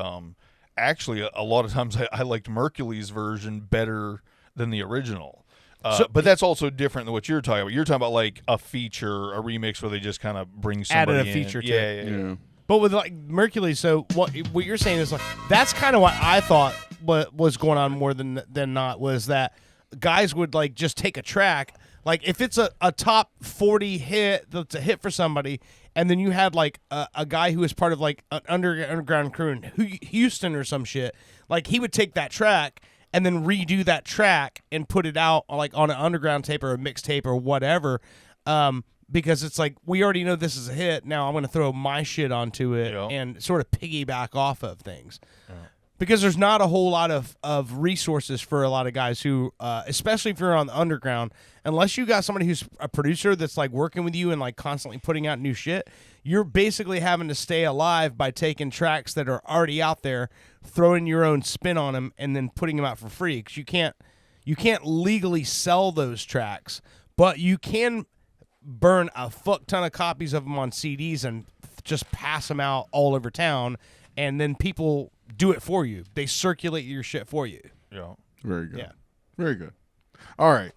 actually, a lot of times I liked Mercules' version better than the original. But that's also different than what you're talking about. You're talking about like a feature, a remix where they just kind of bring somebody Added a in. feature to Yeah, it. yeah. But with like Mercury, so what you're saying is like that's kind of what I thought what was going on more than not was that guys would like just take a track, like if it's a top 40 hit that's a hit for somebody, and then you had like a guy who was part of like an underground crew in Houston or some shit, like he would take that track and then redo that track and put it out like on an underground tape or a mixtape or whatever. Because it's like, we already know this is a hit. Now I'm going to throw my shit onto it and sort of piggyback off of things. Because there's not a whole lot of resources for a lot of guys who, especially if you're on the underground, unless you got somebody who's a producer that's like working with you and like constantly putting out new shit, you're basically having to stay alive by taking tracks that are already out there, throwing your own spin on them, and then putting them out for free. Because you can't legally sell those tracks, but you can burn a fuck ton of copies of them on CDs and just pass them out all over town, and then people do it for you. They circulate your shit for you. Yeah. Very good. Yeah. Very good. All right.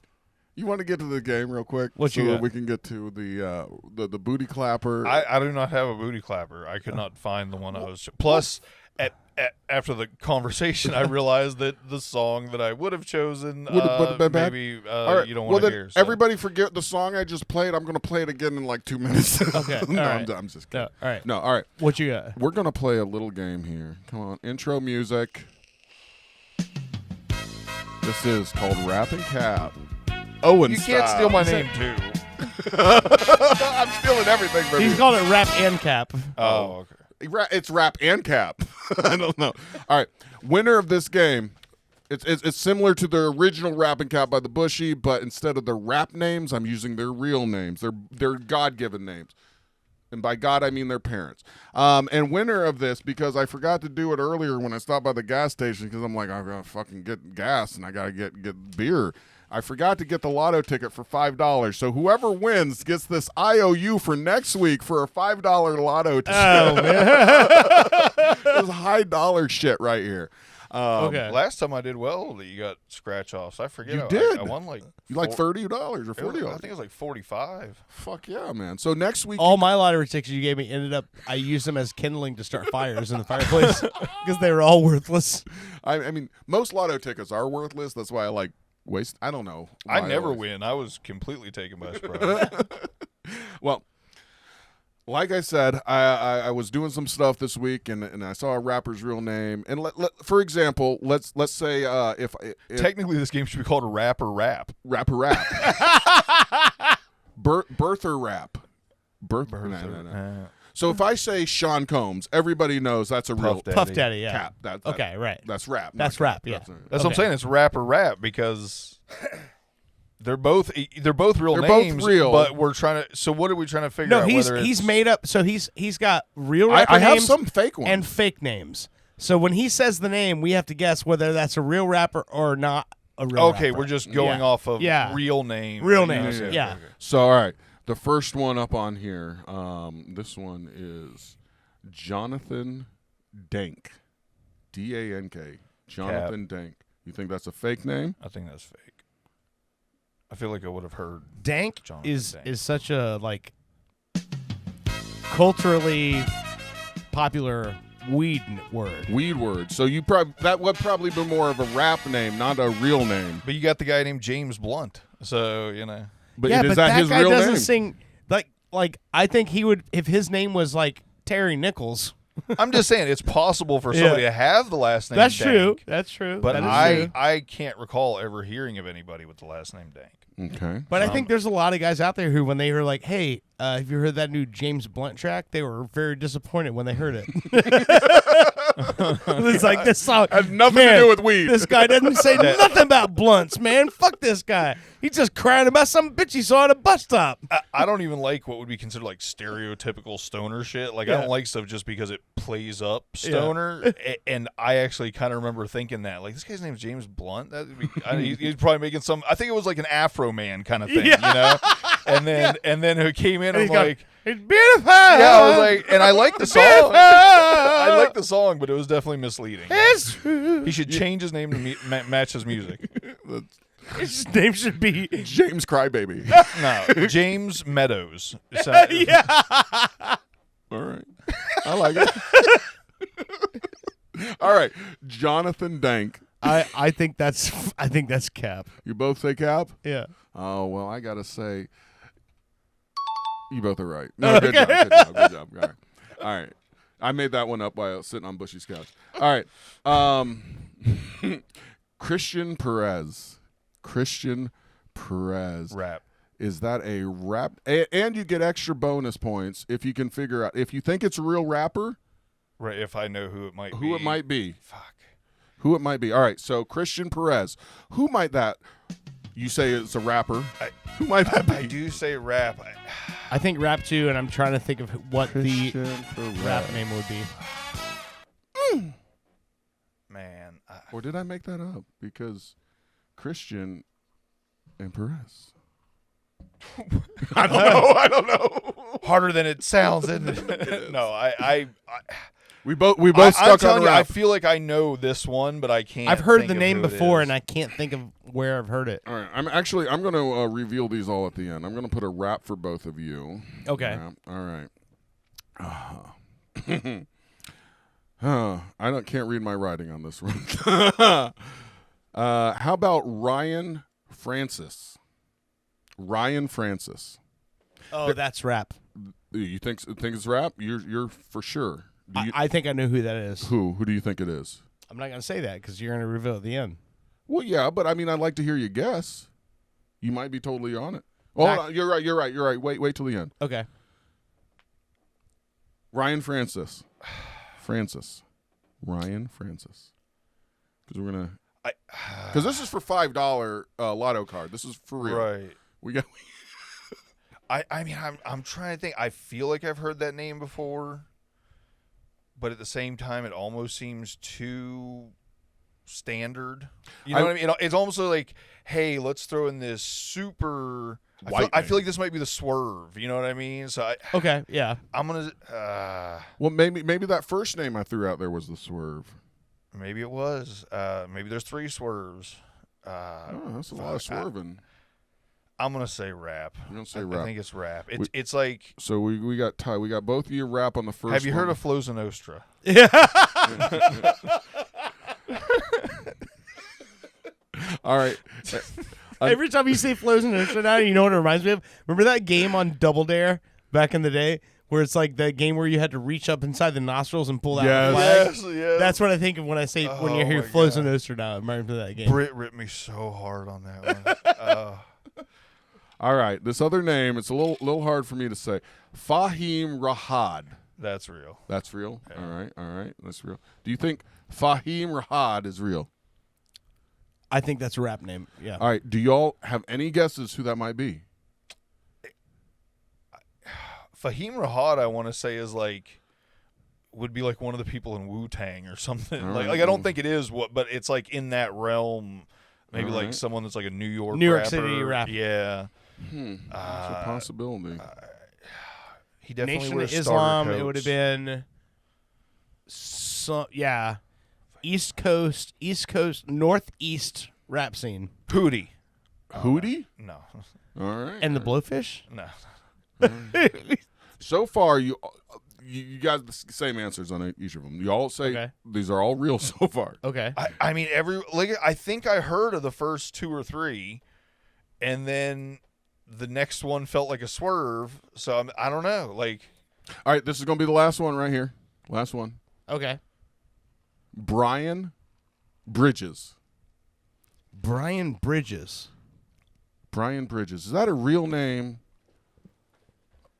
You want to get to the game real quick? What you so that got? we can get to the booty clapper. I do not have a booty clapper. I could not find the one I was. Plus, after the conversation, I realized that the song that I would have chosen maybe All right. you don't well, want to then hear. So. Everybody forget the song I just played. I'm going to play it again in like 2 minutes. Okay. No, all right. I'm just kidding. No, all right. No, all right. What you got? We're going to play a little game here. Come on. Intro music. This is called Rap and Cap. Owen You can't style. steal my name too. I'm stealing everything from He's you. called it Rap and Cap. Oh, okay. It's Rap and Cap. I don't know. All right. Winner of this game. It's similar to the original Rap and Cap by the Bushy, but instead of their rap names, I'm using their real names. Their God-given names. And by God, I mean their parents. And winner of this, because I forgot to do it earlier when I stopped by the gas station, because I'm like, I'm going to fucking get gas and I got to get beer. I forgot to get the lotto ticket for $5. So whoever wins gets this IOU for next week for a $5 lotto ticket. Oh, man. This high dollar shit right here. Okay. Last time I did well, that you got scratch offs. I forget. You did. I won like You like $30 or it was- $40. I think it was like 45. Fuck yeah, man. So next week, All my lottery tickets you gave me ended up, I used them as kindling to start fires in the fireplace because they were all worthless. I mean, most lotto tickets are worthless. That's why I like waste. I don't know. I why never always- win. I was completely taken by surprise. Well, like I said, I was doing some stuff this week, and I saw a rapper's real name. And for example, let's say if Technically, this game should be called Rapper Rap. Rapper Rap. Birther rap. No. So if I say Sean Combs, everybody knows that's a real Puff Daddy, yeah. Cap. Okay, right. That's rap. That's not rap, cap. yeah. That's what I'm saying. It's rap because they're both real They're both names. real. But we're trying to. So what are we trying to figure No, out? he's whether he's it's- made up. So he's got real rapper I have names some fake ones. and fake names. So when he says the name, we have to guess whether that's a real rapper or not a real rapper. Okay, we're just going Yeah. off of Yeah. real names. Real names, Okay, yeah. okay. So all right, the first one up on here. This one is Jonathan Dank. D-A-N-K. Jonathan Dank. You think that's a fake name? I think that's fake. I feel like I would have heard Dank Jonathan is Dank. is such a like culturally popular weed word. Weed word. So you that would probably be more of a rap name, not a real name. But you got the guy named James Blunt. So, you know. But yeah, is but that his guy real doesn't name? sing like I think he would if his name was like Terry Nichols. I'm just saying it's possible for Yeah. somebody to have the last name That's Dank. true. That's true. But That is true. I can't recall ever hearing of anybody with the last name Dank. Okay. But I think there's a lot of guys out there who, when they hear like, "Hey, have you heard that new James Blunt track?" They were very disappointed when they heard it. It's like this song has nothing to do with weed. This guy doesn't say nothing about blunts, man. Fuck this guy. He's just crying about some bitch he saw at a bus stop. I don't even like what would be considered like stereotypical stoner shit. Like I Yeah. don't like stuff just because it plays up stoner. And I actually kind of remember thinking that like this guy's name is James Blunt. That'd be, he's probably making some. I think it was like an Afro Man kind of thing, you know. And then who came in and he's I'm got, like, "It's beautiful." yeah, I was like, and I like the song. Beautiful. I like the song, but it was definitely misleading. It's true. He should change his name to match his music. His name should be James Crybaby. No, James Meadows. yeah. All right. I like it. All right. Jonathan Dank. I think that's Cap. You both say Cap? Yeah. Oh, well, I got to say, you both are right. No, good job. Good job. Good job. All right. All right. I made that one up while sitting on Bushy's couch. All right. Christian Perez. Christian Perez. Rap. Is that a rap? And you get extra bonus points if you can figure out. If you think it's a real rapper. Right, if I know who it might be. Who it might be. Fuck. Who it might be. All right, so Christian Perez. Who might that? You say it's a rapper. Who might that be? I do say rap. I think rap too, and I'm trying to think of what Christian the Perez. rap name would be. Man. Or did I make that up? Because Christian and Perez. I don't know. I don't know. Harder than it sounds, isn't it? No, We both I'm stuck telling on you, rap. I feel like I know this one, but I can't. I've heard think the of name who it before, is. and I can't think of where I've heard it. All right, I'm going to reveal these all at the end. I'm going to put a rap for both of you. Okay. Rap. All right. I can't read my writing on this one. How about Ryan Francis? Ryan Francis. Oh, that's rap. You think it's rap? You're for sure. I think I know who that is. Who do you think it is? I'm not going to say that because you're going to reveal at the end. Well, yeah, but I mean, I'd like to hear you guess. You might be totally on it. Oh, hold on. You're right. Wait till the end. Okay. Ryan Francis. Ryan Francis. Because we're gonna. Because this is for $5 lotto card. This is for real. Right. We got. I mean, I'm trying to think. I feel like I've heard that name before, but at the same time, it almost seems too standard. You know what I mean? It's almost like, hey, let's throw in this super. I feel like this might be the swerve. You know what I mean? So Okay, yeah. I'm gonna. Well, maybe that first name I threw out there was the swerve. Maybe it was. Maybe there's 3 swerves. That's a lot of swerving. I'm gonna say rap. You're gonna say I rap. think it's rap. It's like. So we got Ty. We got both of you rap on the first. Have you heard one. of Floza Nostra? Yeah. All right. Every time you say flows in ocean now, you know what it reminds me of? Remember that game on Double Dare back in the day? Where it's like that game where you had to reach up inside the nostrils and pull out the flag. Yes. That's what I think of when I say when you hear my flows God. in Oster now. It reminds me of that game. Britt ripped me so hard on that one. All All right, this other name, it's a little hard for me to say. Fahim Rahad. That's real. That's real? Yeah. All right, that's real. Do you think Fahim Rahad is real? I think that's a rap name, yeah. All right, do y'all have any guesses who that might be? Fahim Rahad, I want to say, would be like one of the people in Wu-Tang or something. Right. Like I don't think it is but it's like in that realm. Maybe All like right. someone that's like a New York York City rapper. Yeah. That's a possibility. He definitely Nation would of have Islam, starter it would have coats. been East Coast, Northeast rap scene. Hootie. Hootie? No. All right. And the Blowfish? No. So far, you got the same answers on each of them. You all say these are all real so far. Okay. I mean, I think I heard of the first 2 or 3, and then the next one felt like a swerve. So I don't know. Like, all right, this is going to be the last one right here. Last one. Okay. Brian Bridges. Brian Bridges. Brian Bridges. Is that a real name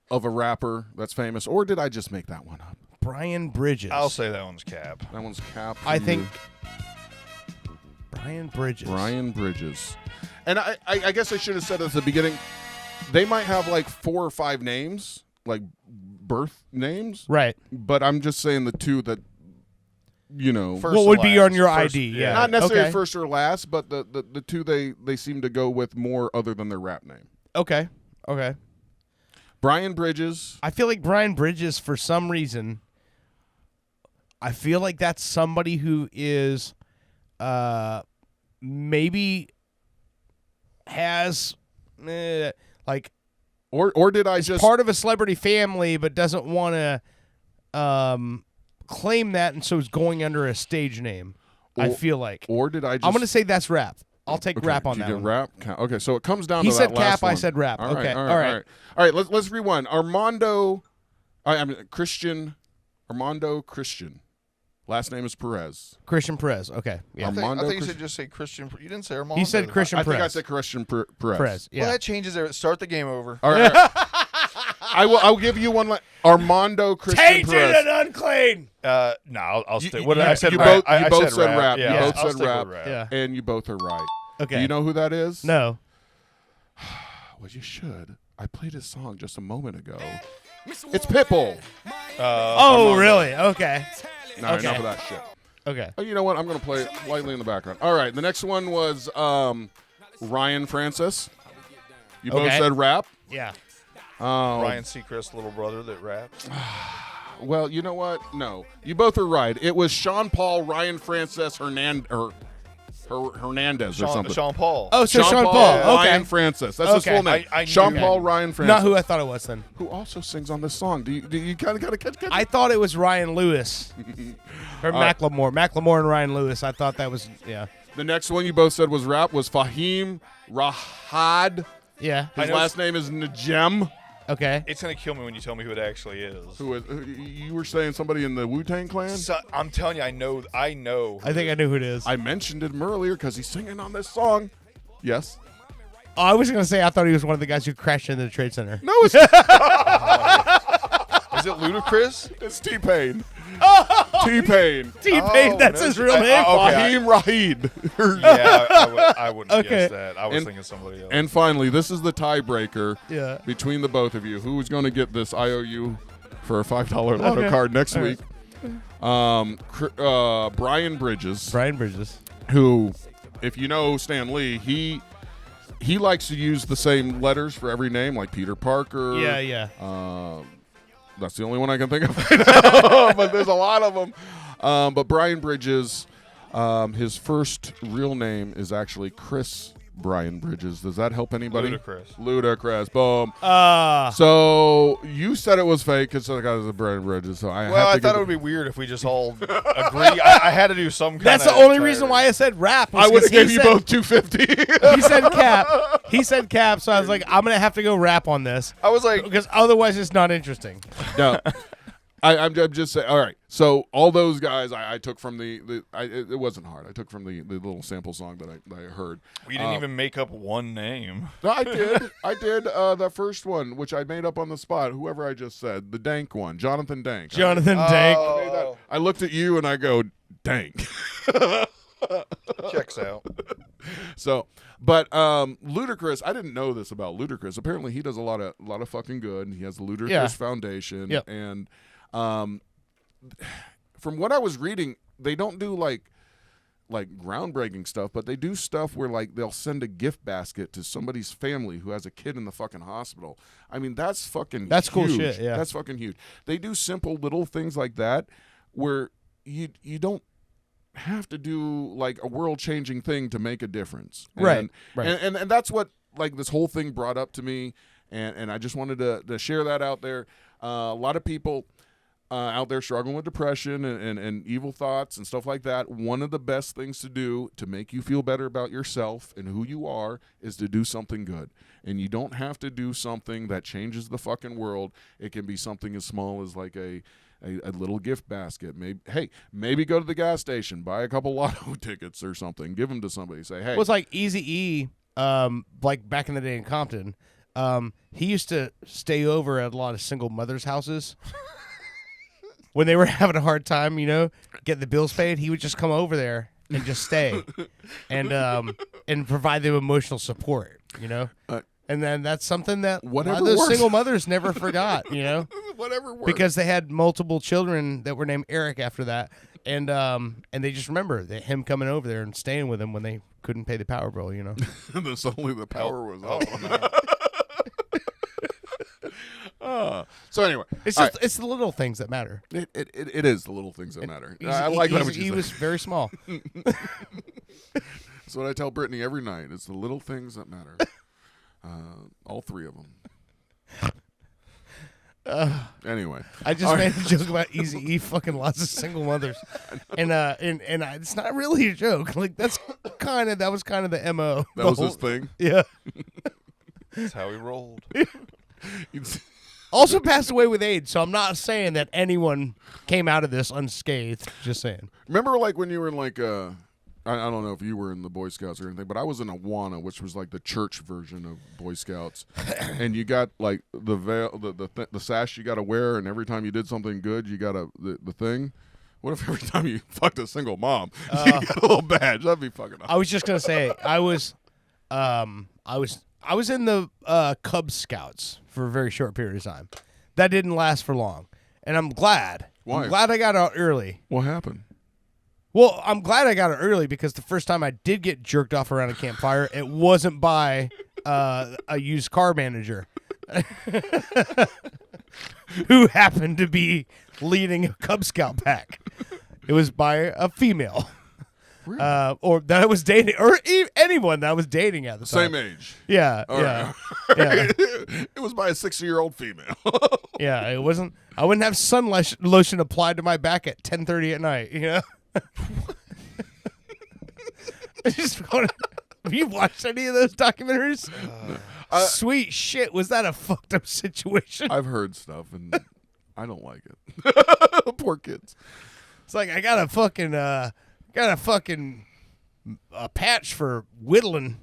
of a rapper that's famous, or did I just make that one up? Brian Bridges. I'll say that one's cap. That one's cap. I think Brian Bridges. Brian Bridges. And I guess I should have said at the beginning, they might have like 4 or 5 names, like birth names. Right. But I'm just saying the 2 that, First what would be on your ID? Yeah. Not necessarily Okay. first or last, but the 2 they seem to go with more other than their rap name. Okay. Brian Bridges. I feel like Brian Bridges, for some reason, I feel like that's somebody who is maybe has like or did I just part of a celebrity family but doesn't want to claim that, and so is going under a stage name. I feel like. Or did I just I'm going to say that's rap. I'll take Okay, rap on did you that get one. rap? Okay, so it comes down He to said that last cap, one. I said rap. All right, Okay, all all right. right. All right, let's rewind. Armando Christian. Last name is Perez. Christian Perez. Okay. Yeah. I Armando think you Chris- said just say Christian. You didn't say Armando. He said Christian I Perez. think I said Christian Perez. Perez. Yeah. Well, that changes it. Start the game over. All right. I'll give you one. Armando Christian Tainted Perez. and unclean. No, I'll stay. What did You- I said? you rap. both, you I both said said rap. Yeah, You both I'll said stick rap. with Yeah. And you both are right. Okay. Do you know who that is? No. Well, you should. I played his song just a moment ago. It's Pitbull. Oh, really? Okay. No, Okay. enough of that shit. Okay. Oh, you know what? I'm going to play it lightly in the background. All right. The next one was Ryan Francis. You both Okay. said rap. Yeah. Ryan Seacrest's little brother that raps. Well, you know what? No. You both are right. It was Sean Paul, Ryan Francis, Hernandez or something. Sean Paul. Oh, so Sean Paul. Okay. Ryan Francis. That's his Okay. full name. I knew Sean that. Paul, Ryan Francis. Not who I thought it was then. Who also sings on this song. Do you kind of got to catch? I thought it was Ryan Lewis. Or Macklemore. Macklemore and Ryan Lewis. I thought that was, yeah. The next one you both said was rap was Fahim Rahad. Yeah. His last name is Najem. Okay. It's gonna kill me when you tell me who it actually is. Who you were saying somebody in the Wu-Tang Clan? So, I'm telling you, I know. I think I knew who it is. I mentioned him earlier because he's singing on this song. Yes. Oh, I was going to say I thought he was one of the guys who crashed into the Trade Center. No, it's Is it Ludacris? It's T-Pain. T-Pain. T-Pain, that's his real name? Fahim Rahid. Yeah, I wouldn't Okay. guess that. I was And- thinking somebody else. And finally, this is the tiebreaker Yeah. between the both of you. Who's going to get this IOU for a $5 lotto Okay. card next All week? Brian Bridges. Brian Bridges. Who, if you know Stan Lee, he likes to use the same letters for every name, like Peter Parker. Yeah, yeah. That's the only one I can think of right now, but there's a lot of them. But Brian Bridges, his first real name is actually Chris Brian Bridges. Does that help anybody? Ludacris. Boom. So you said it was fake because the guy was a Brian Bridges. So I Well, I thought it would be weird if we just all agree. I had to do some kind That's of. the only reason why I said rap. Was I would have 'cause he gave you said- both $250. He said cap. He said cap, so I was like, I'm going to have to go rap on this. I was like, Because otherwise it's not interesting. No. I'm just saying. All right, so all those guys I took from it wasn't hard. I took from the little sample song that I heard. We didn't even make up one name. No, I did. I did that first one, which I made up on the spot. Whoever I just said, the Dank one, Jonathan Dank. Jonathan Dank. I looked at you and I go, Dank. Checks out. So, but Ludacris, I didn't know this about Ludacris. Apparently, he does a lot of fucking good. He has the Ludacris Foundation, Yep. and from what I was reading, they don't do like groundbreaking stuff, but they do stuff where like they'll send a gift basket to somebody's family who has a kid in the fucking hospital. I mean, that's fucking That's huge. cool shit, yeah. That's fucking huge. They do simple little things like that where you don't have to do like a world-changing thing to make a difference. Right. And that's what like this whole thing brought up to me, and I just wanted to share that out there. A lot of people out there struggling with depression and evil thoughts and stuff like that. One of the best things to do to make you feel better about yourself and who you are is to do something good. And you don't have to do something that changes the fucking world. It can be something as small as like a little gift basket. Maybe go to the gas station, buy a couple lotto tickets or something, give them to somebody. Say, hey. Well, it's like Eazy-E, like back in the day in Compton. He used to stay over at a lot of single mothers' houses. When they were having a hard time, getting the bills paid, he would just come over there and just stay and provide them emotional support, And then that's something that a lot of those single mothers never forgot, Whatever works. Because they had multiple children that were named Eric after that. And they just remember him coming over there and staying with him when they couldn't pay the power bill, And then suddenly the power was off. So anyway, it's the little things that matter. It is the little things that matter. I like that what you He said. was very small. That's what I tell Brittany every night. It's the little things that matter. All three of them. Anyway, I just made a joke about Eazy-E fucking lots of single mothers, and it's not really a joke. Like that was kind of the MO. That was his thing. Yeah, that's how he rolled. Also passed away with AIDS, so I'm not saying that anyone came out of this unscathed. Just saying. Remember, like when you were in like I don't know if you were in the Boy Scouts or anything, but I was in Awana, which was like the church version of Boy Scouts, and you got like the veil, the sash you got to wear, and every time you did something good, you got the thing. What if every time you fucked a single mom, you got a little badge? That'd be fucking awesome. I was just gonna say I was in the Cub Scouts for a very short period of time. That didn't last for long, and I'm glad. Why? I'm glad I got out early. What happened? Well, I'm glad I got it early because the first time I did get jerked off around a campfire, it wasn't by a used car manager who happened to be leading a Cub Scout pack. It was by a female. Really? Or that I was dating, or anyone that I was dating at the time. Same age. Yeah, All yeah, right. yeah. It was by a 60-year-old female. Yeah, it wasn't. I wouldn't have sun lotion applied to my back at 10:30 at night. I just want to. Have you watched any of those documentaries? Sweet shit, was that a fucked up situation? I've heard stuff, and I don't like it. Poor kids. It's like I got a fucking patch for whittling,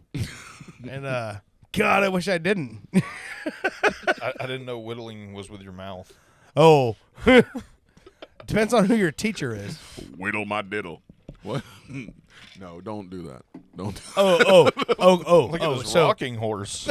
and God, I wish I didn't. I didn't know whittling was with your mouth. Oh, depends on who your teacher is. Whittle my diddle. What? No, don't do that. Don't. Look at this so- rocking horse.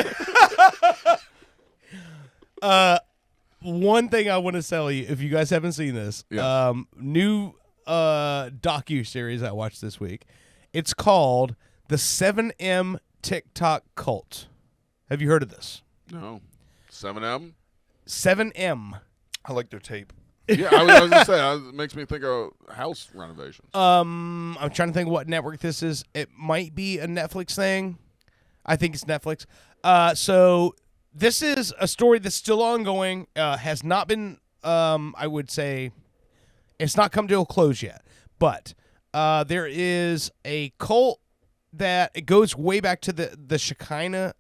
One thing I want to tell you, if you guys haven't seen this, Yes. new docu-series I watched this week. It's called The 7M TikTok Cult. Have you heard of this? No. 7M? 7M. I like their tape. Yeah, I was going to say, it makes me think of house renovations. I'm trying to think of what network this is. It might be a Netflix thing. I think it's Netflix. So this is a story that's still ongoing. Has not been, I would say, it's not come to a close yet. But there is a cult that it goes way back to the Shekinah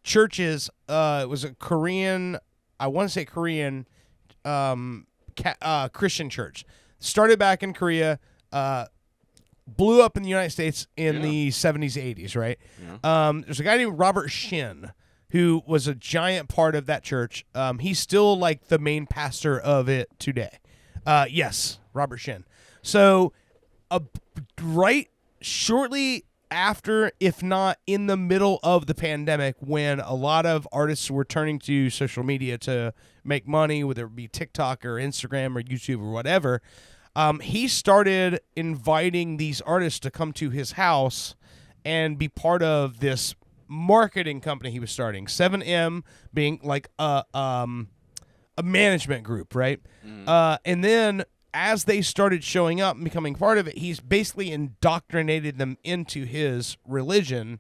churches. It was a Korean, I want to say Korean, Christian church. Started back in Korea, blew up in the United States in the 70s, 80s, right? Yeah. There's a guy named Robert Shin who was a giant part of that church. He's still like the main pastor of it today. Yes, Robert Shin. So right shortly after, if not in the middle of the pandemic, when a lot of artists were turning to social media to make money, whether it be TikTok or Instagram or YouTube or whatever, he started inviting these artists to come to his house and be part of this marketing company he was starting. 7M being like a management group, right? And then as they started showing up and becoming part of it, he's basically indoctrinated them into his religion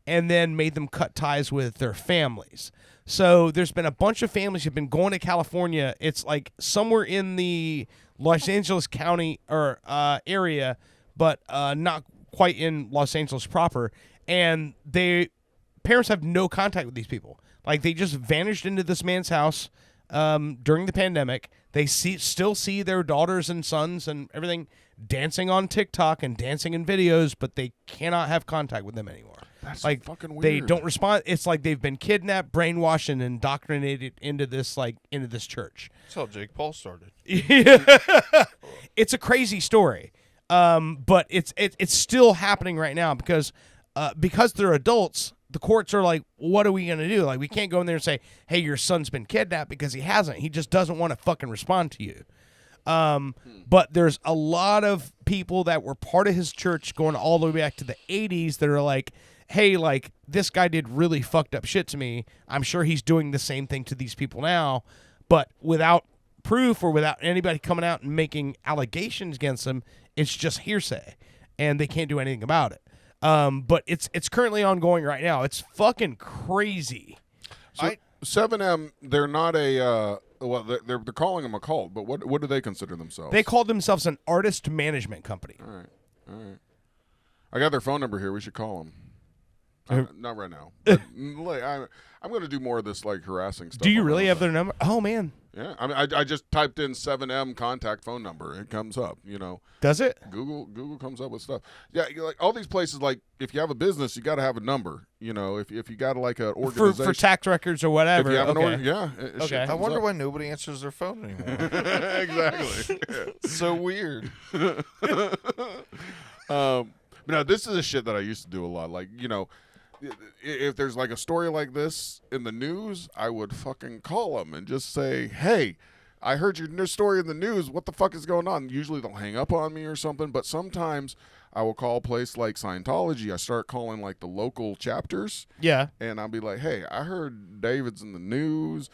and then made them cut ties with their families. So there's been a bunch of families who've been going to California. It's like somewhere in the Los Angeles County or area, but not quite in Los Angeles proper. And parents have no contact with these people. Like, they just vanished into this man's house during the pandemic. They still see their daughters and sons and everything dancing on TikTok and dancing in videos, but they cannot have contact with them anymore. That's like fucking weird. They don't respond. It's like they've been kidnapped, brainwashed, and indoctrinated into this church. That's how Jake Paul started. It's a crazy story, but it's still happening right now because they're adults. The courts are like, what are we going to do? Like, we can't go in there and say, hey, your son's been kidnapped, because he hasn't. He just doesn't want to fucking respond to you. But there's a lot of people that were part of his church going all the way back to the 80s that are like, hey, like, this guy did really fucked up shit to me. I'm sure he's doing the same thing to these people now, but without proof or without anybody coming out and making allegations against him, it's just hearsay, and they can't do anything about it. But it's currently ongoing right now. It's fucking crazy. So 7M, they're not a they're calling them a cult, but what do they consider themselves? They call themselves an artist management company. All right. I got their phone number here. We should call them. Not right now. But, I'm going to do more of this like harassing stuff. Do you really have their number? Oh man. Yeah, I mean, I just typed in 7M contact phone number. It comes up, Does it? Google comes up with stuff. Yeah, like all these places, like if you have a business, you got to have a number. If you got like an organization for tax records or whatever. If you have okay. I wonder why nobody answers their phone anymore. Exactly. So weird. Now this is a shit that I used to do a lot. Like, if there's like a story like this in the news, I would fucking call them and just say, hey, I heard your story in the news. What the fuck is going on? Usually they'll hang up on me or something, but sometimes I will call a place like Scientology. I start calling like the local chapters. Yeah. And I'll be like, hey, I heard David's in the news.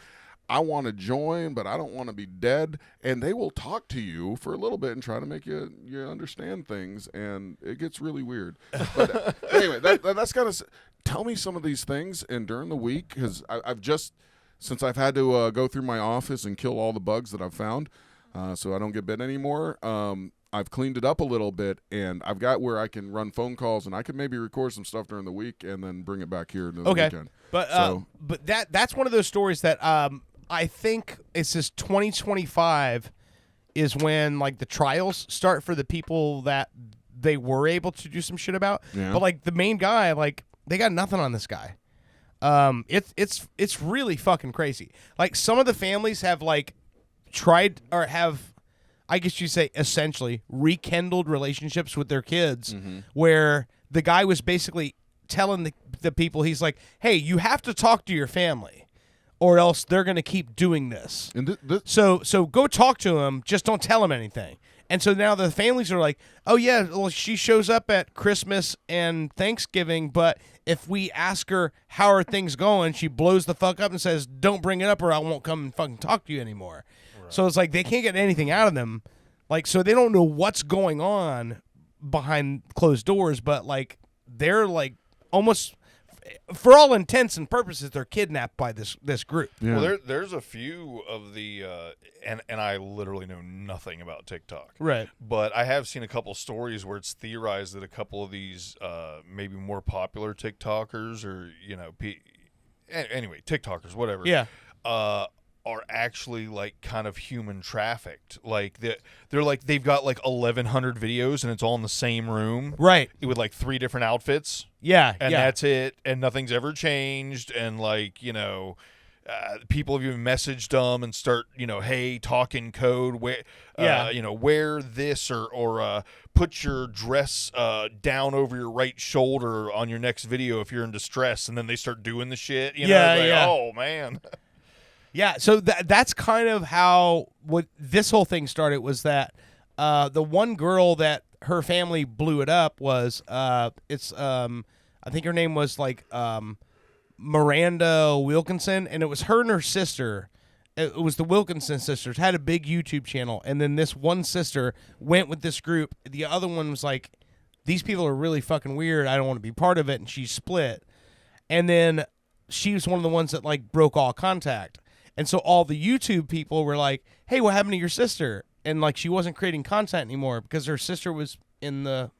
I want to join, but I don't want to be dead. And they will talk to you for a little bit and try to make you understand things, and it gets really weird. But anyway, that's kind of tell me some of these things. And during the week, because I've just since I've had to go through my office and kill all the bugs that I've found, so I don't get bit anymore. I've cleaned it up a little bit, and I've got where I can run phone calls, and I can maybe record some stuff during the week and then bring it back here to the weekend. But that's one of those stories that I think it's just 2025 is when like the trials start for the people that they were able to do some shit about. Yeah. But like the main guy, like they got nothing on this guy. It's really fucking crazy. Like some of the families have like tried or have, I guess you say, essentially rekindled relationships with their kids, where the guy was basically telling the people, he's like, hey, you have to talk to your family, or else they're going to keep doing this. And so go talk to them. Just don't tell them anything. And so now the families are like, oh, yeah, well, she shows up at Christmas and Thanksgiving, but if we ask her, how are things going, she blows the fuck up and says, don't bring it up or I won't come and fucking talk to you anymore. Right. So it's like they can't get anything out of them. Like, so they don't know what's going on behind closed doors, but, like, they're, like, almost... for all intents and purposes, they're kidnapped by this group. Yeah. Well, there's a few of the, and I literally know nothing about TikTok. Right. But I have seen a couple stories where it's theorized that a couple of these maybe more popular TikTokers or, anyway, TikTokers, whatever. Yeah. are actually like kind of human trafficked. Like they're like they've got like 1,100 videos and it's all in the same room, right? With like 3 different outfits, yeah, and yeah. that's it, and nothing's ever changed, and like people have even messaged them and start hey, talk in code, where wear this or put your dress down over your right shoulder on your next video if you're in distress, and then they start doing the shit. Oh man. Yeah, so that's kind of how what this whole thing started, was that the one girl that her family blew it up was I think her name was like Miranda Wilkinson, and it was her and her sister. It was the Wilkinson sisters, had a big YouTube channel, and then this one sister went with this group. The other one was like, these people are really fucking weird, I don't want to be part of it, and she split. And then she was one of the ones that like broke all contact. And so all the YouTube people were like, hey, what happened to your sister? And like she wasn't creating content anymore because her sister was in the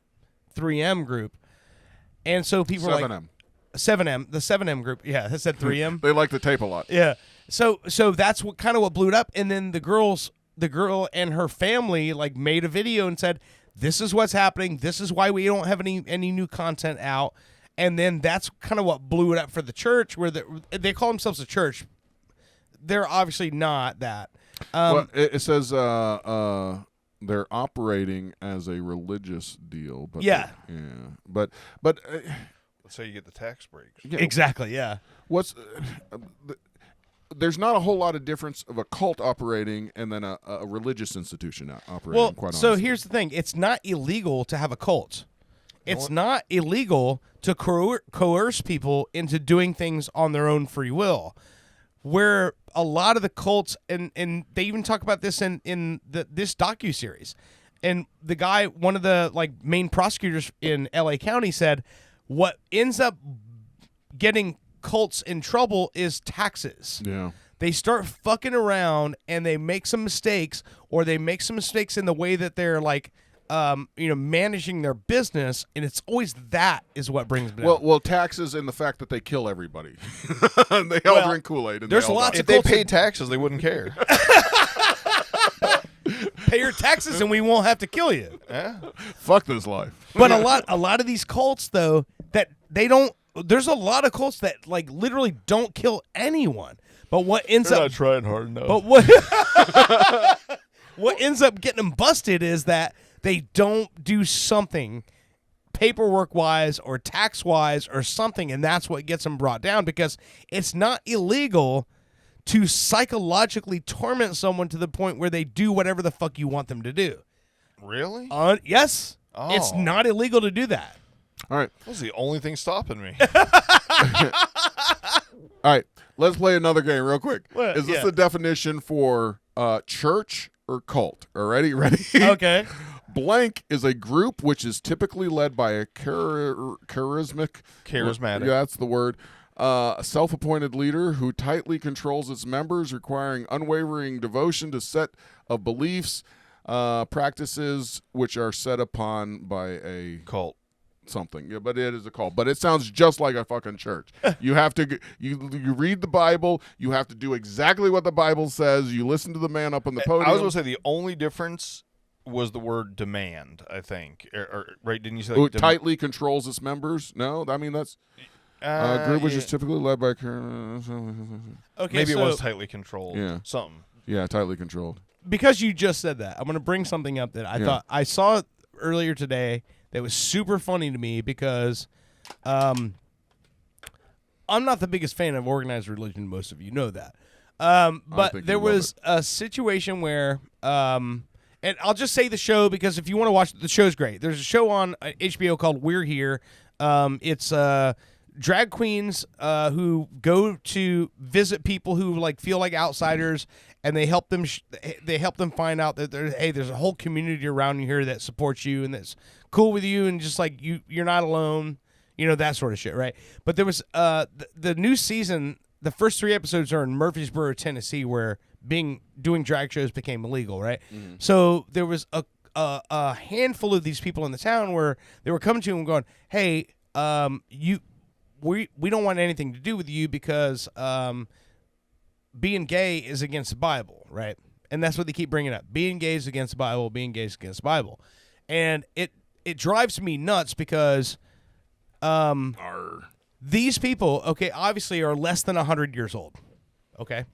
3M group. And so people were like 7M, the 7M group. Yeah, that said 3M. They like the tape a lot. Yeah. So that's what blew it up. And then the girl and her family like made a video and said, this is what's happening. This is why we don't have any new content out. And then that's kind of what blew it up for the church, where they call themselves a church. They're obviously not that. Well, it says they're operating as a religious deal. But but that's how you get the tax breaks. Yeah. Exactly. Yeah. There's not a whole lot of difference of a cult operating and then a religious institution operating. Well, quite so honestly. here's the thing: it's not illegal to have a cult. It's not illegal to coerce people into doing things on their own free will. Where a lot of the cults, and they even talk about this in this docuseries, and the guy, one of the like main prosecutors in LA County, said what ends up getting cults in trouble is taxes. Yeah. They start fucking around and they make some mistakes, or they make some mistakes in the way that they're like managing their business, and it's always that is what brings them down. Well, taxes and the fact that they kill everybody. They all drink Kool-Aid. And there's they all lots die. of If they cults paid taxes, they wouldn't care. Pay your taxes and we won't have to kill you. Yeah. Fuck this life. But a lot of these cults though, that they don't. There's a lot of cults that like literally don't kill anyone. But what ends They're up not trying hard enough. But what ends up getting them busted is that they don't do something paperwork-wise or tax-wise or something, and that's what gets them brought down, because it's not illegal to psychologically torment someone to the point where they do whatever the fuck you want them to do. Really? Yes. Oh. It's not illegal to do that. All right. That was the only thing stopping me. All right. Let's play another game real quick. What? Is this Yeah. the definition for church or cult? Already? Ready? Okay. Blank is a group which is typically led by a charismatic. Charismatic. Yeah, that's the word. A self-appointed leader who tightly controls its members, requiring unwavering devotion to set of beliefs, practices which are set upon by a cult. Something. Yeah, but it is a cult. But it sounds just like a fucking church. You have to you read the Bible. You have to do exactly what the Bible says. You listen to the man up on the podium. I was going to say the only difference was the word demand, I think. Or right? Didn't you say like tightly controls its members? No, I mean that's a group which is typically led by. Okay, maybe so, it was tightly controlled. Yeah, something. Yeah, tightly controlled. Because you just said that, I'm going to bring something up that I thought I saw earlier today that was super funny to me, because I'm not the biggest fan of organized religion. Most of you know that. But there was a situation where, and I'll just say the show, because if you want to watch it, the show's great. There's a show on HBO called We're Here. It's drag queens who go to visit people who like feel like outsiders, and they help them. They help them find out that there's a whole community around you here that supports you and that's cool with you, and just like you're not alone. That sort of shit, right? But there was the new season. The first 3 episodes are in Murfreesboro, Tennessee, where doing drag shows became illegal, right? Mm-hmm. So there was a handful of these people in the town where they were coming to him and going, "Hey, we don't want anything to do with you because being gay is against the Bible, right? And that's what they keep bringing up. Being gay is against the Bible. Being gay is against the Bible. And it drives me nuts because these people, okay, obviously are less than 100 years old, okay?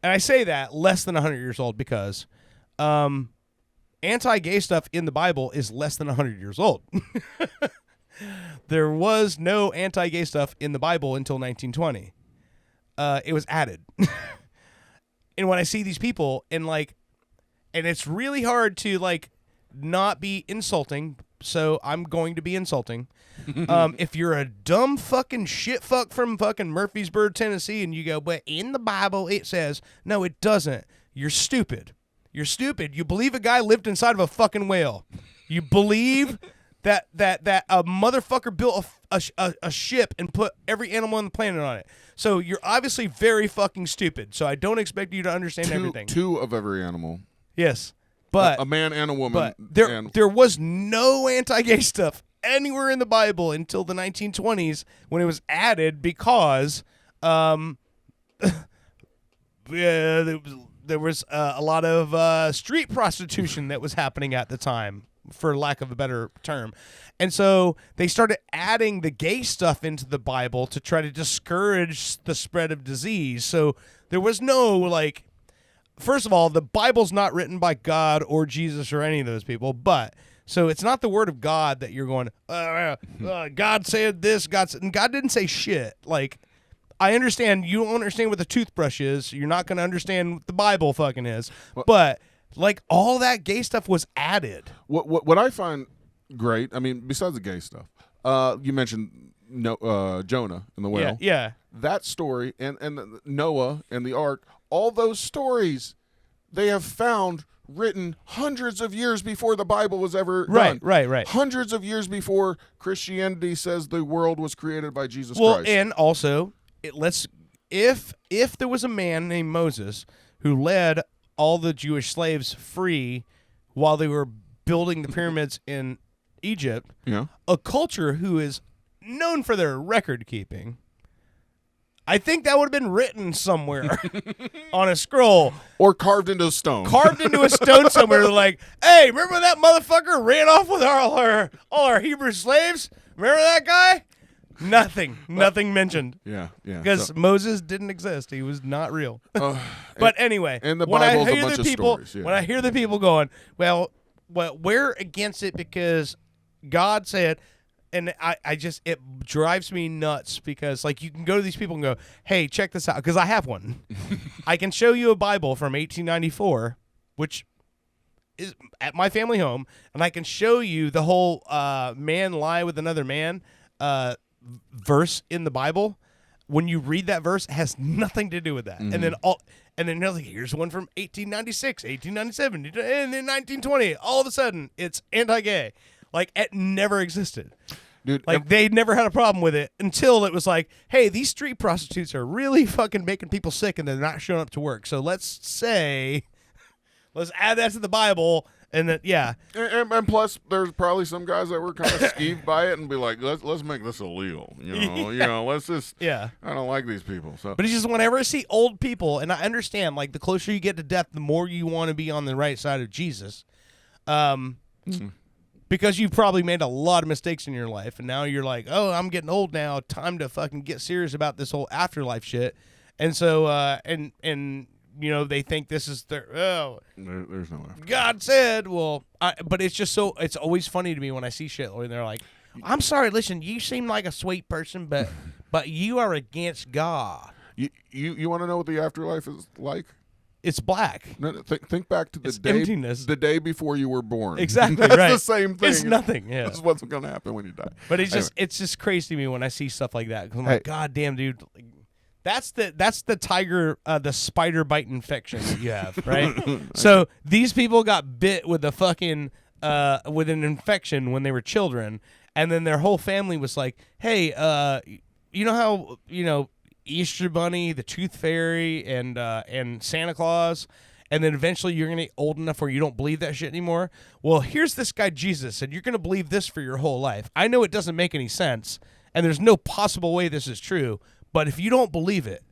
And I say that, less than 100 years old, because anti-gay stuff in the Bible is less than 100 years old. There was no anti-gay stuff in the Bible until 1920. It was added. And when I see these people and it's really hard to not be insulting, so I'm going to be insulting. If you're a dumb fucking shit fuck from fucking Murfreesboro, Tennessee, and you go, but in the Bible it says, no, it doesn't. You're stupid. You're stupid. You believe a guy lived inside of a fucking whale. You believe that a motherfucker built a ship and put every animal on the planet on it. So you're obviously very fucking stupid. So I don't expect you to understand everything. Two of every animal. Yes. But a man and a woman. But there was no anti-gay stuff anywhere in the Bible until the 1920s when it was added because there was a lot of street prostitution that was happening at the time, for lack of a better term. And so they started adding the gay stuff into the Bible to try to discourage the spread of disease. So there was no first of all, the Bible's not written by God or Jesus or any of those people, but so it's not the word of God that you're going, God said this, and God didn't say shit. I understand you don't understand what the toothbrush is. You're not going to understand what the Bible fucking is. But all that gay stuff was added. What I find great, I mean, besides the gay stuff, you mentioned Jonah and the whale. Yeah. That story and Noah and the ark, all those stories they have found written hundreds of years before the Bible was ever done. Right. Hundreds of years before Christianity says the world was created by Jesus Christ. Well, and also, if there was a man named Moses who led all the Jewish slaves free while they were building the pyramids in Egypt, a culture who is known for their record keeping, I think that would have been written somewhere on a scroll. Or carved into a stone. Carved into a stone somewhere. Hey, remember that motherfucker ran off with all our Hebrew slaves? Remember that guy? Nothing mentioned. Yeah. Because Moses didn't exist. He was not real. But anyway, and the Bible's a bunch of stories. When I hear the people going, well, we're against it because God said, and it drives me nuts because you can go to these people and go, hey, check this out, because I have one. I can show you a Bible from 1894, which is at my family home, and I can show you the whole man lie with another man verse in the Bible. When you read that verse, it has nothing to do with that. Mm-hmm. And then they're here's one from 1896, 1897, and then 1920. All of a sudden, it's anti-gay. It never existed. Dude, they never had a problem with it until it was hey, these street prostitutes are really fucking making people sick and they're not showing up to work. So let's add that to the Bible. And then, yeah. And plus, there's probably some guys that were kind of skeeved by it and be like, let's make this illegal. Let's just, I don't like these people. So, but it's just whenever I see old people, and I understand, the closer you get to death, the more you want to be on the right side of Jesus. Because you've probably made a lot of mistakes in your life, and now you're I'm getting old now. Time to fucking get serious about this whole afterlife shit. And so, and they think this is there's no afterlife. God said, but it's just it's always funny to me when I see shit where they're I'm sorry, listen, you seem like a sweet person, but you are against God. You want to know what the afterlife is like? It's black. No, think back to the emptiness. The day before you were born. Exactly. It's right. the same thing. It's nothing. Yeah. This is what's going to happen when you die. But it's just crazy to me when I see stuff like that. 'Cause I'm God damn, dude. That's the tiger, the spider bite infection that you have, right? So these people got bit with a fucking with an infection when they were children, and then their whole family was like, "Hey, you know how Easter Bunny, the Tooth Fairy, and Santa Claus, and then eventually you're gonna get old enough where you don't believe that shit anymore. Well, here's this guy Jesus, and you're gonna believe this for your whole life. I know it doesn't make any sense, and there's no possible way this is true, but if you don't believe it,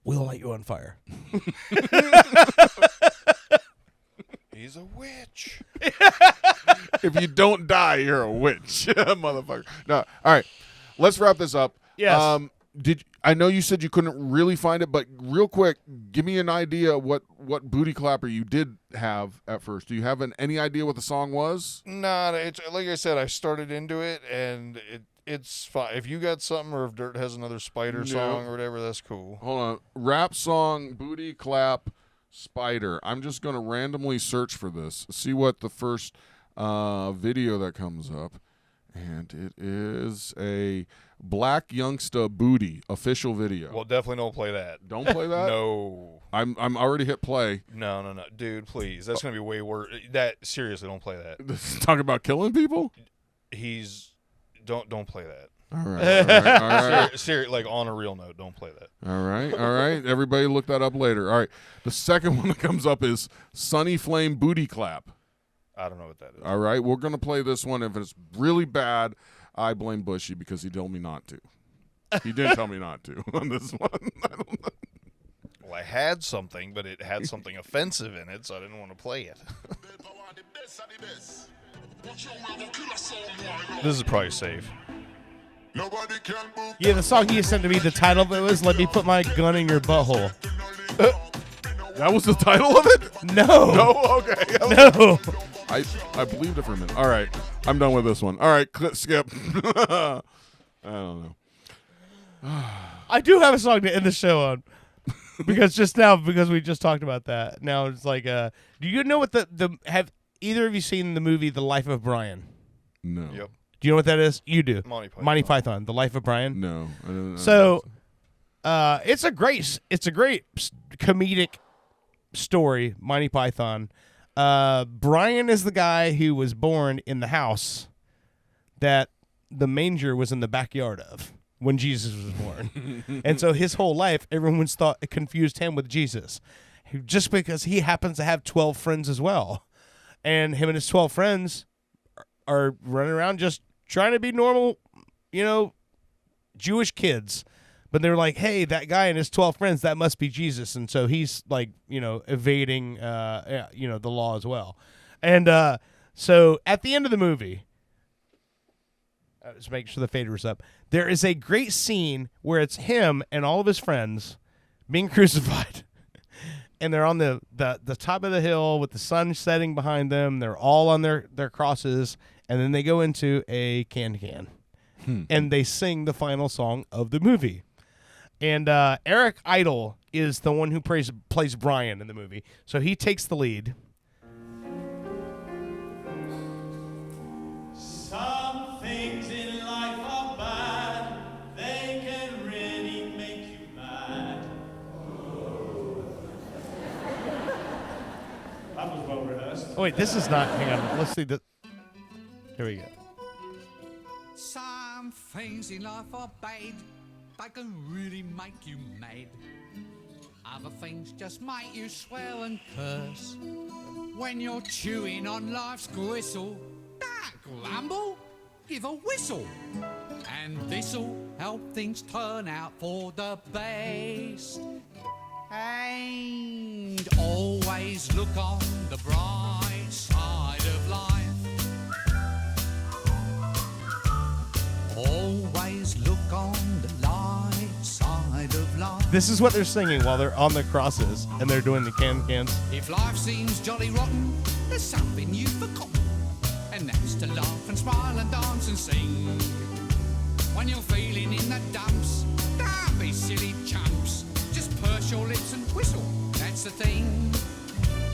we'll light you on fire. He's a witch. If you don't die, you're a witch, motherfucker. No, all right. Let's wrap this up. Yes. I know you said you couldn't really find it, but real quick, give me an idea what booty clapper you did have at first. Do you have any idea what the song was? Nah, it's like I said. I started into it, and it's fine. If you got something, or if Dirt has another Spider song or whatever, that's cool. Hold on. Rap song, booty clap, Spider. I'm just going to randomly search for this, see what the first video that comes up. And it is a Black Youngsta Booty official video. Well, definitely don't play that. Don't play that? No. I'm already hit play. No. Dude, please. That's going to be way worse. Seriously, don't play that. Talking about killing people? Don't play that. All right. Like on a real note, don't play that. All right. Everybody look that up later. All right. The second one that comes up is Sunny Flame Booty Clap. I don't know what that is. All right. We're going to play this one. If it's really bad, I blame Bushy because he told me not to. He did tell me not to on this one. I don't know. Well, I had something, but it had something offensive in it, so I didn't want to play it. This is probably safe. Yeah, the song you sent to me, the title of it was "Let Me Put My Gun in Your Butthole." That was the title of it? No. No? Okay. No. I believed it for a minute. All right. I'm done with this one. All right. Skip. I don't know. I do have a song to end the show on. Because we just talked about that. Now it's like, do you know what have either of you seen the movie The Life of Brian? No. Yep. Do you know what that is? You do. Monty Python. The Life of Brian? No. I don't know. So, it's a great comedic story, Monty Python. Brian is the guy who was born in the house that the manger was in the backyard of when Jesus was born. And so his whole life, everyone's confused him with Jesus, just because he happens to have 12 friends as well. And him and his 12 friends are running around just trying to be normal, Jewish kids. But they were like, hey, that guy and his 12 friends, that must be Jesus. And so he's like, evading, the law as well. And so at the end of the movie, just make sure the fader's up, there is a great scene where it's him and all of his friends being crucified. And they're on the top of the hill with the sun setting behind them. They're all on their crosses. And then they go into a can. And they sing the final song of the movie. And Eric Idle is the one who plays Brian in the movie. So he takes the lead. Some things in life are bad. They can really make you mad. That was well rehearsed. Oh, wait, this is not. Hang on. Let's see the. Here we go. Some things in life are bad. They can really make you mad. Other things just make you swear and curse. When you're chewing on life's gristle, don't grumble, give a whistle. And this'll help things turn out for the best. And always look on the bright side of life. Always look on the light side of life. This is what they're singing while they're on the crosses and they're doing the cans. If life seems jolly rotten, there's something you've forgotten. And that's to laugh and smile and dance and sing. When you're feeling in the dumps, don't be silly chumps. Just purse your lips and whistle, that's the thing.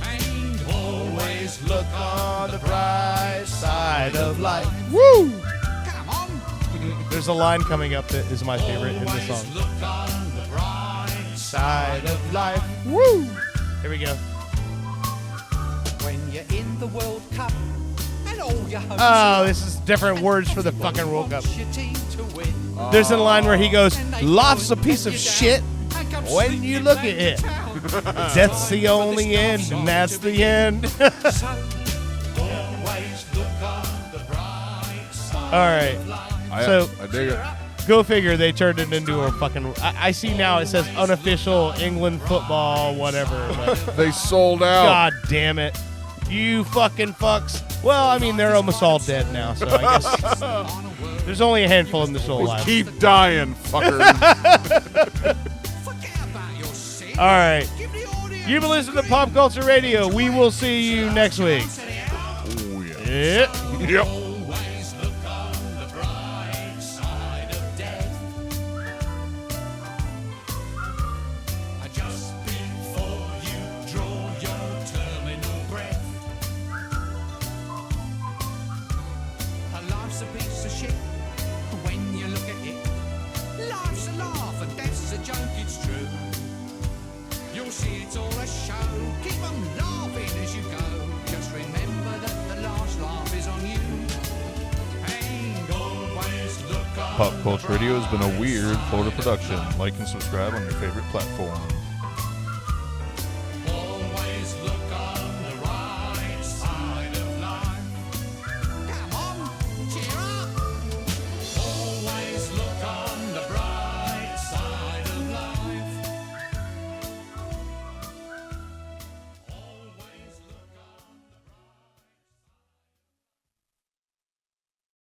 And always look on the bright side of life. Woo! Come on! There's a line coming up that is my favorite in the song. Look on the bright Side of life. Woo! Here we go. When you're in the World Cup and all your hopes Oh, this is different words for the fucking World Cup. your team to win. There's a line where he goes, life's a piece of shit when you look at it. Death's the only end, and that's the end. All right. I So dig it. Go figure, they turned it into a fucking... I see now it says unofficial England football, whatever. But They sold out. God damn it. You fucking fucks. Well, I mean, they're almost all dead now, so I guess there's only a handful in the soul Well, life. keep dying, fucker. All right. You've been listening to Pop Culture Radio. We will see you next week. Oh, yeah. Yep. Always look on the bright side of death. Just before you draw your terminal breath. Life's a piece of shit when you look at it. Life's a laugh and death's a joke, it's true. You'll see it's all a show. Keep 'em laughing as you go. Just remember that the last laugh is on you. And always look on Pop Culture Radio has been a weird Florida production. Like and subscribe on your favorite platform.